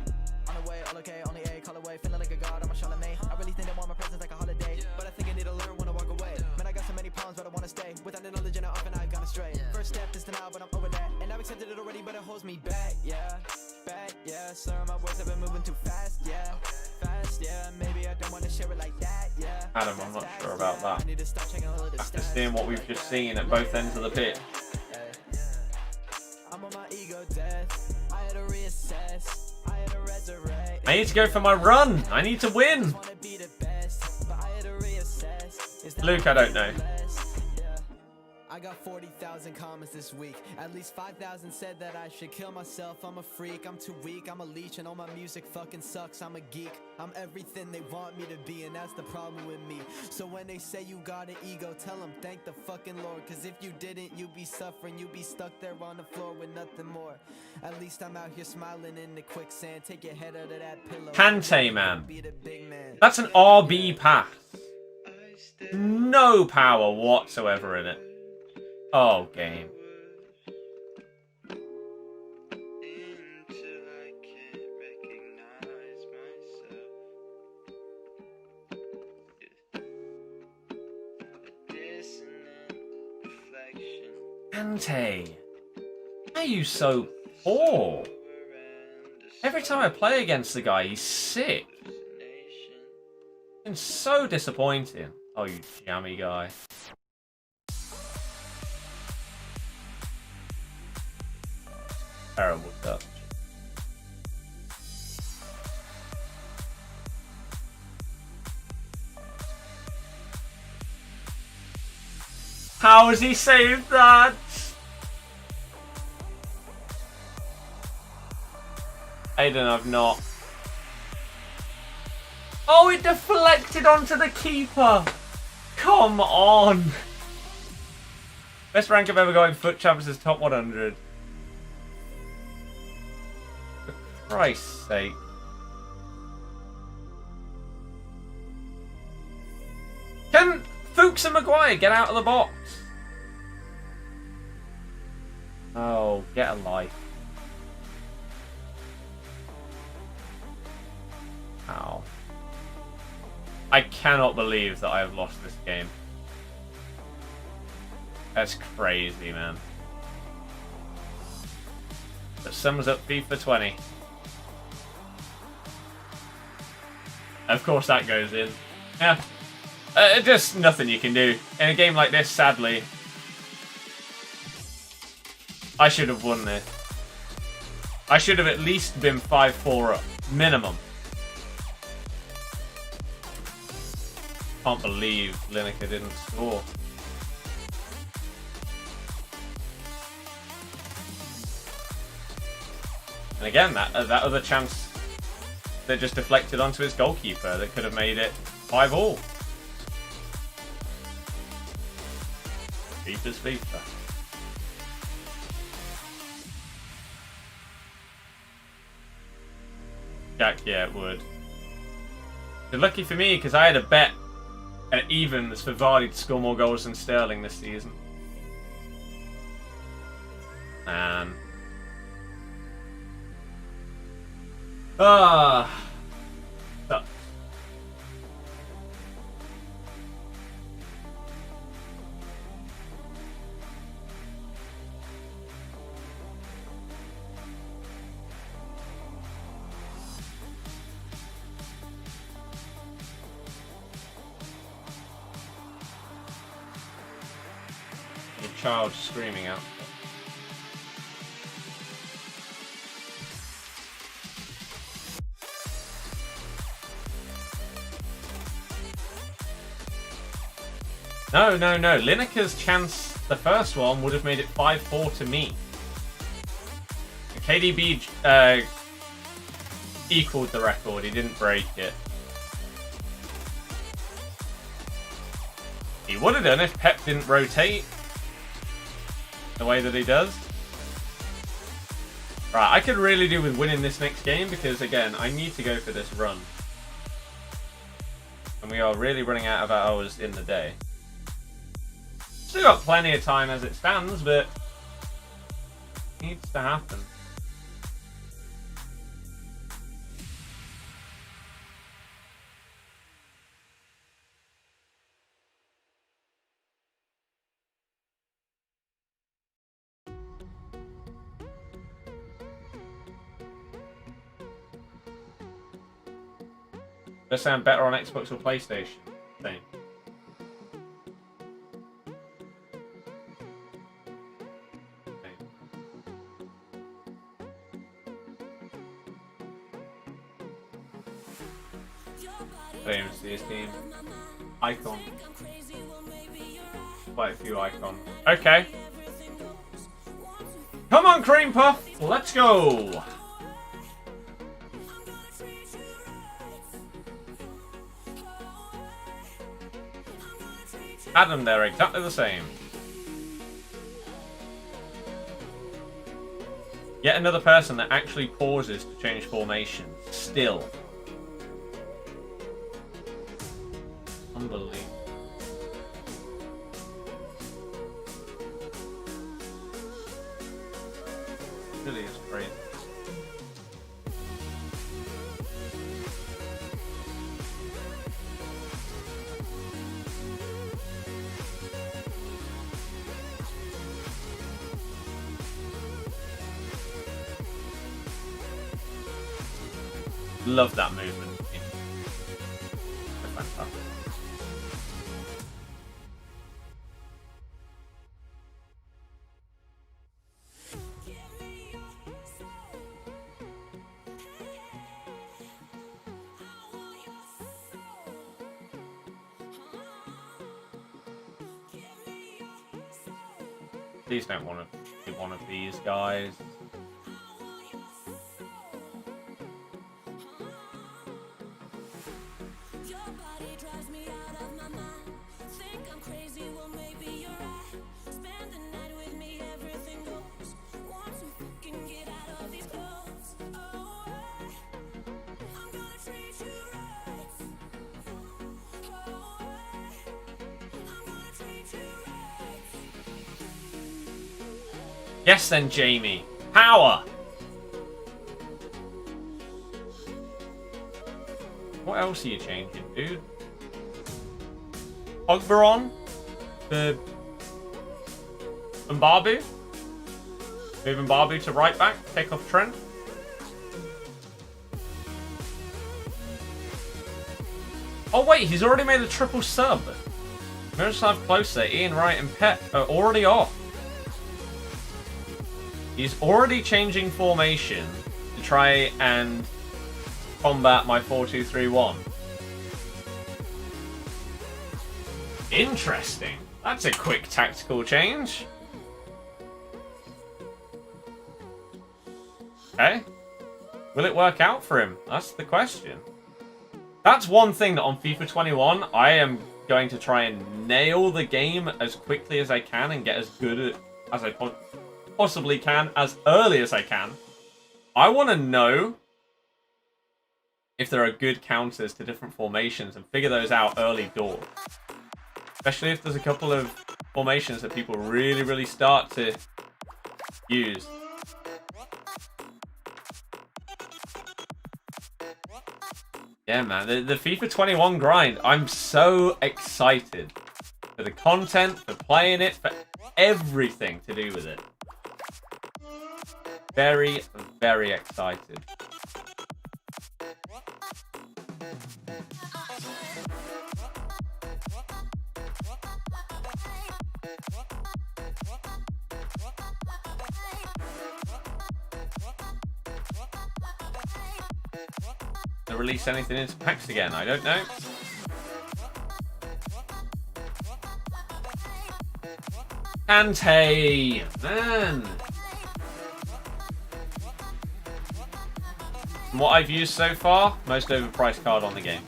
First step is denial, but I'm over that. And I've accepted it already, but it holds me back, yeah. Back, yeah. Sir, my words have been moving too fast, yeah. Fast, yeah. Maybe I don't want to share it like that, yeah. Adam, I'm not sure about that. After seeing what we've just seen at both ends of the pitch. I'm on my ego death. I had to reassess. I had to resurrect. I need to go for my run. I need to win. Luke, I don't know. I got 40,000 comments this week. At least 5,000 said that I should kill myself. I'm a freak, I'm too weak, I'm a leech, and all my music fucking sucks. I'm a geek, I'm everything they want me to be, and that's the problem with me. So when they say you got an ego, tell them thank the fucking Lord. Cause if you didn't, you'd be suffering, you'd be stuck there on the floor with nothing more. At least I'm out here smiling in the quicksand. Take your head out of that pillow. Kante, man. That's an RB pass. No power whatsoever in it. Oh, game. Kante, why are you so poor? Every time I play against the guy, he's sick. It's so disappointing. Oh, you jammy guy. Terrible touch. How has he saved that? Aiden, I've not. Oh, it deflected onto the keeper. Come on. Best rank I've ever got in FUT Champs is top 100. For Christ's sake. Can Fuchs and Maguire get out of the box? Oh, get a life. Ow. I cannot believe that I have lost this game. That's crazy, man. That sums up FIFA 20. Of course that goes in. Yeah. Just nothing you can do. In a game like this, sadly, I should have won this. I should have at least been 5-4 up. Minimum. Can't believe Lineker didn't score. And again, that other chance that just deflected onto his goalkeeper that could have made it 5-all. FIFA's FIFA. Jack, yeah, it would. But lucky for me, because I had a bet at evens for Vardy to score more goals than Sterling this season. Man. Sucks. Your child screaming out. No. Lineker's chance, the first one, would have made it 5-4 to me. KDB equaled the record. He didn't break it. He would have done if Pep didn't rotate the way that he does. Right, I could really do with winning this next game because, again, I need to go for this run. And we are really running out of hours in the day. Still got plenty of time as it stands, but it needs to happen. Does sound better on Xbox or PlayStation? Same. Same as this team. Icon. Quite a few icons. Okay. Come on, Cream Puff. Let's go. Adam, they're exactly the same. Yet another person that actually pauses to change formation. Still. Unbelievable. Really is crazy. Love that movement. Fantastic. Please don't want to be one of these guys. Yes then, Jamie. Power! What else are you changing, dude? Pogba on for Mbappe. Move Mbappe to right back. Take off Trent. Oh wait, he's already made a triple sub. Miroslav Klose, Ian Wright, and Pep are already off. He's already changing formation to try and combat my 4-2-3-1. Interesting. That's a quick tactical change. Okay. Will it work out for him? That's the question. That's one thing that on FIFA 21, I am going to try and nail the game as quickly as I can and get as good as I possibly can, as early as I can. I want to know if there are good counters to different formations and figure those out early doors. Especially if there's a couple of formations that people really start to use. Yeah, man, the FIFA 21 grind, I'm so excited for the content, for playing it, for everything to do with it. Very, very excited. To release anything into packs again, I don't know. Ante, man. From what I've used so far, most overpriced card on the game.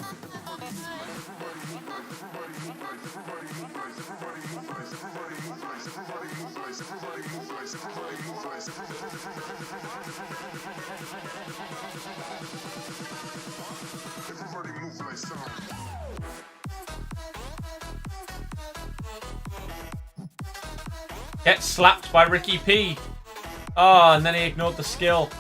Get slapped by Ricky P. Oh, and then he ignored the skill.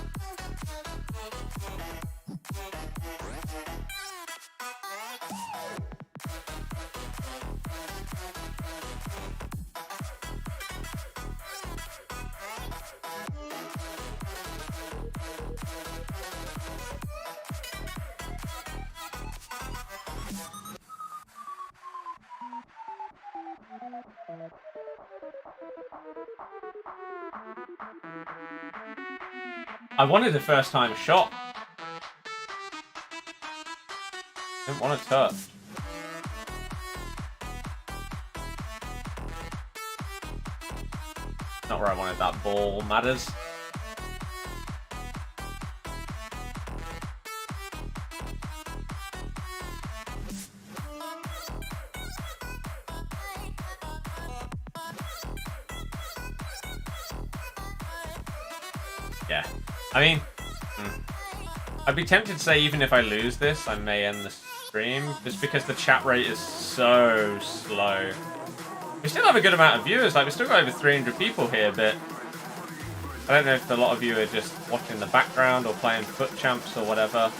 I wanted a first time shot. Didn't want to touch. Not where I wanted that ball, matters. Yeah. I mean, I'd be tempted to say even if I lose this, I may end the stream, just because the chat rate is so slow. We still have a good amount of viewers, like we've still got over 300 people here, but I don't know if a lot of you are just watching the background or playing FUT Champs or whatever.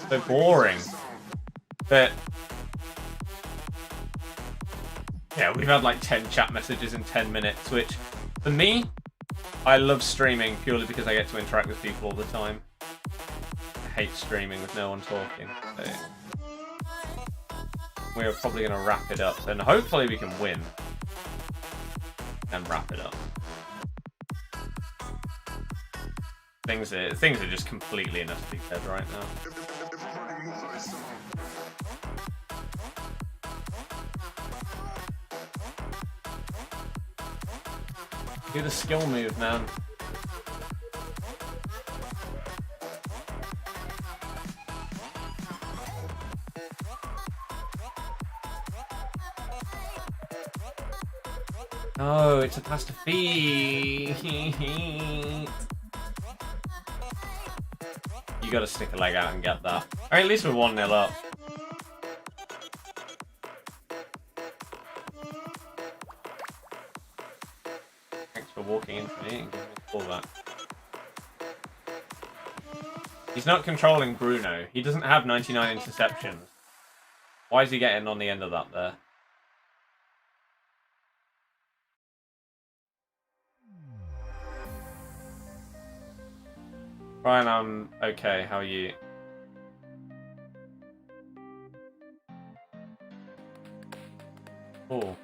So boring. But yeah, we've had like 10 chat messages in 10 minutes, which for me, I love streaming purely because I get to interact with people all the time. I hate streaming with no one talking. So we're probably going to wrap it up, and hopefully we can win and wrap it up. Things are just completely and utterly dead right now. Do the skill move, man. Oh, it's a pass to feet. You gotta stick a leg out and get that. Or at least we're 1-0 up. Thanks for walking into me and giving me a call back. He's not controlling Bruno. He doesn't have 99 interceptions. Why is he getting on the end of that there? Ryan, I'm okay. How are you? Oh.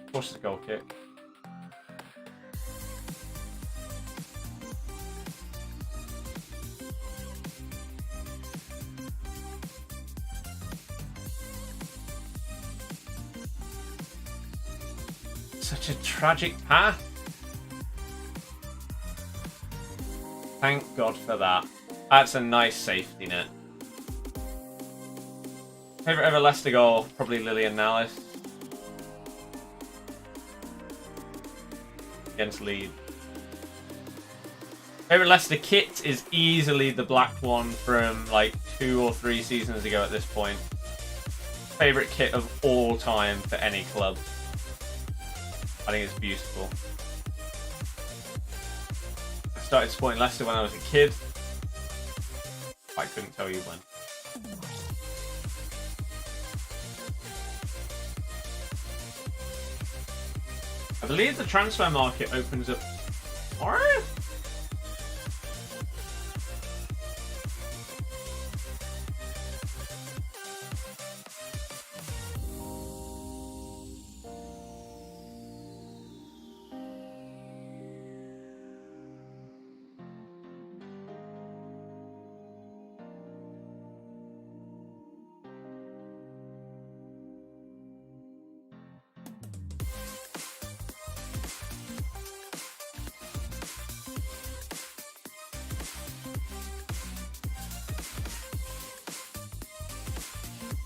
Of course, it's a goal kick. Such a tragic path. Thank God for that. That's a nice safety net. Favourite ever Leicester goal? Probably Lillian Nallis. Against Leeds. Favourite Leicester kit is easily the black one from like 2 or 3 seasons ago at this point. Favourite kit of all time for any club. I think it's beautiful. I started supporting Leicester when I was a kid. I couldn't tell you when. I believe the transfer market opens up tomorrow?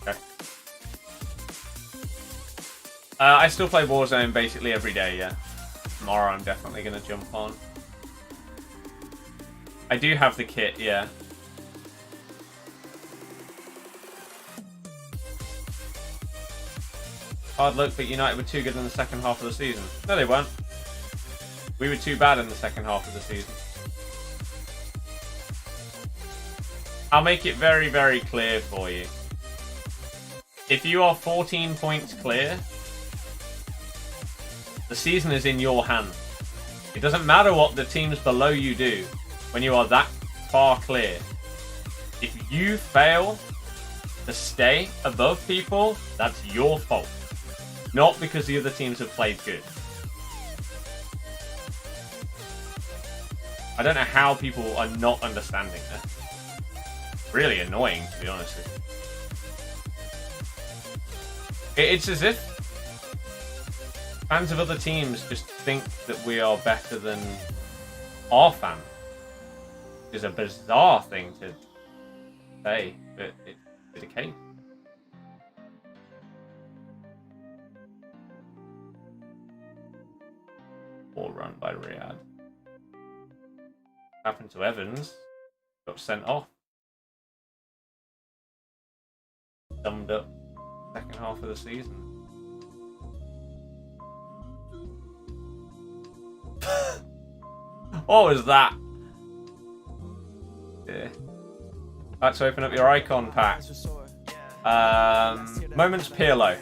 Okay. I still play Warzone basically every day, yeah. Tomorrow I'm definitely going to jump on. I do have the kit, yeah. Hard luck, but United were too good in the second half of the season. No, they weren't. We were too bad in the second half of the season. I'll make it very, very clear for you. If you are 14 points clear, the season is in your hands. It doesn't matter what the teams below you do when you are that far clear. If you fail to stay above people, that's your fault. Not because the other teams have played good. I don't know how people are not understanding this. Really annoying, to be honest with you. It's as if fans of other teams just think that we are better than our fans. It's a bizarre thing to say, but it's the case. Ball run by Riyadh. Happened to Evans. Got sent off. Summed up second half of the season. What was that? Yeah. Right, so open up your icon pack. Moments Pirlo.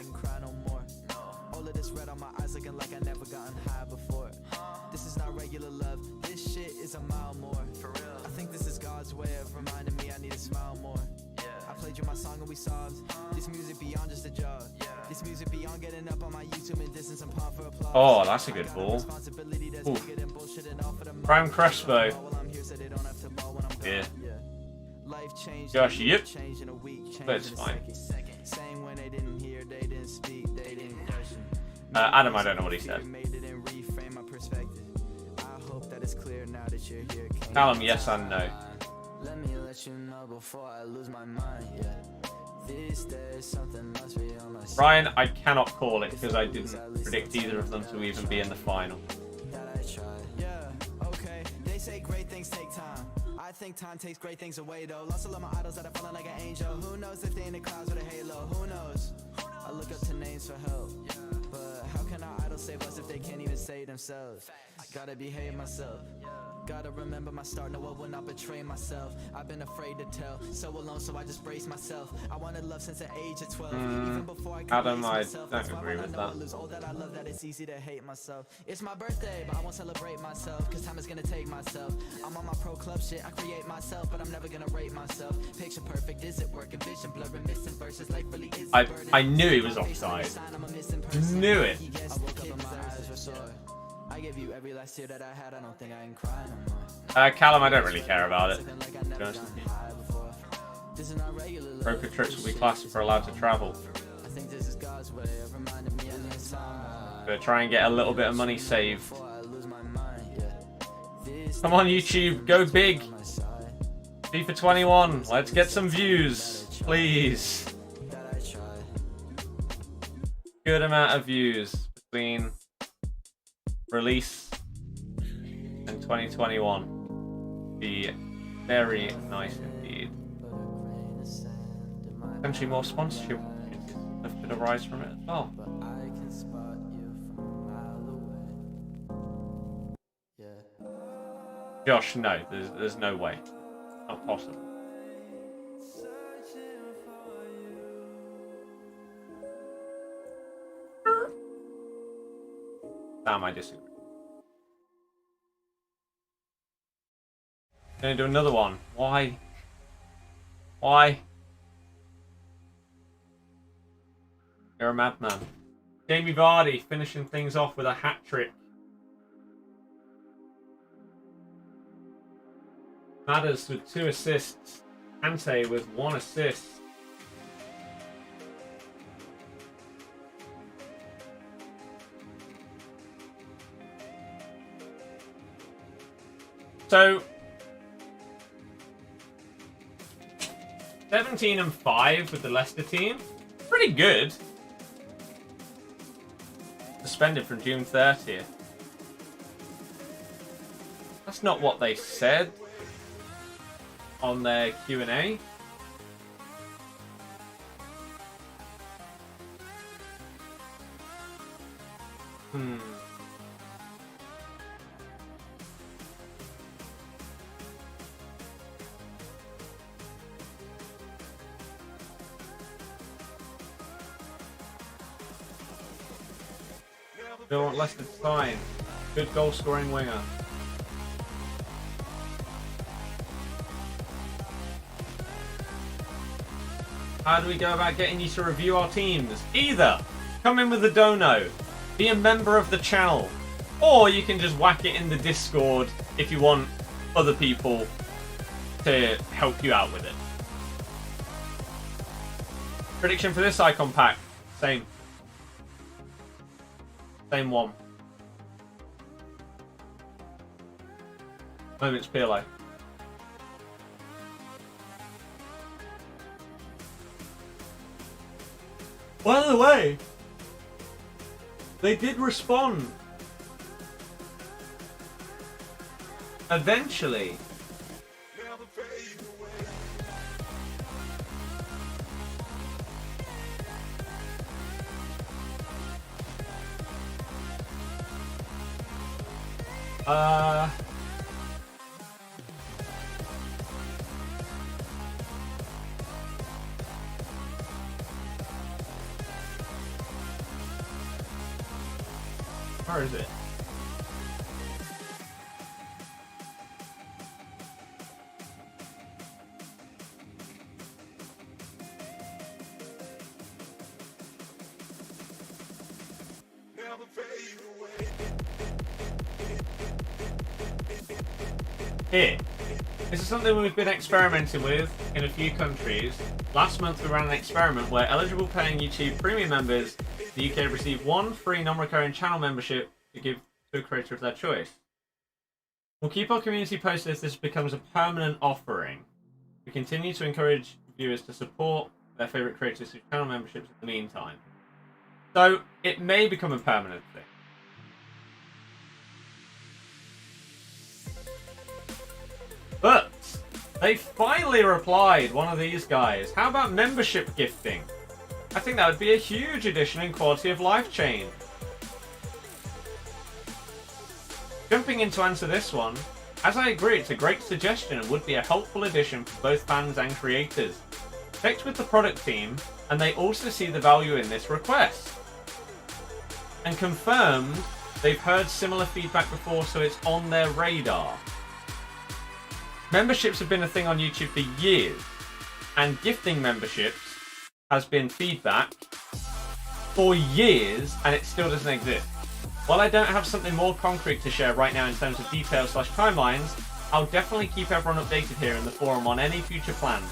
This is not regular love. This shit is a mile more. For real. I think this is God's way of reminding me I need to smile more. I played you my song and we solved. This music beyond just a job. This music beyond getting up on my YouTube and distance and pop for applause. Oh, that's a good ball. Ooh. Prime Crespo. Yeah. Gosh, yep. But it's fine. Adam, I don't know what he said. Callum, yes and no. Let me let you know before I lose my mind, yeah. These days something must be on my Ryan, I cannot call it because I didn't predict either of them to even be in the final. Yeah, okay. They say great things take time. I think time takes great things away though. Lost all of my idols that are falling like an angel. Who knows if they in the clouds with a halo? Who knows? I look up to names for help. But how can our idols save us if they can't even save themselves? Gotta behave myself. Gotta remember my start, no I will not betray myself. I've been afraid to tell, so alone, so I just brace myself. I wanted love since the age of 12, even before I could Adam, raise I myself. don't That's why agree when I with know I that. lose all that I love, that it's easy to hate myself. It's my birthday, but I won't celebrate myself, cause time is gonna take myself. I'm on my pro club shit, I create myself, but I'm never gonna rate myself. Picture perfect, is it working? Vision blurring, missing verses, life really is a burden. I knew he was offside. Knew it. I woke up and my eyes were sore. I gave you every last tear that I had, I don't think I can cry no more. Callum, I don't really care about it. This is not regular love. Broker trips will be classed for allowed to travel. I think this is God's way of reminding me of this time. Gonna try and get a little bit of money saved. Before I lose my mind, yeah. Come on, YouTube, go big. My side, FIFA 21, let's get some views, please. that I tried. Good amount of views between release and 2021. Be very nice indeed. But a grain of sand in my Potentially more sponsorship opportunities have been arise from it as well. but I can spot you from a mile away. Yeah. Josh, no, there's no way. Not possible. Damn, I disagree. Gonna do another one. Why? Why? You're a madman. Jamie Vardy finishing things off with a hat-trick. Madders with 2 assists. Ante with 1 assist. So 17-5 with the Leicester team. Pretty good. Suspended from June 30th. That's not what they said on their Q&A. Don't want Leicester to sign. Good goal scoring winger. How do we go about getting you to review our teams? Either come in with a dono, be a member of the channel, or you can just whack it in the Discord if you want other people to help you out with it. Prediction for this icon pack? Same. Same one. Moments Pirlo. By the way, they did respond. Eventually. Where is it? Here. This is something we've been experimenting with in a few countries. Last month we ran an experiment where eligible paying YouTube premium members in the UK receive 1 free non-recurring channel membership to give to a creator of their choice. We'll keep our community posted as this becomes a permanent offering. We continue to encourage viewers to support their favourite creators through channel memberships in the meantime. So it may become a permanent thing. But they finally replied, one of these guys. How about membership gifting? I think that would be a huge addition in quality of life change. Jumping jumping in to answer this one, as I agree, it's a great suggestion and would be a helpful addition for both fans and creators. Checked with the product team, and they also see the value in this request. And confirmed they've heard similar feedback before, so it's on their radar. Memberships have been a thing on YouTube for years, and gifting memberships has been feedback for years, and it still doesn't exist. While I don't have something more concrete to share right now in terms of details / timelines, I'll definitely keep everyone updated here in the forum on any future plans,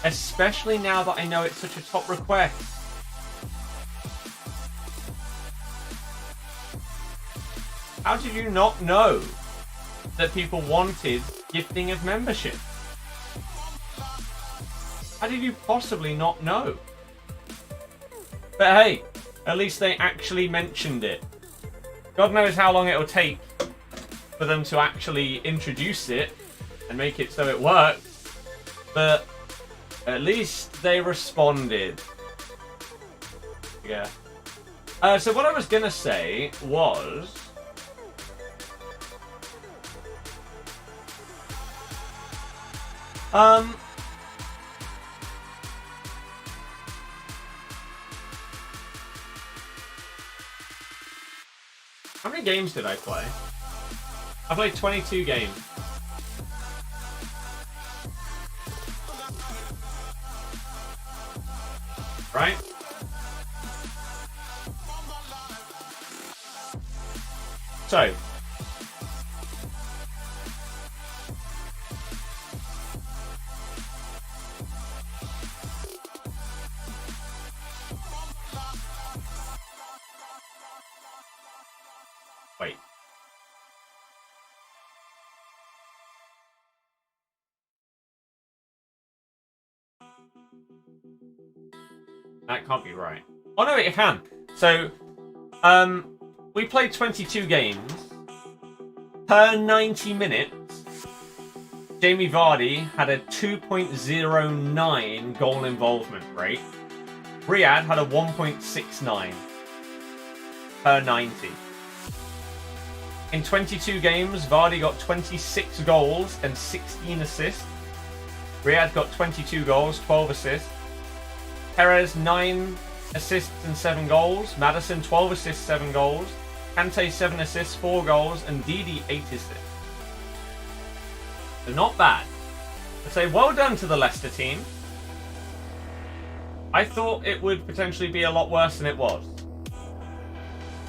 especially now that I know it's such a top request. How did you not know that people wanted gifting of membership? How did you possibly not know? But hey, at least they actually mentioned it. God knows how long it'll take for them to actually introduce it and make it so it works, but at least they responded. Yeah. So what I was gonna say was, how many games did I play? I played 22 games. Right? So, wait. That can't be right. Oh no, it can. So, we played 22 games. Per 90 minutes, Jamie Vardy had a 2.09 goal involvement rate. Riyadh had a 1.69 per 90. In 22 games, Vardy got 26 goals and 16 assists. Riyadh got 22 goals, 12 assists. Perez, 9 assists and 7 goals. Maddison, 12 assists, 7 goals. Kante, 7 assists, 4 goals. And Didi, 8 assists. So not bad. I'd say well done to the Leicester team. I thought it would potentially be a lot worse than it was.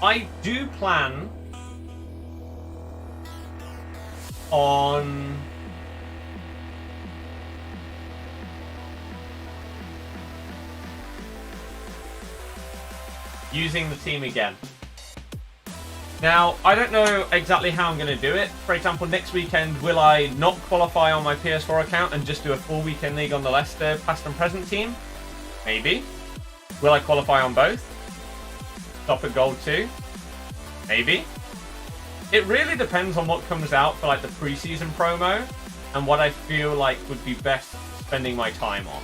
I do plan on using the team again. Now, I don't know exactly how I'm going to do it. For example, next weekend, will I not qualify on my PS4 account and just do a full weekend league on the Leicester past and present team? Maybe. Will I qualify on both? Stop at gold 2? Maybe. It really depends on what comes out for like the preseason promo and what I feel like would be best spending my time on.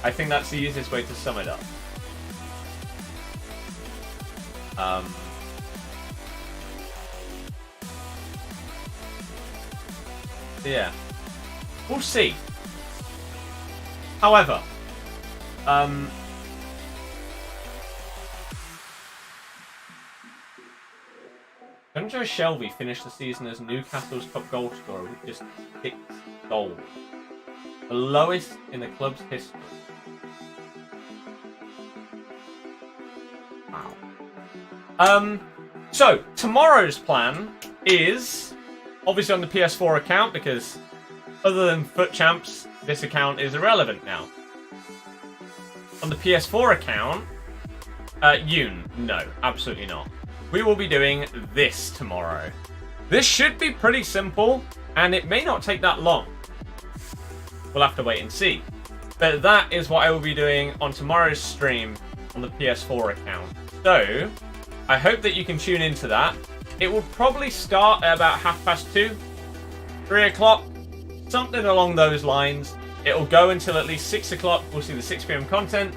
I think that's the easiest way to sum it up. Yeah, we'll see. However, Gunjo Shelby finished the season as Newcastle's top goal scorer with just 6 goals, the lowest in the club's history. Wow. So tomorrow's plan is obviously on the PS4 account, because other than FUT Champs, this account is irrelevant now. On the PS4 account, no, absolutely not. We will be doing this tomorrow. This should be pretty simple, and it may not take that long. We'll have to wait and see. But that is what I will be doing on tomorrow's stream on the PS4 account. So, I hope that you can tune into that. It will probably start at about 2:30, 3 o'clock, something along those lines. It will go until at least 6 o'clock. We'll see the 6 PM content,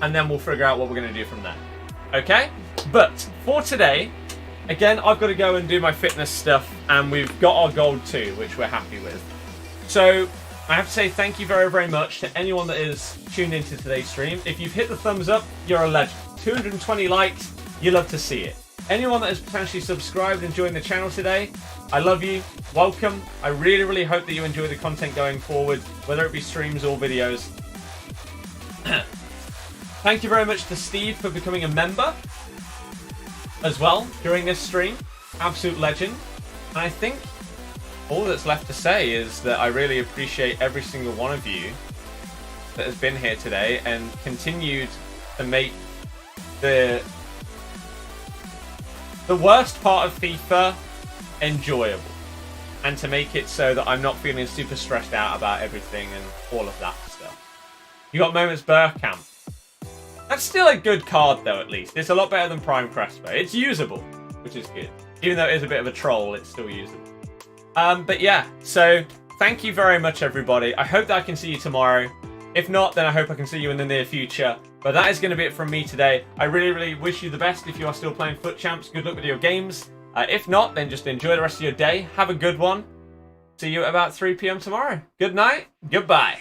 and then we'll figure out what we're going to do from there. Okay? But for today, again, I've got to go and do my fitness stuff, and we've got our gold too, which we're happy with. So I have to say thank you very, very much to anyone that is tuned into today's stream. If you've hit the thumbs up, you're a legend. 220 likes, you love to see it. Anyone that has potentially subscribed and joined the channel today, I love you. Welcome. I really, really hope that you enjoy the content going forward, whether it be streams or videos. Thank you very much to Steve for becoming a member as well during this stream. Absolute legend. And I think all that's left to say is that I really appreciate every single one of you that has been here today and continued to make the worst part of FIFA enjoyable, and to make it so that I'm not feeling super stressed out about everything and all of that stuff. You got Moments Burkamp. That's still a good card though, at least. It's a lot better than Prime Crespo. It's usable, which is good. Even though it is a bit of a troll, it's still usable. But yeah, so thank you very much, everybody. I hope that I can see you tomorrow. If not, then I hope I can see you in the near future. But that is going to be it from me today. I really, really wish you the best if you are still playing FUT Champs. Good luck with your games. If not, then just enjoy the rest of your day. Have a good one. See you at about 3 PM tomorrow. Good night. Goodbye.